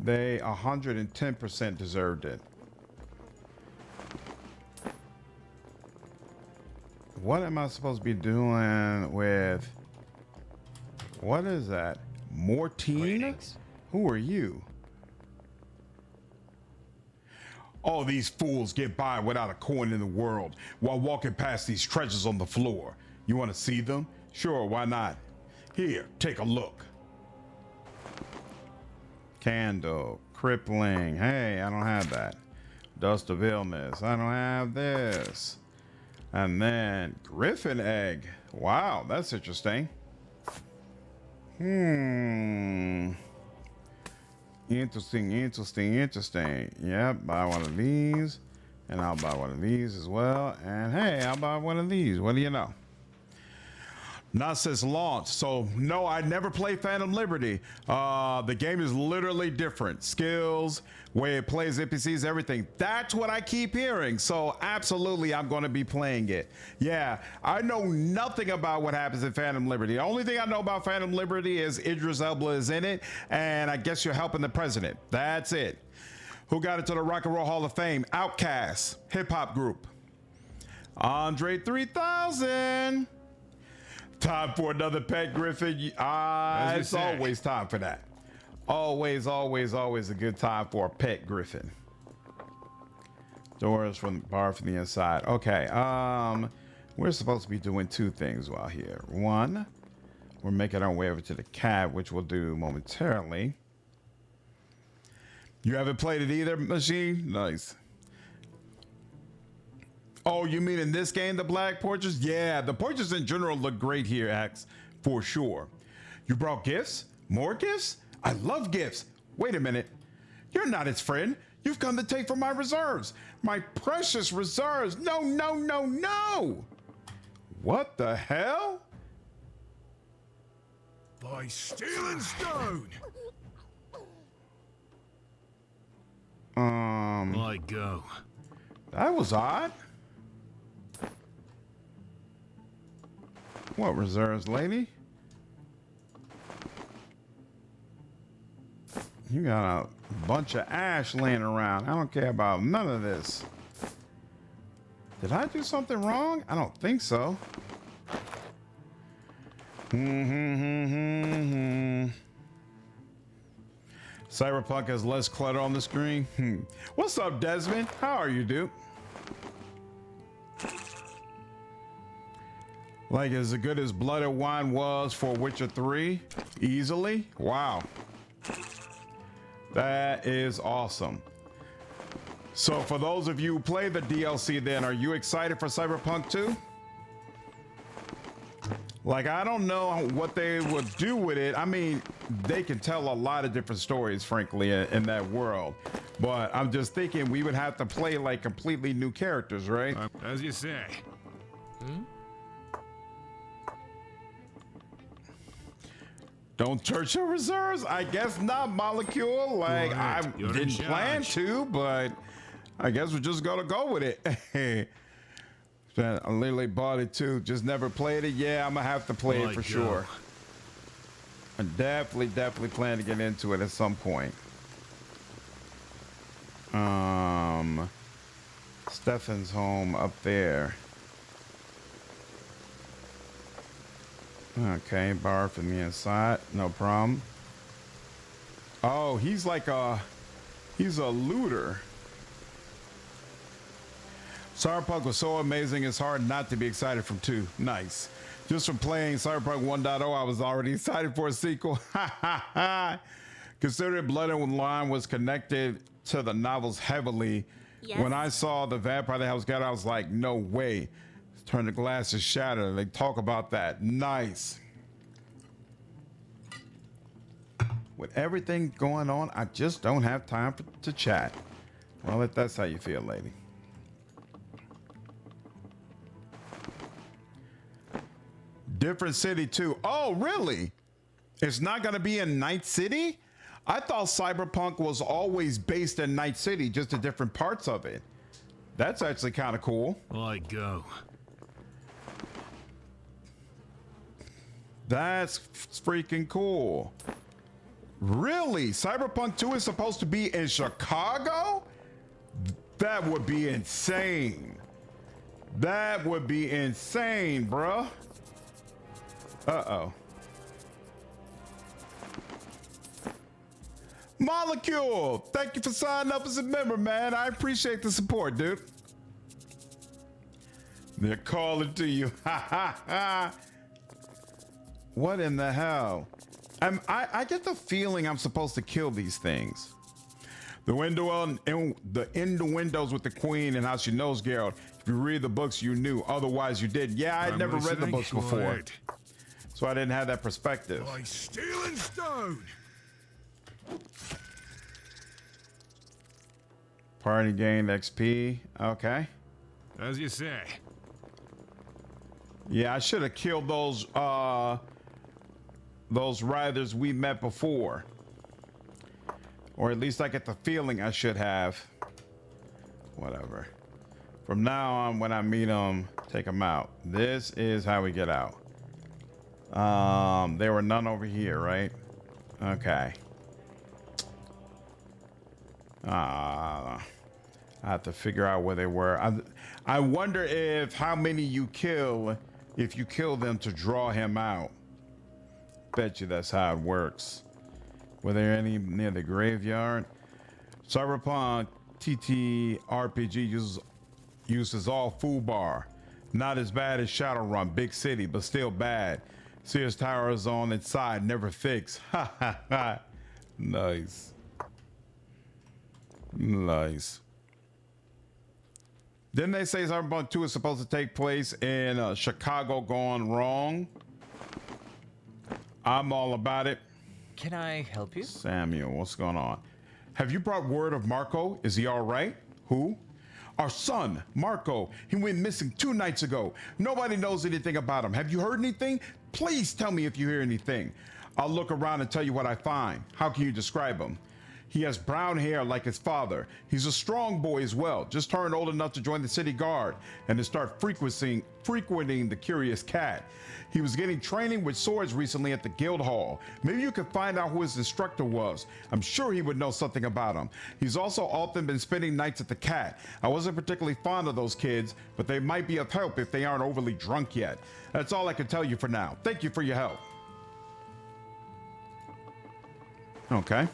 They 110% deserved it. What am I supposed to be doing with... What is that? Mortine? Greetings. Who are you? All these fools get by without a coin in the world while walking past these treasures on the floor. You want to see them? Sure, why not? Here, take a look. Candle, crippling. Hey, I don't have that. Dust of illness. I don't have this. And then griffin egg. Wow, that's interesting. Interesting. Yep, buy one of these. And I'll buy one of these as well. And hey, I'll buy one of these. What do you know? Not since launch. So no, I never played Phantom Liberty. The game is literally different. Skills, way it plays NPCs, everything. That's what I keep hearing. So absolutely, I'm going to be playing it. Yeah, I know nothing about what happens in Phantom Liberty. The only thing I know about Phantom Liberty is Idris Elba is in it, and I guess you're helping the president. That's it. Who got into the Rock and Roll Hall of Fame? Outkast, hip hop group. Andre 3000. Time for another pet griffin. It's always time for that. Always a good time for a pet griffin. Doors from the bar from the inside. Okay, we're supposed to be doing two things while here. One, we're making our way over to the cab, which we'll do momentarily. You haven't played it either, Machine? Nice. Oh, you mean in this game, the black portraits? Yeah, the portraits in general look great here, Axe, for sure. You brought gifts? More gifts? I love gifts. Wait a minute. You're not its friend. You've come to take from my reserves. My precious reserves. No. What the hell? By steel and stone. My go. That was odd. What reserves, lady? You got a bunch of ash laying around. I don't care about none of this. Did I do something wrong? I don't think so. Cyberpunk has less clutter on the screen. What's up, Desmond? How are you, dude? Like as good as Blood and Wine was for Witcher 3? Easily? Wow. That is awesome. So for those of you who play the DLC then, are you excited for Cyberpunk 2? Like, I don't know what they would do with it. I mean, they can tell a lot of different stories, frankly, in that world. But I'm just thinking we would have to play like completely new characters, right? As you say. Don't church your reserves? I guess not, Molecule. Like, I You're didn't in plan charge. to, but I guess we're just gonna go with it. I literally bought it too, just never played it. Yeah, I'm gonna have to play it for sure. I definitely plan to get into it at some point. Stefan's home up there. Okay, bar from the inside, no problem. Oh, he's like he's a looter. Cyberpunk was so amazing, it's hard not to be excited from 2. Nice. Just from playing Cyberpunk 1.0, I was already excited for a sequel. Considering Blood and Wine was connected to the novels heavily, when I saw the vampire that was got, I was like, no way. Turn the glass to shatter. They talk about that. Nice. With everything going on, I just don't have time to chat. Well, if that's how you feel, lady. Different city too. Oh, really? It's not going to be in Night City? I thought Cyberpunk was always based in Night City, just in different parts of it. That's actually kind of cool. I go. That's freaking cool. Really? Cyberpunk 2 is supposed to be in Chicago? That would be insane. That would be insane, bruh. Uh-oh. Molecule, thank you for signing up as a member, man. I appreciate the support, dude. They're calling to you. Ha ha ha. What in the hell? I get the feeling I'm supposed to kill these things. The windows with the queen and how she knows Geralt. If you read the books, you knew. Otherwise, you did. Yeah, I'd I'm never read the listening. books Go before, ahead. so I didn't have that perspective. By steel and stone. Party gained XP. Okay. As you say. Yeah, I should have killed those riders we met before. Or at least I get the feeling I should have. Whatever. From now on, when I meet them, take them out. This is how we get out. There were none over here, right? Okay. I have to figure out where they were. I wonder if how many you kill if you kill them to draw him out. Bet you that's how it works. Were there any near the graveyard? Cyberpunk TTRPG uses all foobar. Not as bad as Shadowrun, big city, but still bad. Sears Tower is on its side, never fixed. Ha ha ha. Nice. Nice. Didn't they say Cyberpunk 2 is supposed to take place in Chicago gone wrong? I'm all about it. Can I help you? Samuel, what's going on? Have you brought word of Marco? Is he all right? Who? Our son, Marco. He went missing 2 nights ago. Nobody knows anything about him. Have you heard anything? Please tell me if you hear anything. I'll look around and tell you what I find. How can you describe him? He has brown hair like his father. He's a strong boy as well. Just turned old enough to join the city guard and to start frequenting the Curious Cat. He was getting training with swords recently at the guild hall. Maybe you could find out who his instructor was. I'm sure he would know something about him. He's also often been spending nights at the Cat. I wasn't particularly fond of those kids, but they might be of help if they aren't overly drunk yet. That's all I can tell you for now. Thank you for your help. Okay.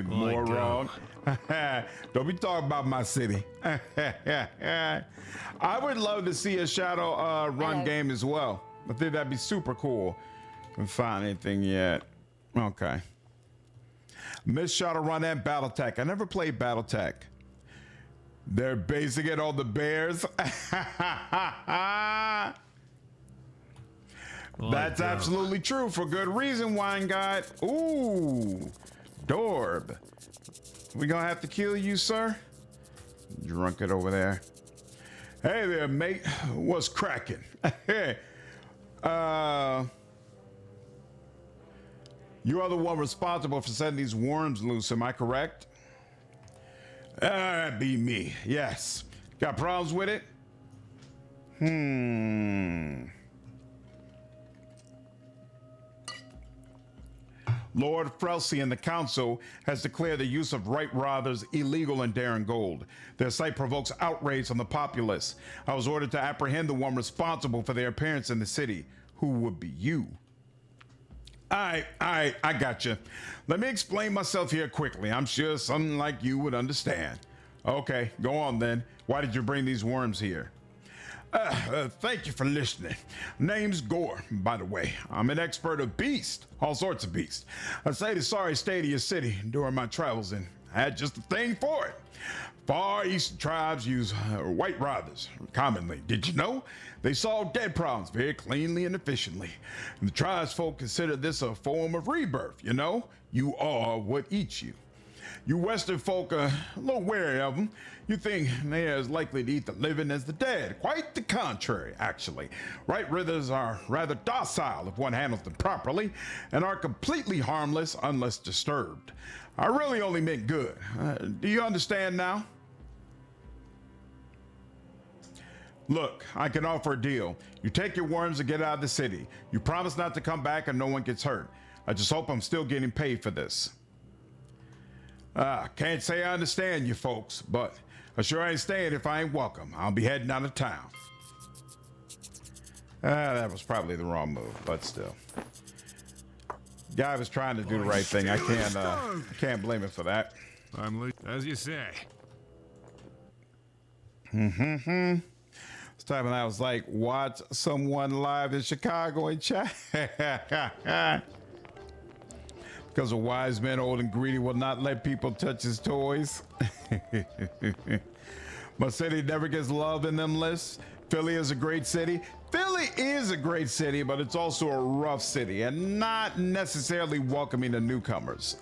More go. wrong. Don't be talking about my city. I would love to see a Shadow Run game as well. I think that'd be super cool. Haven't found anything yet. Okay. Miss Shadowrun and Battletech. I never played Battletech. They're basing it on the bears. That's absolutely true for good reason, Wine God. Ooh, Dorb. We gonna have to kill you, sir? Drunk it over there. Hey there, mate. What's cracking? You are the one responsible for setting these worms loose, am I correct? That'd be me, yes. Got problems with it? Lord Frelsey and the council has declared the use of right rothers illegal in Darren Gold. Their sight provokes outrage from the populace. I was ordered to apprehend the one responsible for their appearance in the city. Who would be you? I got you. Let me explain myself here quickly. I'm sure someone like you would understand. Okay, go on then. Why did you bring these worms here? Thank you for listening. Name's Gore, by the way. I'm an expert of beasts, all sorts of beasts. I say the sorry state of your city during my travels, and I had just a thing for it. Far East tribes use white rothers commonly. Did you know? They solve dead problems very cleanly and efficiently. And the tribes folk consider this a form of rebirth, you know? You are what eats you. You Western folk are a little wary of them. You think they are as likely to eat the living as the dead. Quite the contrary, actually. Right withers are rather docile if one handles them properly, and are completely harmless unless disturbed. I really only meant good. Do you understand now? Look, I can offer a deal. You take your worms and get out of the city. You promise not to come back and no one gets hurt. I just hope I'm still getting paid for this. Can't say I understand you folks, but I sure ain't staying if I ain't welcome. I'll be heading out of town. That was probably the wrong move, but still. Guy was trying to do the right thing. I can't blame him for that. I'm as you say. This time when I was like, watch someone live in Chicago and chat. Because a wise man, old and greedy, will not let people touch his toys. My city never gets love in them lists. Philly is a great city. Philly is a great city, but it's also a rough city and not necessarily welcoming to newcomers.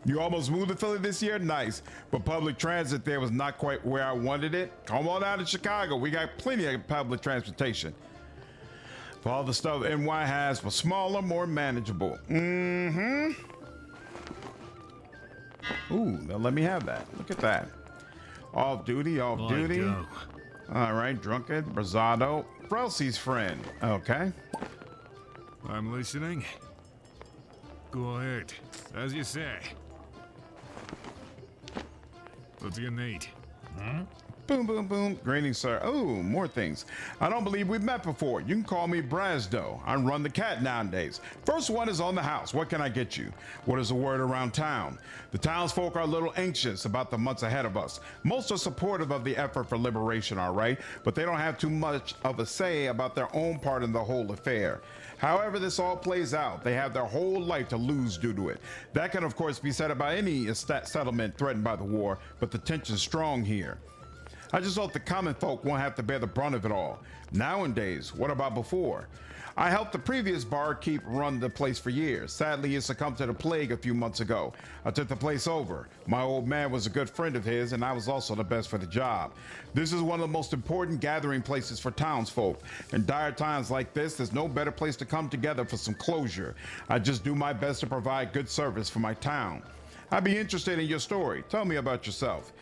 You almost moved to Philly this year? Nice. But public transit there was not quite where I wanted it. Come on out to Chicago. We got plenty of public transportation. For all the stuff NY has, but smaller, more manageable. Mm-hmm. Ooh, now let me have that. Look at that. Off duty, off duty. Go. All right, Drunkard, Brazado, Frelsey's friend. Okay. I'm listening. Go ahead. As you say. What's you need? Boom, boom, boom. Greetings, sir. Oh, more things. I don't believe we've met before. You can call me Brasdo. I run the cat nowadays. First one is on the house. What can I get you? What is the word around town? The townsfolk are a little anxious about the months ahead of us. Most are supportive of the effort for liberation, all right, but they don't have too much of a say about their own part in the whole affair. However this all plays out, they have their whole life to lose due to it. That can, of course, be said about any settlement threatened by the war, but the tension's strong here. I just hope the common folk won't have to bear the brunt of it all. Nowadays, what about before? I helped the previous barkeep run the place for years. Sadly, he succumbed to the plague a few months ago. I took the place over. My old man was a good friend of his, and I was also the best for the job. This is one of the most important gathering places for townsfolk. In dire times like this, there's no better place to come together for some closure. I just do my best to provide good service for my town. I'd be interested in your story. Tell me about yourself.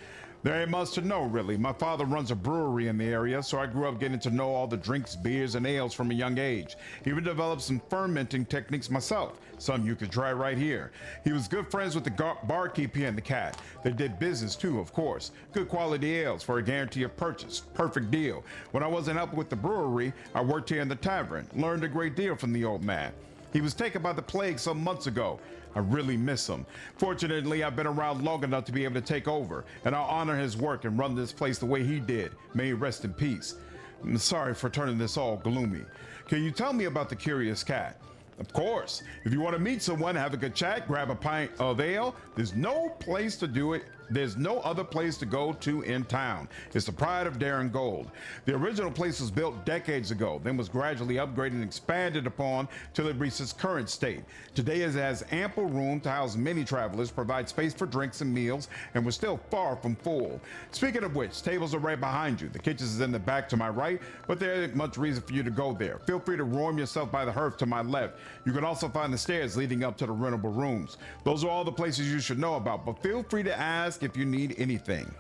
There ain't much to know, really. My father runs a brewery in the area, so I grew up getting to know all the drinks, beers, and ales from a young age. Even developed some fermenting techniques myself, some you could try right here. He was good friends with the barkeep here and the cat. They did business too, of course. Good quality ales for a guarantee of purchase. Perfect deal. When I wasn't helping with the brewery, I worked here in the tavern. Learned a great deal from the old man. He was taken by the plague some months ago. I really miss him. Fortunately, I've been around long enough to be able to take over, and I'll honor his work and run this place the way he did. May he rest in peace. I'm sorry for turning this all gloomy. Can you tell me about the curious cat? Of course. If you want to meet someone, have a good chat, grab a pint of ale, there's no place to do it. There's no other place to go to in town. It's the pride of Darren Gold. The original place was built decades ago, then was gradually upgraded and expanded upon till it reached its current state. Today it has ample room to house many travelers, provide space for drinks and meals, and we're still far from full. Speaking of which, tables are right behind you. The kitchen is in the back to my right, but there ain't much reason for you to go there. Feel free to warm yourself by the hearth to my left. You can also find the stairs leading up to the rentable rooms. Those are all the places you should know about, but feel free to ask if you need anything.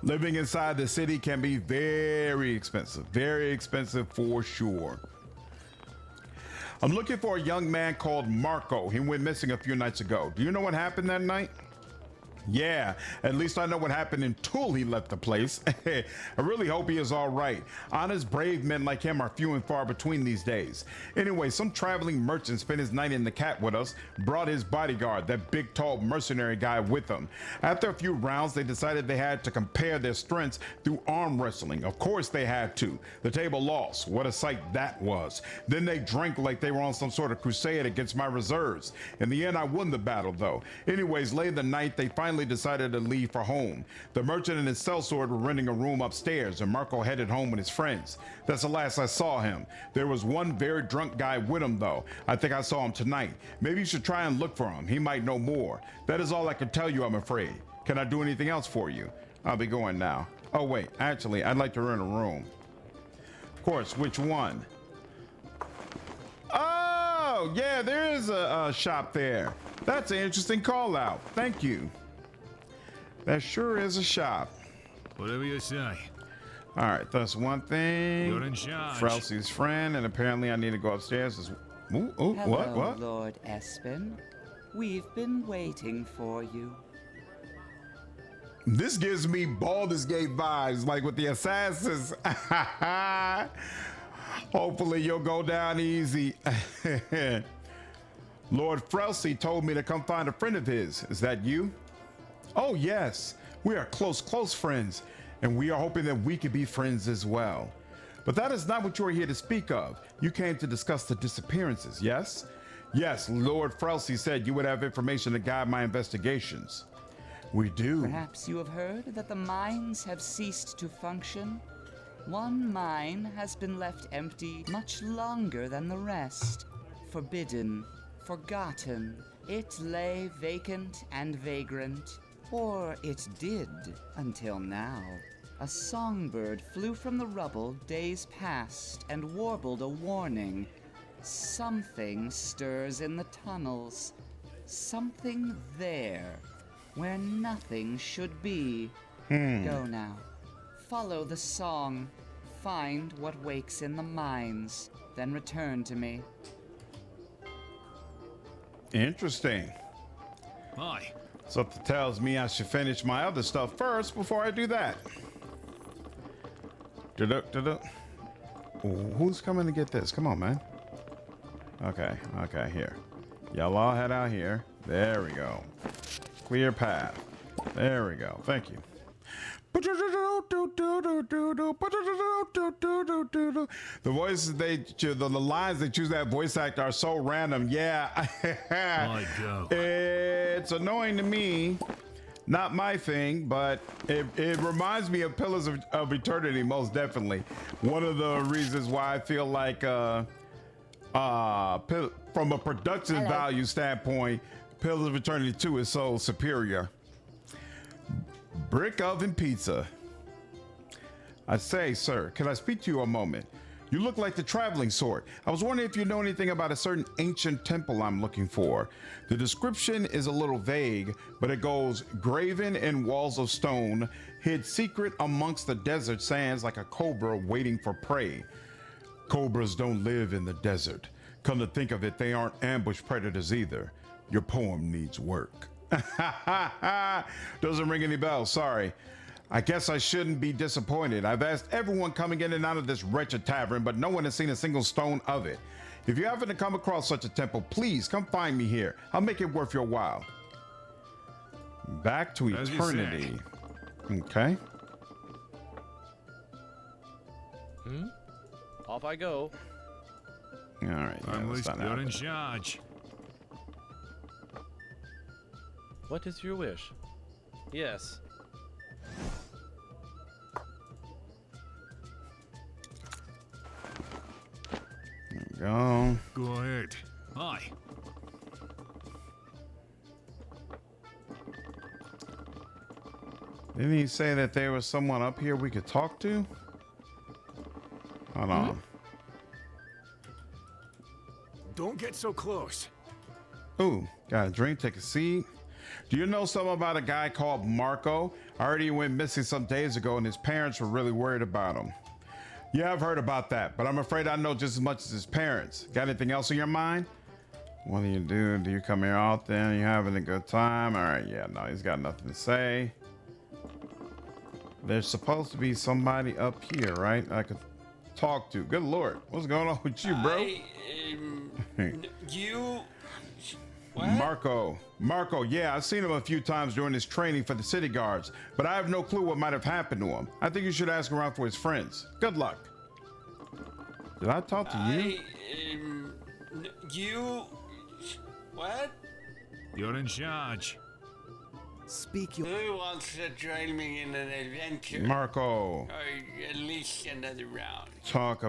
Living inside the city can be very expensive for sure. I'm looking for a young man called Marco. He went missing a few nights ago. Do you know what happened that night? Yeah, at least I know what happened until he left the place. I really hope he is all right. Honest, brave men like him are few and far between these days. Anyway, some traveling merchant spent his night in the cat with us, brought his bodyguard, that big, tall mercenary guy, with them. After a few rounds, they decided they had to compare their strengths through arm wrestling. Of course they had to. The table lost. What a sight that was. Then they drank like they were on some sort of crusade against my reserves. In the end, I won the battle, though. Anyways, late in the night, they finally decided to leave for home. The merchant and his sellsword were renting a room upstairs, and Marco headed home with his friends. That's the last I saw him. There was one very drunk guy with him, though. I think I saw him tonight. Maybe you should try and look for him. He might know more. That is all I can tell you, I'm afraid. Can I do anything else for you? I'll be going now. Oh, wait. Actually, I'd like to rent a room. Of course. Which one? Oh, yeah, there is a shop there. That's an interesting call out. Thank you. That sure is a shop. Whatever you say. All right, that's one thing. You're in charge. Frelsey's friend, and apparently I need to go upstairs. Ooh, what? Hello, Lord Espen. We've been waiting for you. This gives me Baldur's Gate vibes, like with the assassins. Hopefully you'll go down easy. Lord Frelsey told me to come find a friend of his. Is that you? Oh, yes. We are close friends, and we are hoping that we could be friends as well. But that is not what you are here to speak of. You came to discuss the disappearances, yes? Yes, Lord Frelsey said you would have information to guide my investigations. We do. Perhaps you have heard that the mines have ceased to function. One mine has been left empty much longer than the rest. Forbidden, forgotten. It lay vacant and vagrant. Or it did, until now. A songbird flew from the rubble days past and warbled a warning. Something stirs in the tunnels. Something there, where nothing should be. Go now. Follow the song. Find what wakes in the mines. Then return to me. Interesting. Aye. Something tells me I should finish my other stuff first before I do that. Ooh, who's coming to get this? Come on, man. Okay, here. Y'all all head out here. There we go. Clear path. There we go. Thank you. The voices the lines they choose that voice actor are so random. Yeah. My God. It's annoying to me. Not my thing, but it reminds me of Pillars of Eternity, most definitely. One of the reasons why I feel like from a production value standpoint, Pillars of Eternity 2 is so superior. Brick oven pizza. I say, sir, can I speak to you a moment? You look like the traveling sort. I was wondering if you know anything about a certain ancient temple I'm looking for. The description is a little vague, but it goes graven in walls of stone, hid secret amongst the desert sands like a cobra waiting for prey. Cobras don't live in the desert. Come to think of it, they aren't ambush predators either. Your poem needs work. Doesn't ring any bells, sorry. I guess I shouldn't be disappointed. I've asked everyone coming in and out of this wretched tavern, but no one has seen a single stone of it. If you happen to come across such a temple, please come find me here. I'll make it worth your while. Back to As you eternity. Okay. Off I go. All right. Yeah, I'm let's not you're in happen. charge. What is your wish? Yes. There we go. Go ahead. Aye. Didn't he say that there was someone up here we could talk to? Hold on. Don't get so close. Ooh, got a drink, take a seat. Do you know something about a guy called Marco? I heard he went missing some days ago and his parents were really worried about him. Yeah, I've heard about that, but I'm afraid I know just as much as his parents. Got anything else on your mind? What do you do? Do you come here often? You having a good time? All right, yeah, no, he's got nothing to say. There's supposed to be somebody up here, right? I could talk to. Good Lord, what's going on with you, bro? You... What? Marco, yeah, I've seen him a few times during his training for the city guards, but I have no clue what might have happened to him. I think you should ask around for his friends. Good luck. Did I talk to you? You... What? You're in charge. Speak your... Who wants to join me in an adventure? Marco, Or at least another round? talk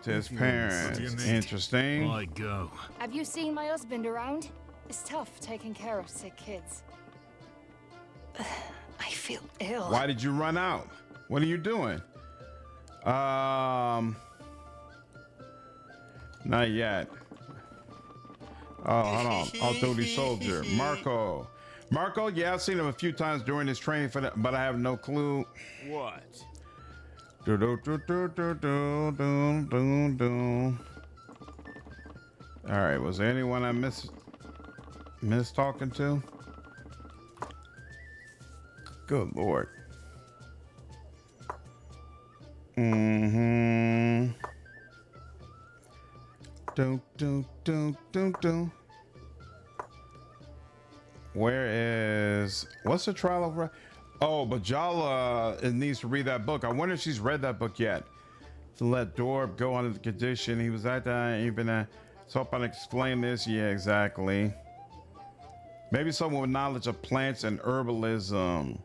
to his parents. What do you need? Interesting. I go. Have you seen my husband around? It's tough taking care of sick kids. I feel ill. Why did you run out? What are you doing? Not yet. Oh, hold on. Off-duty soldier. Marco, yeah, I've seen him a few times during his training for that, but I have no clue. What? All right, was there anyone I missed talking to? Good Lord. Where is, what's the trial of? Oh, Bajala needs to read that book. I wonder if she's read that book yet. to let Dorb go under the condition he was at. Even so, if I explain this, yeah, exactly. Maybe someone with knowledge of plants and herbalism.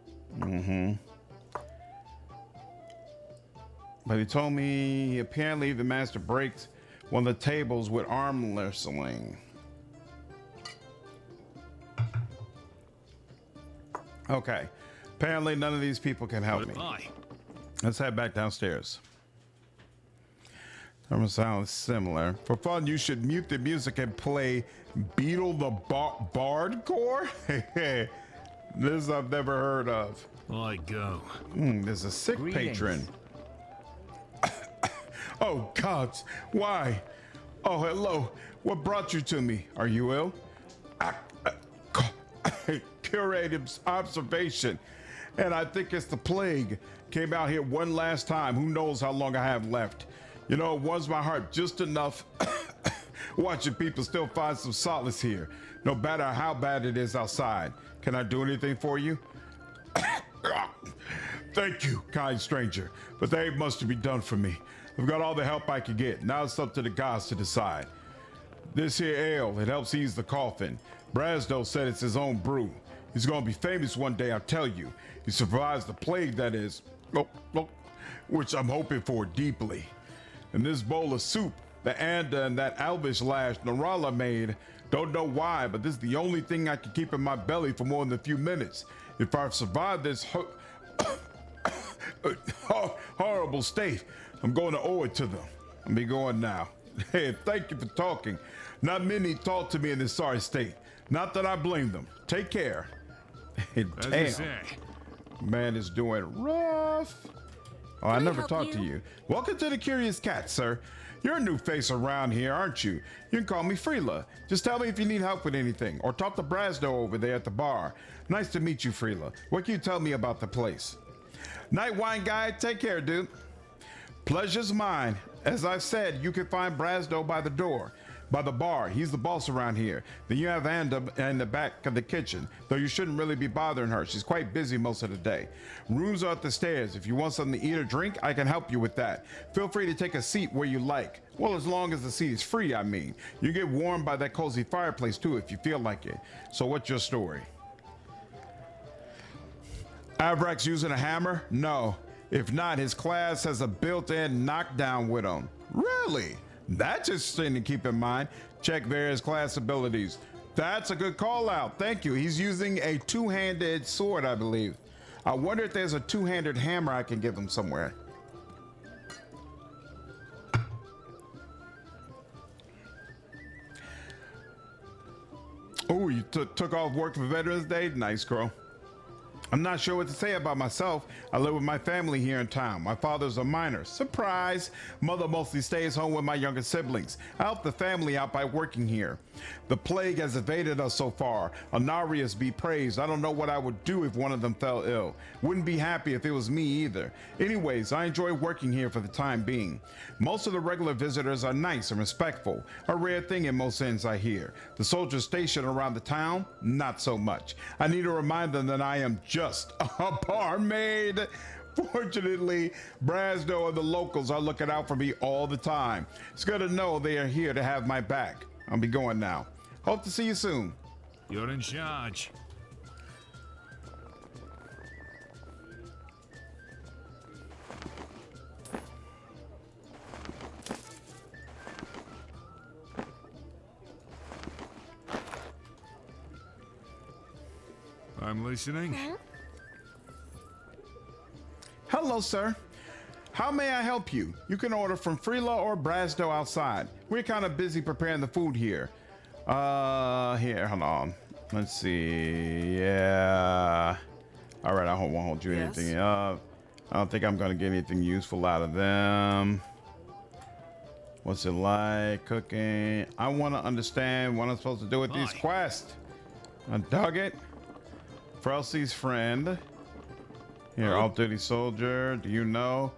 But he told me he apparently even managed to break one of the tables with arm wrestling. Okay. Apparently none of these people can help me. Let's head back downstairs. Sounds similar. For fun, you should mute the music and play Beetle the Bard Core? This I've never heard of. I go. There's a sick patron. Oh, gods, why? Oh, hello. What brought you to me? Are you ill? Curative observation. And I think it's the plague. Came out here one last time. Who knows how long I have left? You know, it warms my heart just enough watching people still find some solace here, no matter how bad it is outside. Can I do anything for you? Thank you, kind stranger, but there ain't much to be done for me. I've got all the help I can get. Now it's up to the gods to decide. This here ale, it helps ease the coffin. Brasdo said it's his own brew. He's gonna be famous one day, I'll tell you. He survives the plague, that is, which I'm hoping for deeply. And this bowl of soup, the Anda and that Alvish lash Narala made, don't know why, but this is the only thing I can keep in my belly for more than a few minutes. If I've survived this horrible state, I'm going to owe it to them. I'll be going now. Hey, thank you for talking. Not many talk to me in this sorry state. Not that I blame them. Take care. Damn. Man is doing rough. Oh, I never talked to you. Welcome to the Curious Cat, sir. You're a new face around here, aren't you? You can call me Freela. Just tell me if you need help with anything, or talk to Brasdo over there at the bar. Nice to meet you, Freela. What can you tell me about the place? Night wine guy, take care, dude. Pleasure's mine. As I said, you can find Brasdo by the door. By the bar. He's the boss around here. Then you have Anda in the back of the kitchen, though you shouldn't really be bothering her. She's quite busy most of the day. Rooms are at the stairs. If you want something to eat or drink, I can help you with that. Feel free to take a seat where you like. Well, as long as the seat is free, I mean. You get warmed by that cozy fireplace too if you feel like it. So what's your story? Avrak's using a hammer? No. If not, his class has a built-in knockdown with him. Really? That's interesting to keep in mind. Check various class abilities. That's a good call out. Thank you. He's using a two-handed sword, I believe. I wonder if there's a two-handed hammer I can give him somewhere. Oh, you took off work for Veterans Day? Nice, girl. I'm not sure what to say about myself. I live with my family here in town. My father's a miner. Surprise! Mother mostly stays home with my younger siblings. I help the family out by working here. The plague has evaded us so far. Anarius be praised. I don't know what I would do if one of them fell ill. Wouldn't be happy if it was me either. Anyways, I enjoy working here for the time being. Most of the regular visitors are nice and respectful. A rare thing in most inns, I hear. The soldiers stationed around the town, not so much. I need to remind them that I am just a barmaid. Fortunately, Brasdo and the locals are looking out for me all the time. It's good to know they are here to have my back. I'll be going now. Hope to see you soon. You're in charge. I'm listening. Hello, sir. How may I help you? You can order from Freela or Brasdo outside. We're kind of busy preparing the food here. Here, hold on. Let's see. Yeah. All right, I won't hold you anything up. I don't think I'm going to get anything useful out of them. What's it like? Cooking. I want to understand what I'm supposed to do with these quests. I dug it. Frelsey's friend. Here, off-duty soldier. Do you know?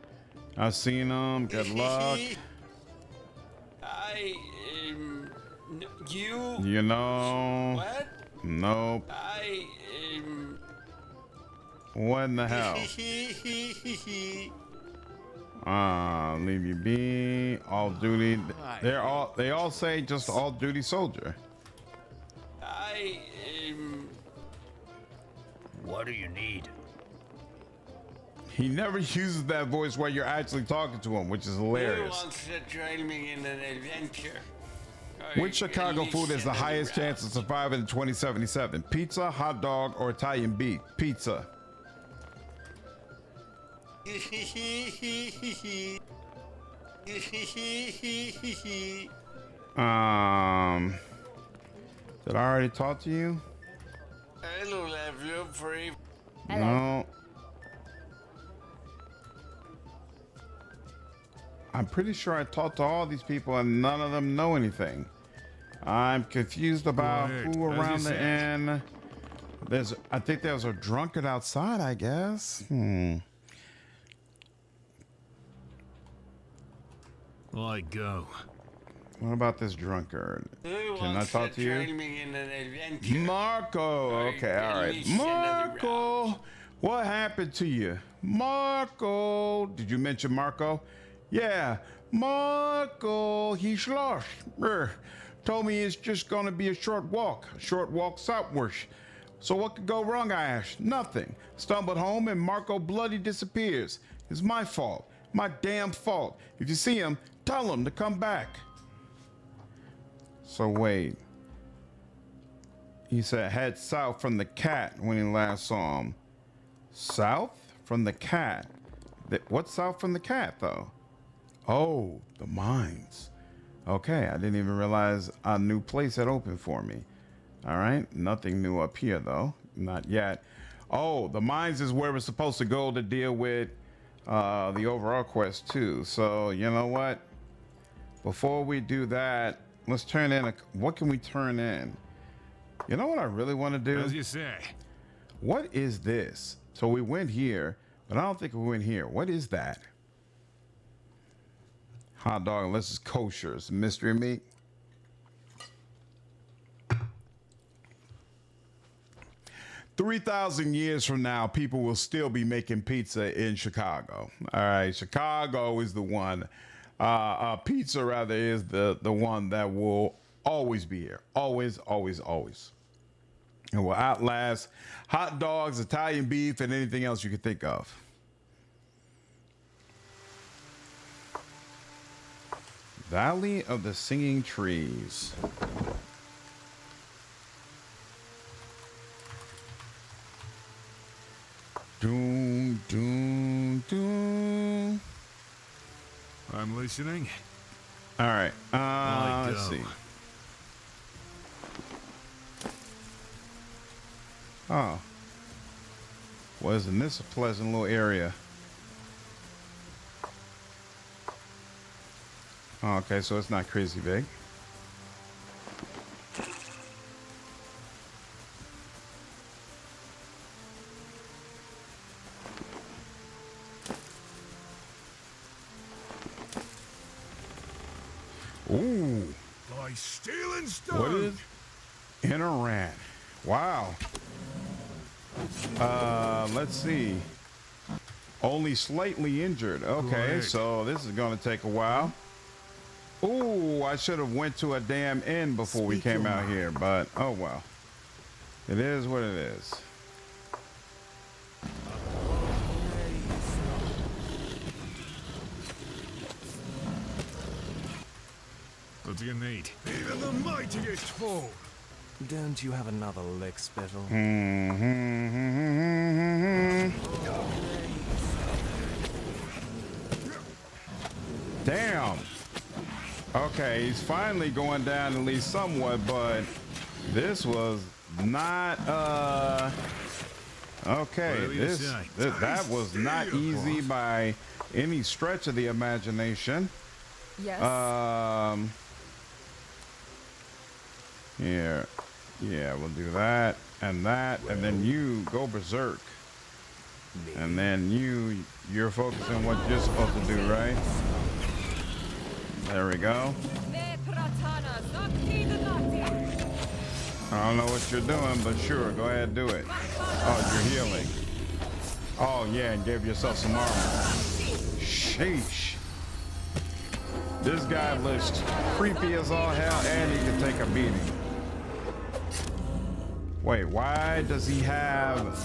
I've seen him. Good luck. You know. What? Nope. What in the hell? Leave you be. All duty. They all say just all duty soldier. What do you need? He never uses that voice while you're actually talking to him, which is Who hilarious. wants to join me in an adventure? Which Chicago food has the highest chance of surviving in 2077? Pizza, hot dog, or Italian beef? Pizza. Did I already talk to you? I don't have room for you. No. I'm pretty sure I talked to all these people and none of them know anything. I'm confused about who around the inn. I think there's a drunkard outside, I guess. I go. What about this drunkard? Who Can I wants talk to join you? me in an adventure? Marco. Okay, all right. Marco, what happened to you? Marco. Did you mention Marco? Yeah, Marco. He's lost. Told me it's just gonna be a short walk southwards. So what could go wrong, I asked? Nothing. Stumbled home and Marco bloody disappears. It's my fault. My damn fault. If you see him, tell him to come back. So wait. He said head south from the cat when he last saw him. South from the cat? What's south from the cat, though? Oh, the mines. Okay, I didn't even realize a new place had opened for me. All right, nothing new up here, though. Not yet. Oh, the mines is where we're supposed to go to deal with the overall quest, too. So, you know what? Before we do that, let's turn in what can we turn in? You know what I really want to do? As you say. What is this? So we went here, but I don't think we went here. What is that? Hot dog, unless it's kosher. It's mystery meat. "3,000 years from now, people will still be making pizza in Chicago." All right, Chicago is the one. Pizza, rather, is the one that will always be here. Always, always, always. And will outlast hot dogs, Italian beef, and anything else you could think of. Valley of the Singing Trees. Doom, doom, doom. I'm listening. All right. Let's see. Oh. Wasn't this a pleasant little area? Oh, okay, so it's not crazy big. Ooh. By steel and stone. What is Iran? Wow. Let's see. Only slightly injured. Okay, Right. so this is gonna take a while. Ooh, I should have went to a damn inn before we came out here, but oh well. It is what it is. What do you need? Even the mightiest fall. Don't you have another lick spittle? Damn. Okay, he's finally going down at least somewhat, but this was not okay. That was not easy by any stretch of the imagination. Yes. Yeah, we'll do that, and then you go berserk. And then you're focusing on what you're supposed to do, right? There we go. I don't know what you're doing, but sure, go ahead and do it. Oh, you're healing. Oh, yeah, and give yourself some armor. Shit. Sheesh. This guy looks creepy as all hell, and he can take a beating. Wait, why does he have...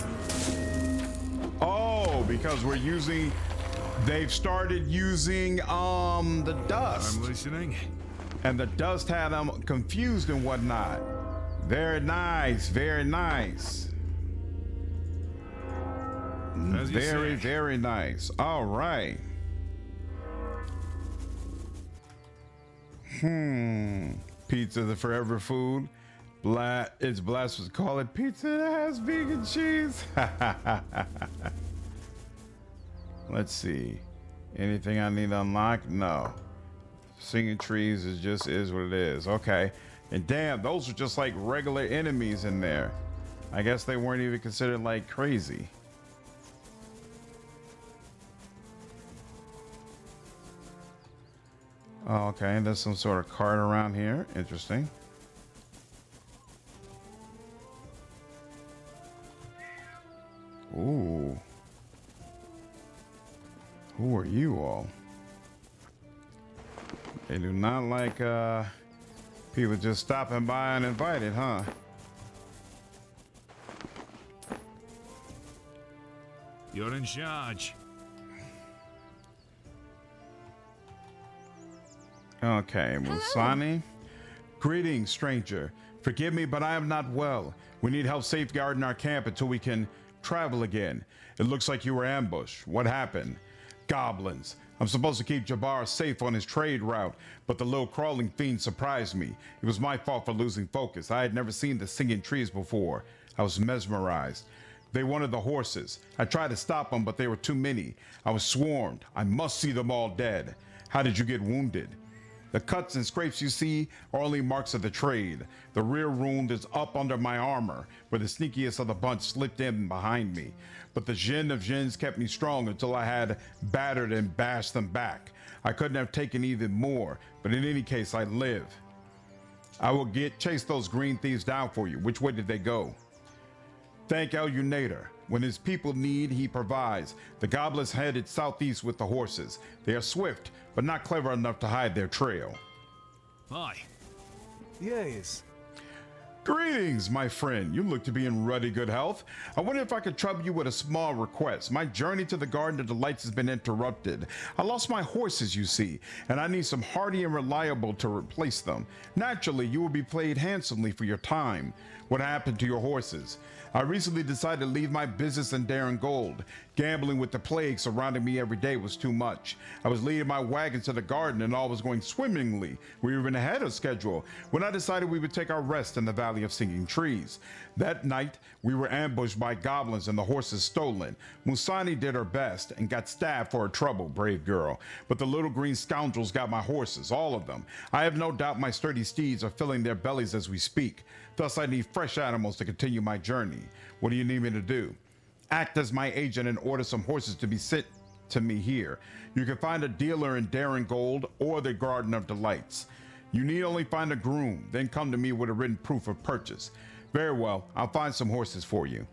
Oh, because we're using... They've started using the dust. I'm listening. And the dust had them confused and whatnot. Very nice, very nice. As you Very, say. very nice. All right. Pizza, the forever food. It's blasphemous to call it pizza that has vegan cheese. Let's see. Anything I need to unlock? No. Singing trees is what it is. Okay. And damn, those are just like regular enemies in there. I guess they weren't even considered like crazy. Oh, okay, there's some sort of card around here. Interesting. Ooh. Who are you all? They do not like people just stopping by uninvited, huh? You're in charge. Okay, Musani. Greetings, stranger. Forgive me, but I am not well. We need help safeguarding our camp until we can travel again. It looks like you were ambushed. What happened? Goblins. I'm supposed to keep Jabbar safe on his trade route, but the little crawling fiend surprised me. It was my fault for losing focus. I had never seen the singing trees before. I was mesmerized. They wanted the horses. I tried to stop them, but they were too many. I was swarmed. I must see them all dead. How did you get wounded? The cuts and scrapes you see are only marks of the trade. The rear wound is up under my armor, where the sneakiest of the bunch slipped in behind me. But the Jinn of Jinns kept me strong until I had battered and bashed them back. I couldn't have taken even more, but in any case, I live. I will chase those green thieves down for you. Which way did they go? Thank El Unator. When his people need, he provides. The goblins headed southeast with the horses. They are swift, but not clever enough to hide their trail. Aye. Yes. Greetings, my friend. You look to be in ruddy good health. I wonder if I could trouble you with a small request. My journey to the Garden of Delights has been interrupted. I lost my horses, you see, and I need some hardy and reliable to replace them. Naturally, you will be paid handsomely for your time. What happened to your horses? I recently decided to leave my business in Darren Gold. Gambling with the plague surrounding me every day was too much. I was leading my wagon to the garden and all was going swimmingly. We were even ahead of schedule when I decided we would take our rest in the Valley of Singing Trees. That night, we were ambushed by goblins and the horses stolen. Musani did her best and got stabbed for her trouble, brave girl. But the little green scoundrels got my horses, all of them. I have no doubt my sturdy steeds are filling their bellies as we speak. Thus, I need fresh animals to continue my journey. What do you need me to do? Act as my agent and order some horses to be sent to me here. You can find a dealer in Darren Gold or the Garden of Delights. You need only find a groom, then come to me with a written proof of purchase. Very well, I'll find some horses for you.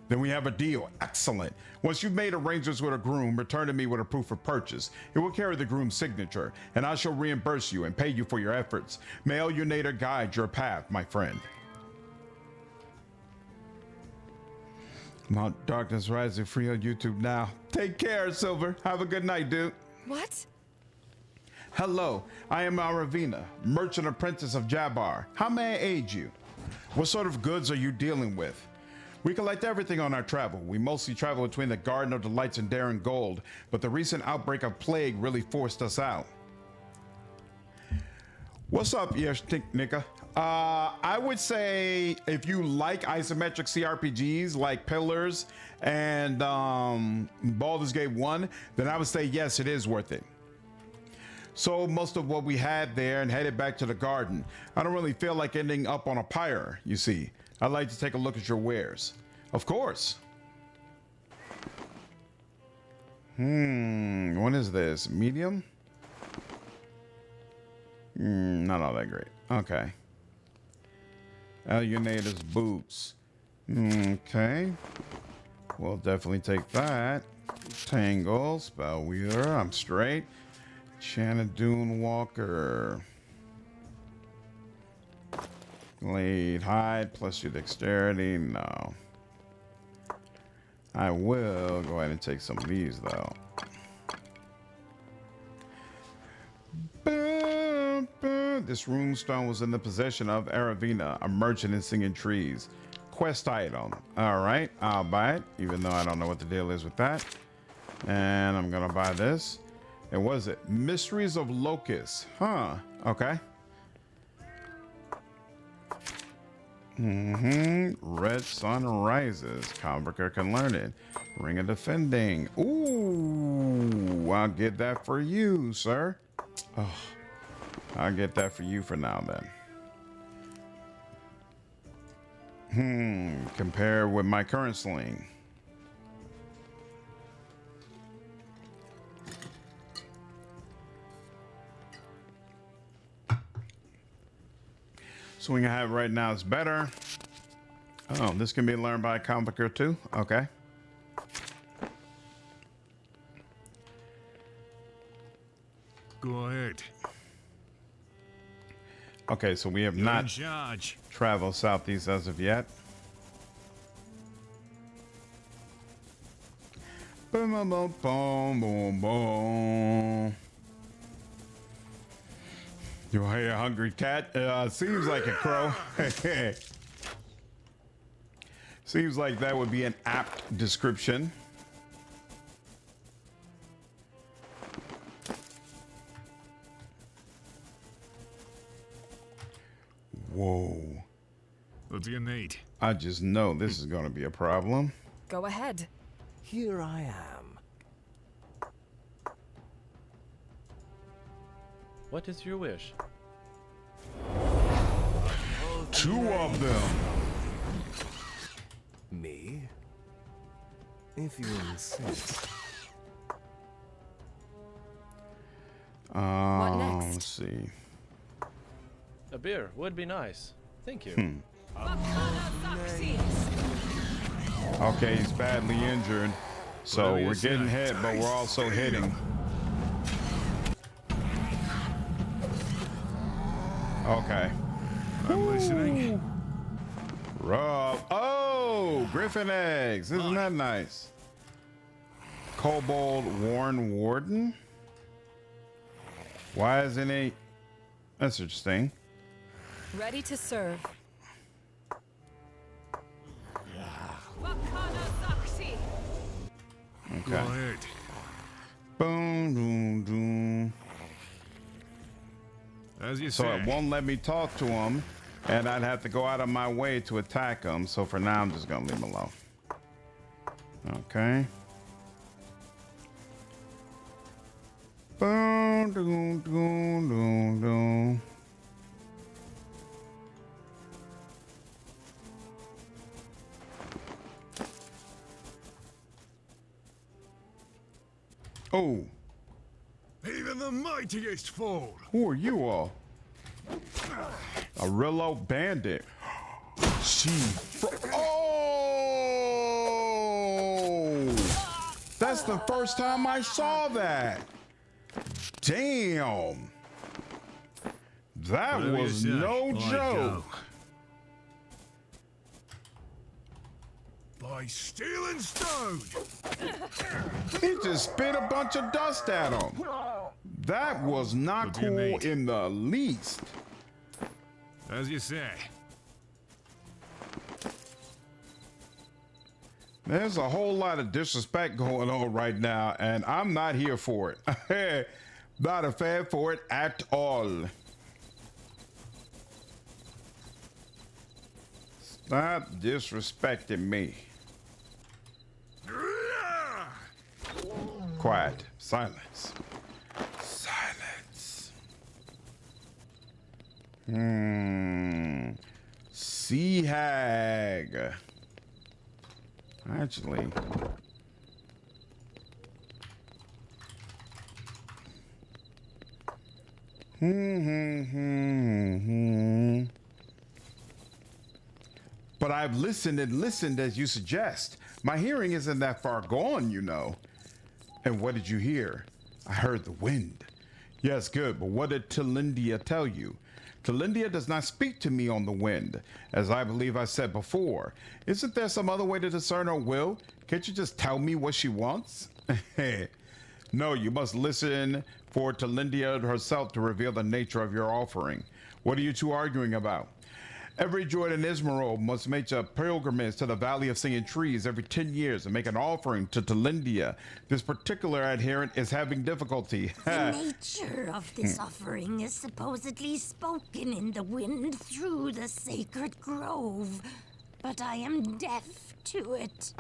Then we have a deal. Excellent. Once you've made arrangements with a groom, return to me with a proof of purchase. It will carry the groom's signature, and I shall reimburse you and pay you for your efforts. May El Unator guide your path, my friend. Mount Darkness Rising free on YouTube now. Take care, Silver. Have a good night, dude. What? Hello, I am Aravina, merchant apprentice of Jabbar. How may I aid you? What sort of goods are you dealing with? We collect everything on our travel. We mostly travel between the Garden of Delights and Darren Gold, but the recent outbreak of plague really forced us out. What's up, Nika? I would say if you like isometric CRPGs like Pillars and Baldur's Gate 1, then I would say yes, it is worth it. So most of what we had there and headed back to the garden. I don't really feel like ending up on a pyre, you see. I'd like to take a look at your wares. Of course. What is this? Medium? Not all that great. Okay. El Unator's boots. Okay. We'll definitely take that. Tangle, spell weaver. I'm straight. Dune Walker. Glade hide plus your dexterity. No. I will go ahead and take some of these though. This runestone was in the possession of Aravina, a merchant in Singing Trees. Quest item. All right, I'll buy it, even though I don't know what the deal is with that. And I'm gonna buy this. And what is it? Mysteries of Locust. Huh. Okay. Red Sun Rises. Convoker can learn it. Ring of Defending. Ooh, I'll get that for you, sir. Oh, I'll get that for you for now then. Compare with my current sling. Swing I have right now is better. Oh, this can be learned by a convoker too. Okay. Go ahead. Okay, so we have You're in not charge. traveled southeast as of yet. Boom, boom, boom, boom, boom, boom. You hear a hungry cat? Seems like a crow. Seems like that would be an apt description. Whoa. What do you need? I just know this is going to be a problem. Go ahead. Here I am. What is your wish? Two of them. Me? If you insist. What next? Let's see. A beer would be nice. Thank you. Okay, he's badly injured. So we're getting hit, but we're also hitting. Okay. I'm listening. Rob. Oh, Griffin eggs. Isn't that nice? Kobold Warren Warden. Why isn't he? That's interesting. Ready to serve. Go Okay. ahead. Boom, boom, boom. As you So say. it won't let me talk to him, and I'd have to go out of my way to attack him. So for now, I'm just gonna leave him alone. Okay. Boom, boom, boom, boom, boom. Oh, Even the mightiest fall. who are you all? A Rillo bandit. Oh! That's the first time I saw that. Damn. That Whatever you was say, no I joke. go. By steel and stone. He just spit a bunch of dust at him. That was not What do you cool need? in the least. As you say. There's a whole lot of disrespect going on right now, and I'm not here for it. Not a fan for it at all. Stop disrespecting me. Quiet. Silence. Silence. Sea hag. Actually. But I've listened and listened as you suggest. My hearing isn't that far gone, you know. And what did you hear? I heard the wind. Yes, good, but what did Talindia tell you? Talindia does not speak to me on the wind, as I believe I said before. Isn't there some other way to discern her will? Can't you just tell me what she wants? No, you must listen for Talindia herself to reveal the nature of your offering. What are you two arguing about? Every druid in Ismaral must make a pilgrimage to the Valley of Singing Trees every 10 years and make an offering to Talindia. This particular adherent is having difficulty. The nature of this offering is supposedly spoken in the wind through the sacred grove, but I am deaf to it.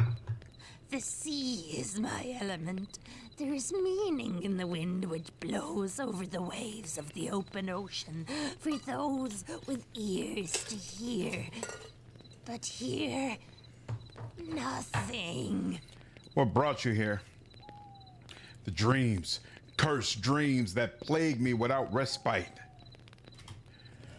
The sea is my element. There is meaning in the wind which blows over the waves of the open ocean for those with ears to hear. But here, nothing. What brought you here? The dreams, cursed dreams that plague me without respite.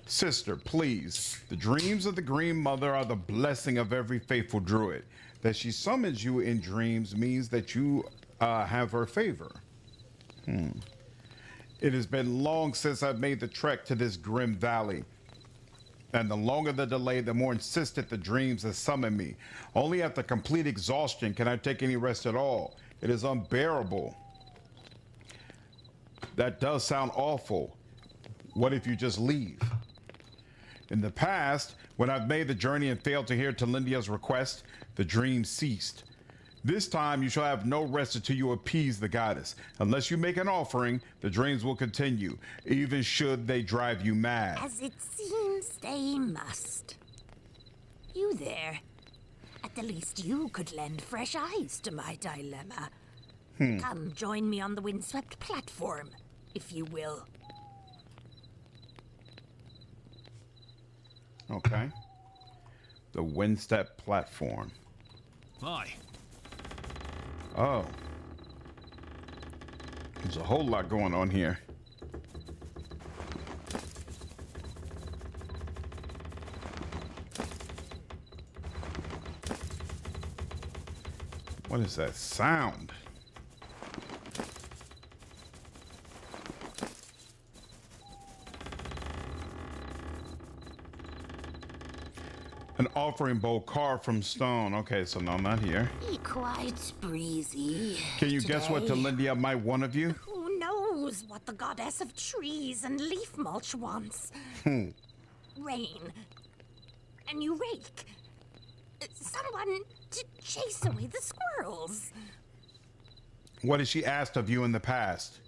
Sister, please, the dreams of the Green Mother are the blessing of every faithful druid. That she summons you in dreams means that you have her favor. It has been long since I've made the trek to this grim valley. And the longer the delay, the more insistent the dreams that summon me. Only after complete exhaustion can I take any rest at all. It is unbearable. That does sound awful. What if you just leave? In the past, when I've made the journey and failed to hear Talindia's request, the dream ceased. This time you shall have no rest until you appease the goddess. Unless you make an offering, the dreams will continue, even should they drive you mad. As it seems they must. You there. At the least you could lend fresh eyes to my dilemma. Come join me on the windswept platform, if you will. Okay. The Windstep platform. Hi. Oh. There's a whole lot going on here. What is that sound? An offering bowl carved from stone. Okay, so no, not here. Be quite breezy. Can you guess what today. Talindia might want of you? Who knows what the goddess of trees and leaf mulch wants? Rain. A new rake. Someone to chase away the squirrels. What has she asked of you in the past?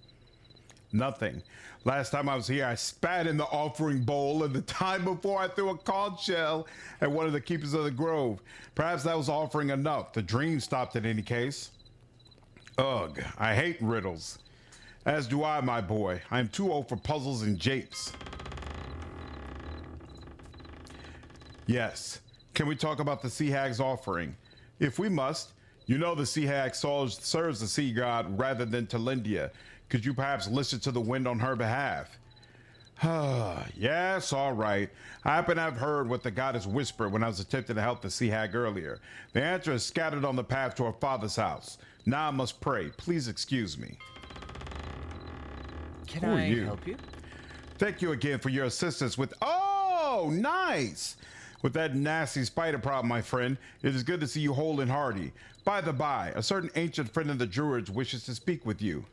Nothing. Last time I was here, I spat in the offering bowl, and the time before I threw a conch shell at one of the keepers of the grove. Perhaps that was offering enough. The dream stopped in any case. Ugh, I hate riddles. As do I, my boy. I am too old for puzzles and japes. Yes. Can we talk about the Sea Hag's offering? If we must. You know the Sea Hag serves the sea god rather than Talindia. Could you perhaps listen to the wind on her behalf? Yes, all right. I happen to have heard what the goddess whispered when I was attempting to help the Sea Hag earlier. The answer is scattered on the path to her father's house. Now I must pray. Please excuse me. Can Who are I you? help you? Thank you again for your assistance with... Oh, nice! With that nasty spider problem, my friend, it is good to see you whole and hearty. By the by, a certain ancient friend of the Druids wishes to speak with you.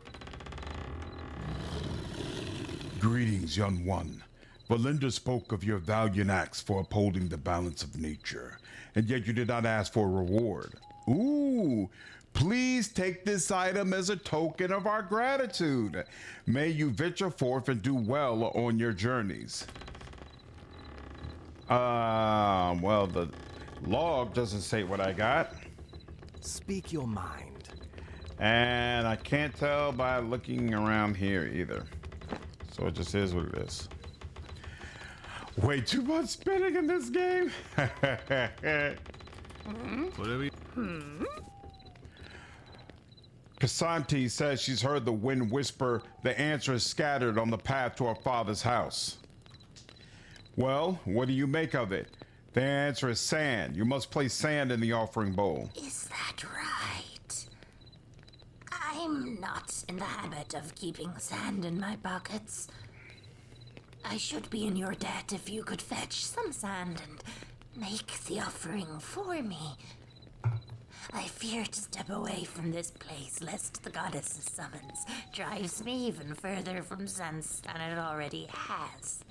Greetings, young one. Valinda spoke of your valiant acts for upholding the balance of nature, and yet you did not ask for a reward. Ooh, please take this item as a token of our gratitude. May you venture forth and do well on your journeys. Well, the log doesn't say what I got. Speak your mind. And I can't tell by looking around here either. So it just is what it is. Way too much spinning in this game. Whatever. Casanti says she's heard the wind whisper the answer is scattered on the path to her father's house. Well, what do you make of it? The answer is sand. You must place sand in the offering bowl. Is that right? I I'm not in the habit of keeping sand in my pockets. I should be in your debt if you could fetch some sand and make the offering for me. I fear to step away from this place lest the goddess's summons drives me even further from sense than it already has.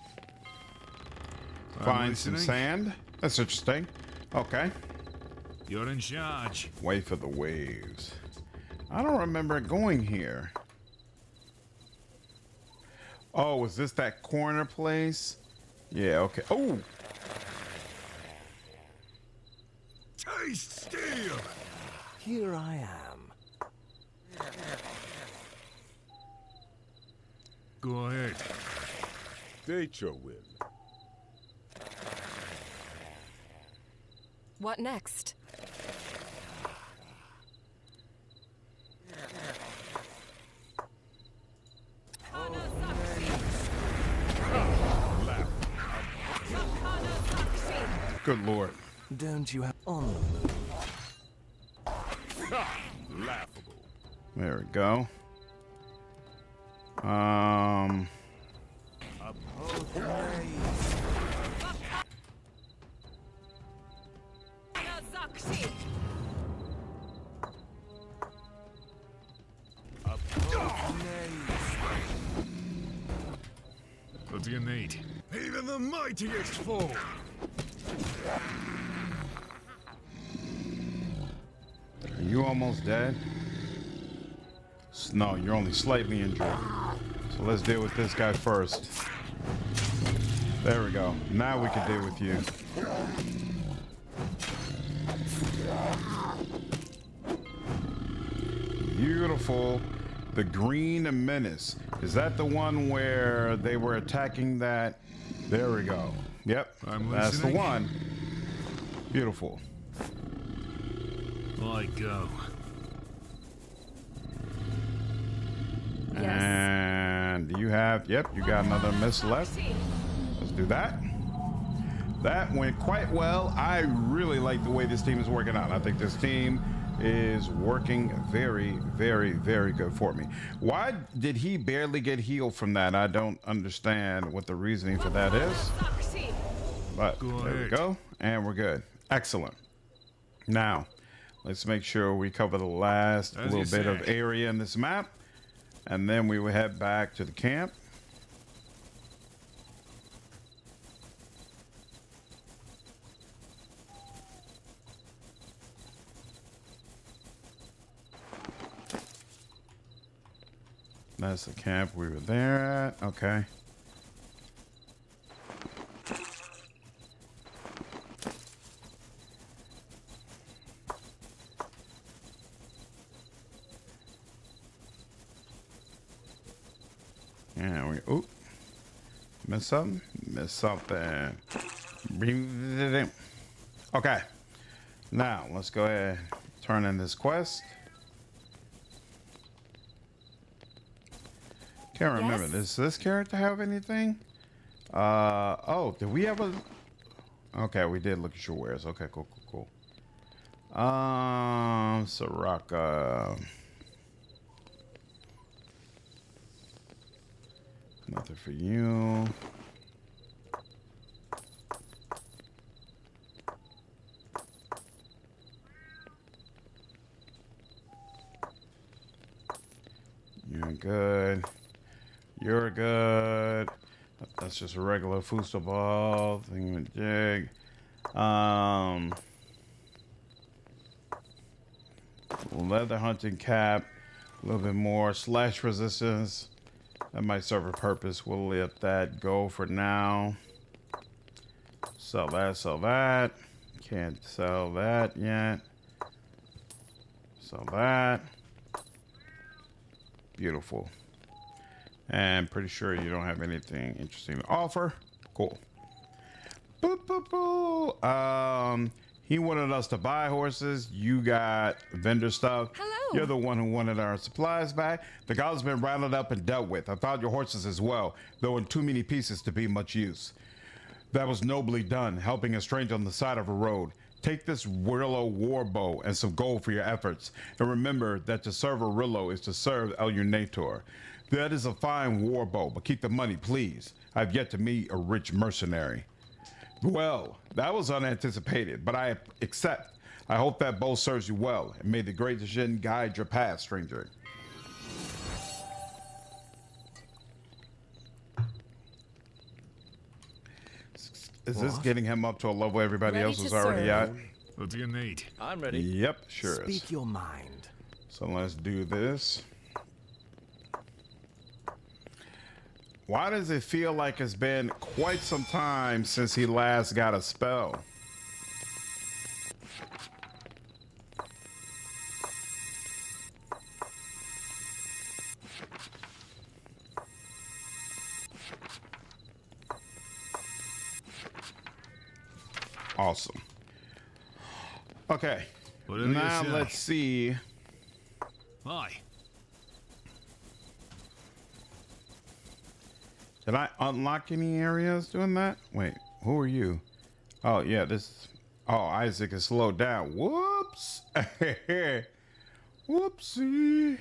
Find some sand. That's interesting. Okay. You're in charge. Wait for the waves. I don't remember going here. Oh, is this that corner place? Yeah, okay. Oh! Taste steel! Here I am. Go ahead. State your will. What next? Good lord. Don't you have on the move? Laughable. There we go. What do you need? Even the mightiest fall. Are you almost dead? No, you're only slightly injured. So let's deal with this guy first. There we go. Now we can deal with you. Beautiful. The Green Menace. Is that the one where they were attacking that? There we go. Yep. That's the one. Beautiful. I go. Yes. And you have, yep, you got another miss left. Let's do that. That went quite well. I really like the way this team is working out. I think this team is working very, very, very good for me. Why did he barely get healed from that? I don't understand what the reasoning for that is. But there we go. And we're good. Excellent. Now, let's make sure we cover the last little bit of area in this map. And then we will head back to the camp. That's the camp we were there at. Okay. And we, oop, miss something, miss something. Okay, now let's go ahead and turn in this quest. Can't remember, does this character have anything? Oh, did we have a, okay, we did look at your wares. Okay, cool, cool, cool. Soraka. Nothing for you. You're good. You're good. That's just a regular foosball ball thingamajig. Leather hunting cap. A little bit more slash resistance. That might serve a purpose. We'll let that go for now. Sell that, sell that. Can't sell that yet. Sell that. Beautiful. And pretty sure you don't have anything interesting to offer. Cool. Boop, boop, boop. He wanted us to buy horses. You got vendor stuff. Hello. You're the one who wanted our supplies back. The goblin's been rounded up and dealt with. I found your horses as well, though in too many pieces to be much use. That was nobly done, helping a stranger on the side of a road. Take this Rillo warbow and some gold for your efforts. And remember that to serve a Rillo is to serve El Unator. That is a fine warbow, but keep the money, please. I've yet to meet a rich mercenary. Well, that was unanticipated, but I accept. I hope that bow serves you well, and may the great Jin guide your path, stranger. Is this getting him up to a level everybody else is already at? What do you need? I'm ready. Yep, sure is. Speak your mind. So let's do this. Why does it feel like it's been quite some time since he last got a spell? Awesome. Okay. Now let's see. Hi. Did I unlock any areas doing that? Wait, who are you? Oh, yeah, this. Oh, Isaac is slowed down. Whoops. Whoopsie.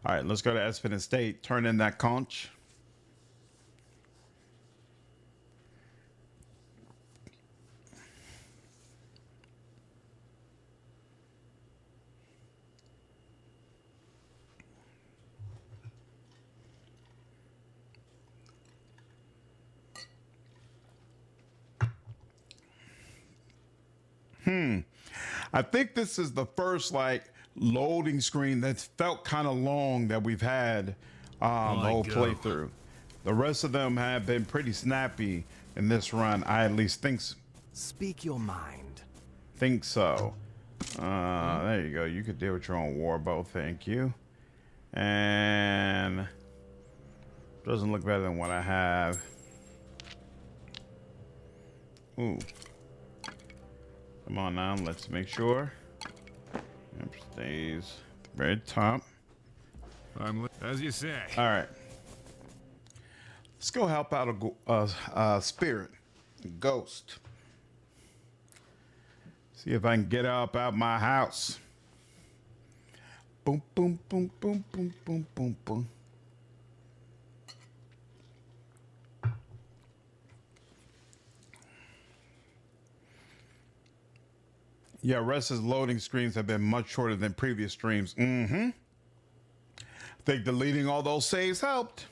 All right, let's go to Espen Estate. Turn in that conch. I think this is the first like loading screen that's felt kind of long that we've had the whole playthrough. The rest of them have been pretty snappy in this run. I at least think so. Speak your mind. Think so. There you go. You could deal with your own warbow. Thank you. And doesn't look better than what I have. Ooh. Come on now, let's make sure. Yep, stays very top. As you say. All right. Let's go help out a spirit, a ghost. See if I can get up out my house. Boom, boom, boom, boom, boom, boom, boom, boom. Yeah, Rest's loading screens have been much shorter than previous streams. I think deleting all those saves helped.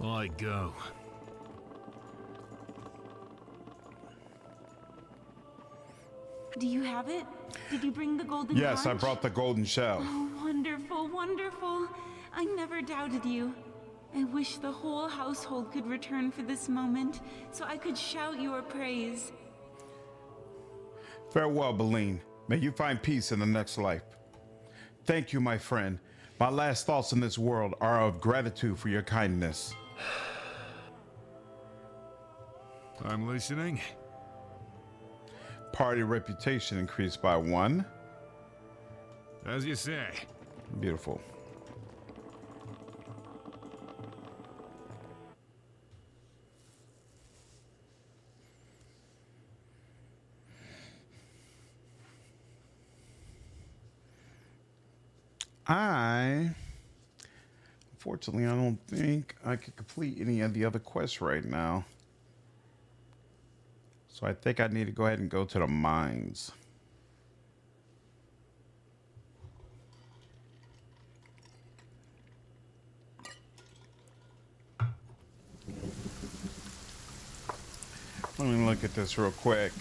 I go. Do you have it? Did you bring the golden Yes, conch? I brought the golden shell. Oh, wonderful, wonderful. I never doubted you. I wish the whole household could return for this moment, so I could shout your praise. Farewell, Beline. May you find peace in the next life. Thank you, my friend. My last thoughts in this world are of gratitude for your kindness. I'm listening. Party reputation increased by 1. As you say. Beautiful. Unfortunately, I don't think I could complete any of the other quests right now. So I think I need to go ahead and go to the mines. Let me look at this real quick.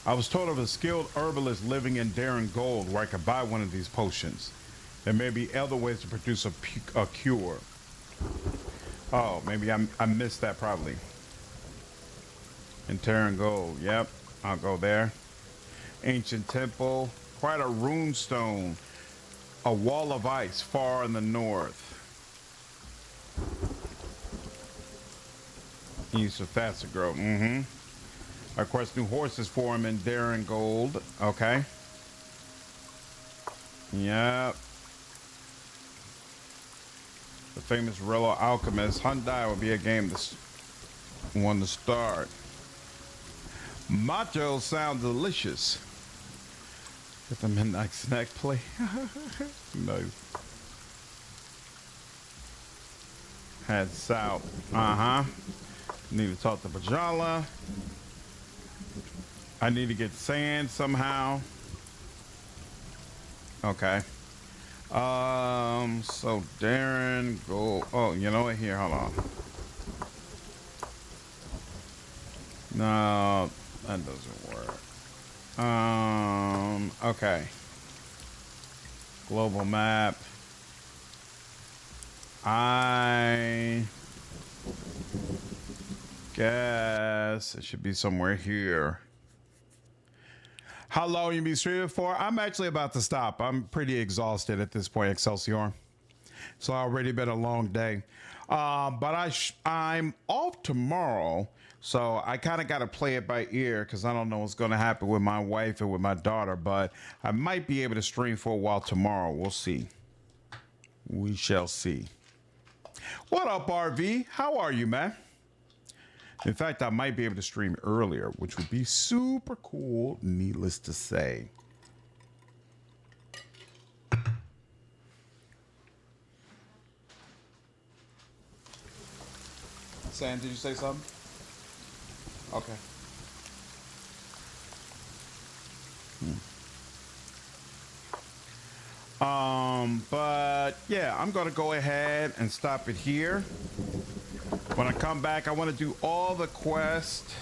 I was told of a skilled herbalist living in Darren Gold where I could buy one of these potions. There may be other ways to produce a cure. Oh, maybe I missed that probably. In Darren Gold, yep, I'll go there. Ancient temple, quite a rune stone. A wall of ice far in the north. East of faster growth, Of course, new horses for him in Darren Gold. Okay. Yep. The famous Rillo Alchemist. Hyundai will be a game one to start. Machos sound delicious. Get the midnight snack play. Nice. Heads out. Need to talk to Bajala. I need to get sand somehow. Okay. So Darren, go. Oh, you know what? Here, hold on. No, that doesn't work. Okay. Global map. I guess it should be somewhere here. How long you be streaming for? I'm actually about to stop. I'm pretty exhausted at this point, Excelsior. It's already been a long day. But I'm off tomorrow, so I kind of got to play it by ear because I don't know what's going to happen with my wife and with my daughter. But I might be able to stream for a while tomorrow. We'll see. We shall see. What up, RV? How are you, man? In fact, I might be able to stream earlier, which would be super cool, needless to say. Sam, did you say something? Okay. But yeah, I'm gonna go ahead and stop it here. When I come back, I want to do all the quests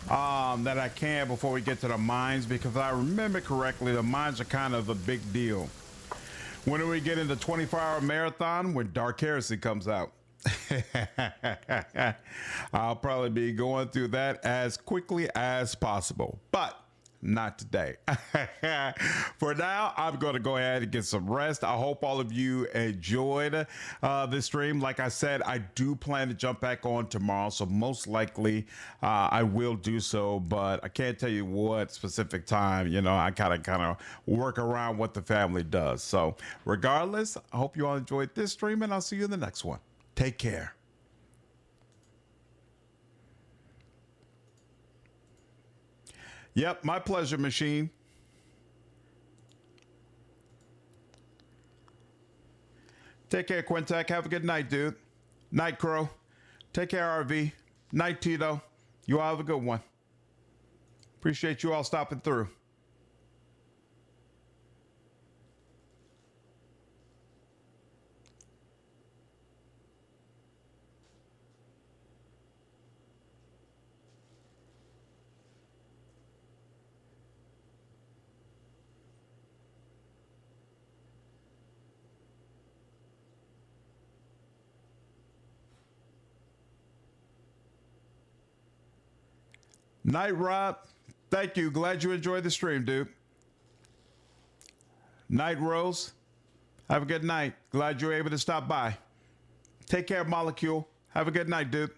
that I can before we get to the mines, because if I remember correctly, the mines are kind of a big deal. When do we get into 24-hour marathon? When Dark Heresy comes out. I'll probably be going through that as quickly as possible, but not today. For now, I'm going to go ahead and get some rest. I hope all of you enjoyed this stream. Like I said, I do plan to jump back on tomorrow, so most likely I will do so, but I can't tell you what specific time. You know, I kind of work around what the family does. So regardless, I hope you all enjoyed this stream, and I'll see you in the next one. Take care. Yep, my pleasure, machine. Take care, Quintek. Have a good night, dude. Night, Crow. Take care, RV. Night, Tito. You all have a good one. Appreciate you all stopping through. Night, Rob. Thank you. Glad you enjoyed the stream, dude. Night, Rose. Have a good night. Glad you were able to stop by. Take care, Molecule. Have a good night, dude.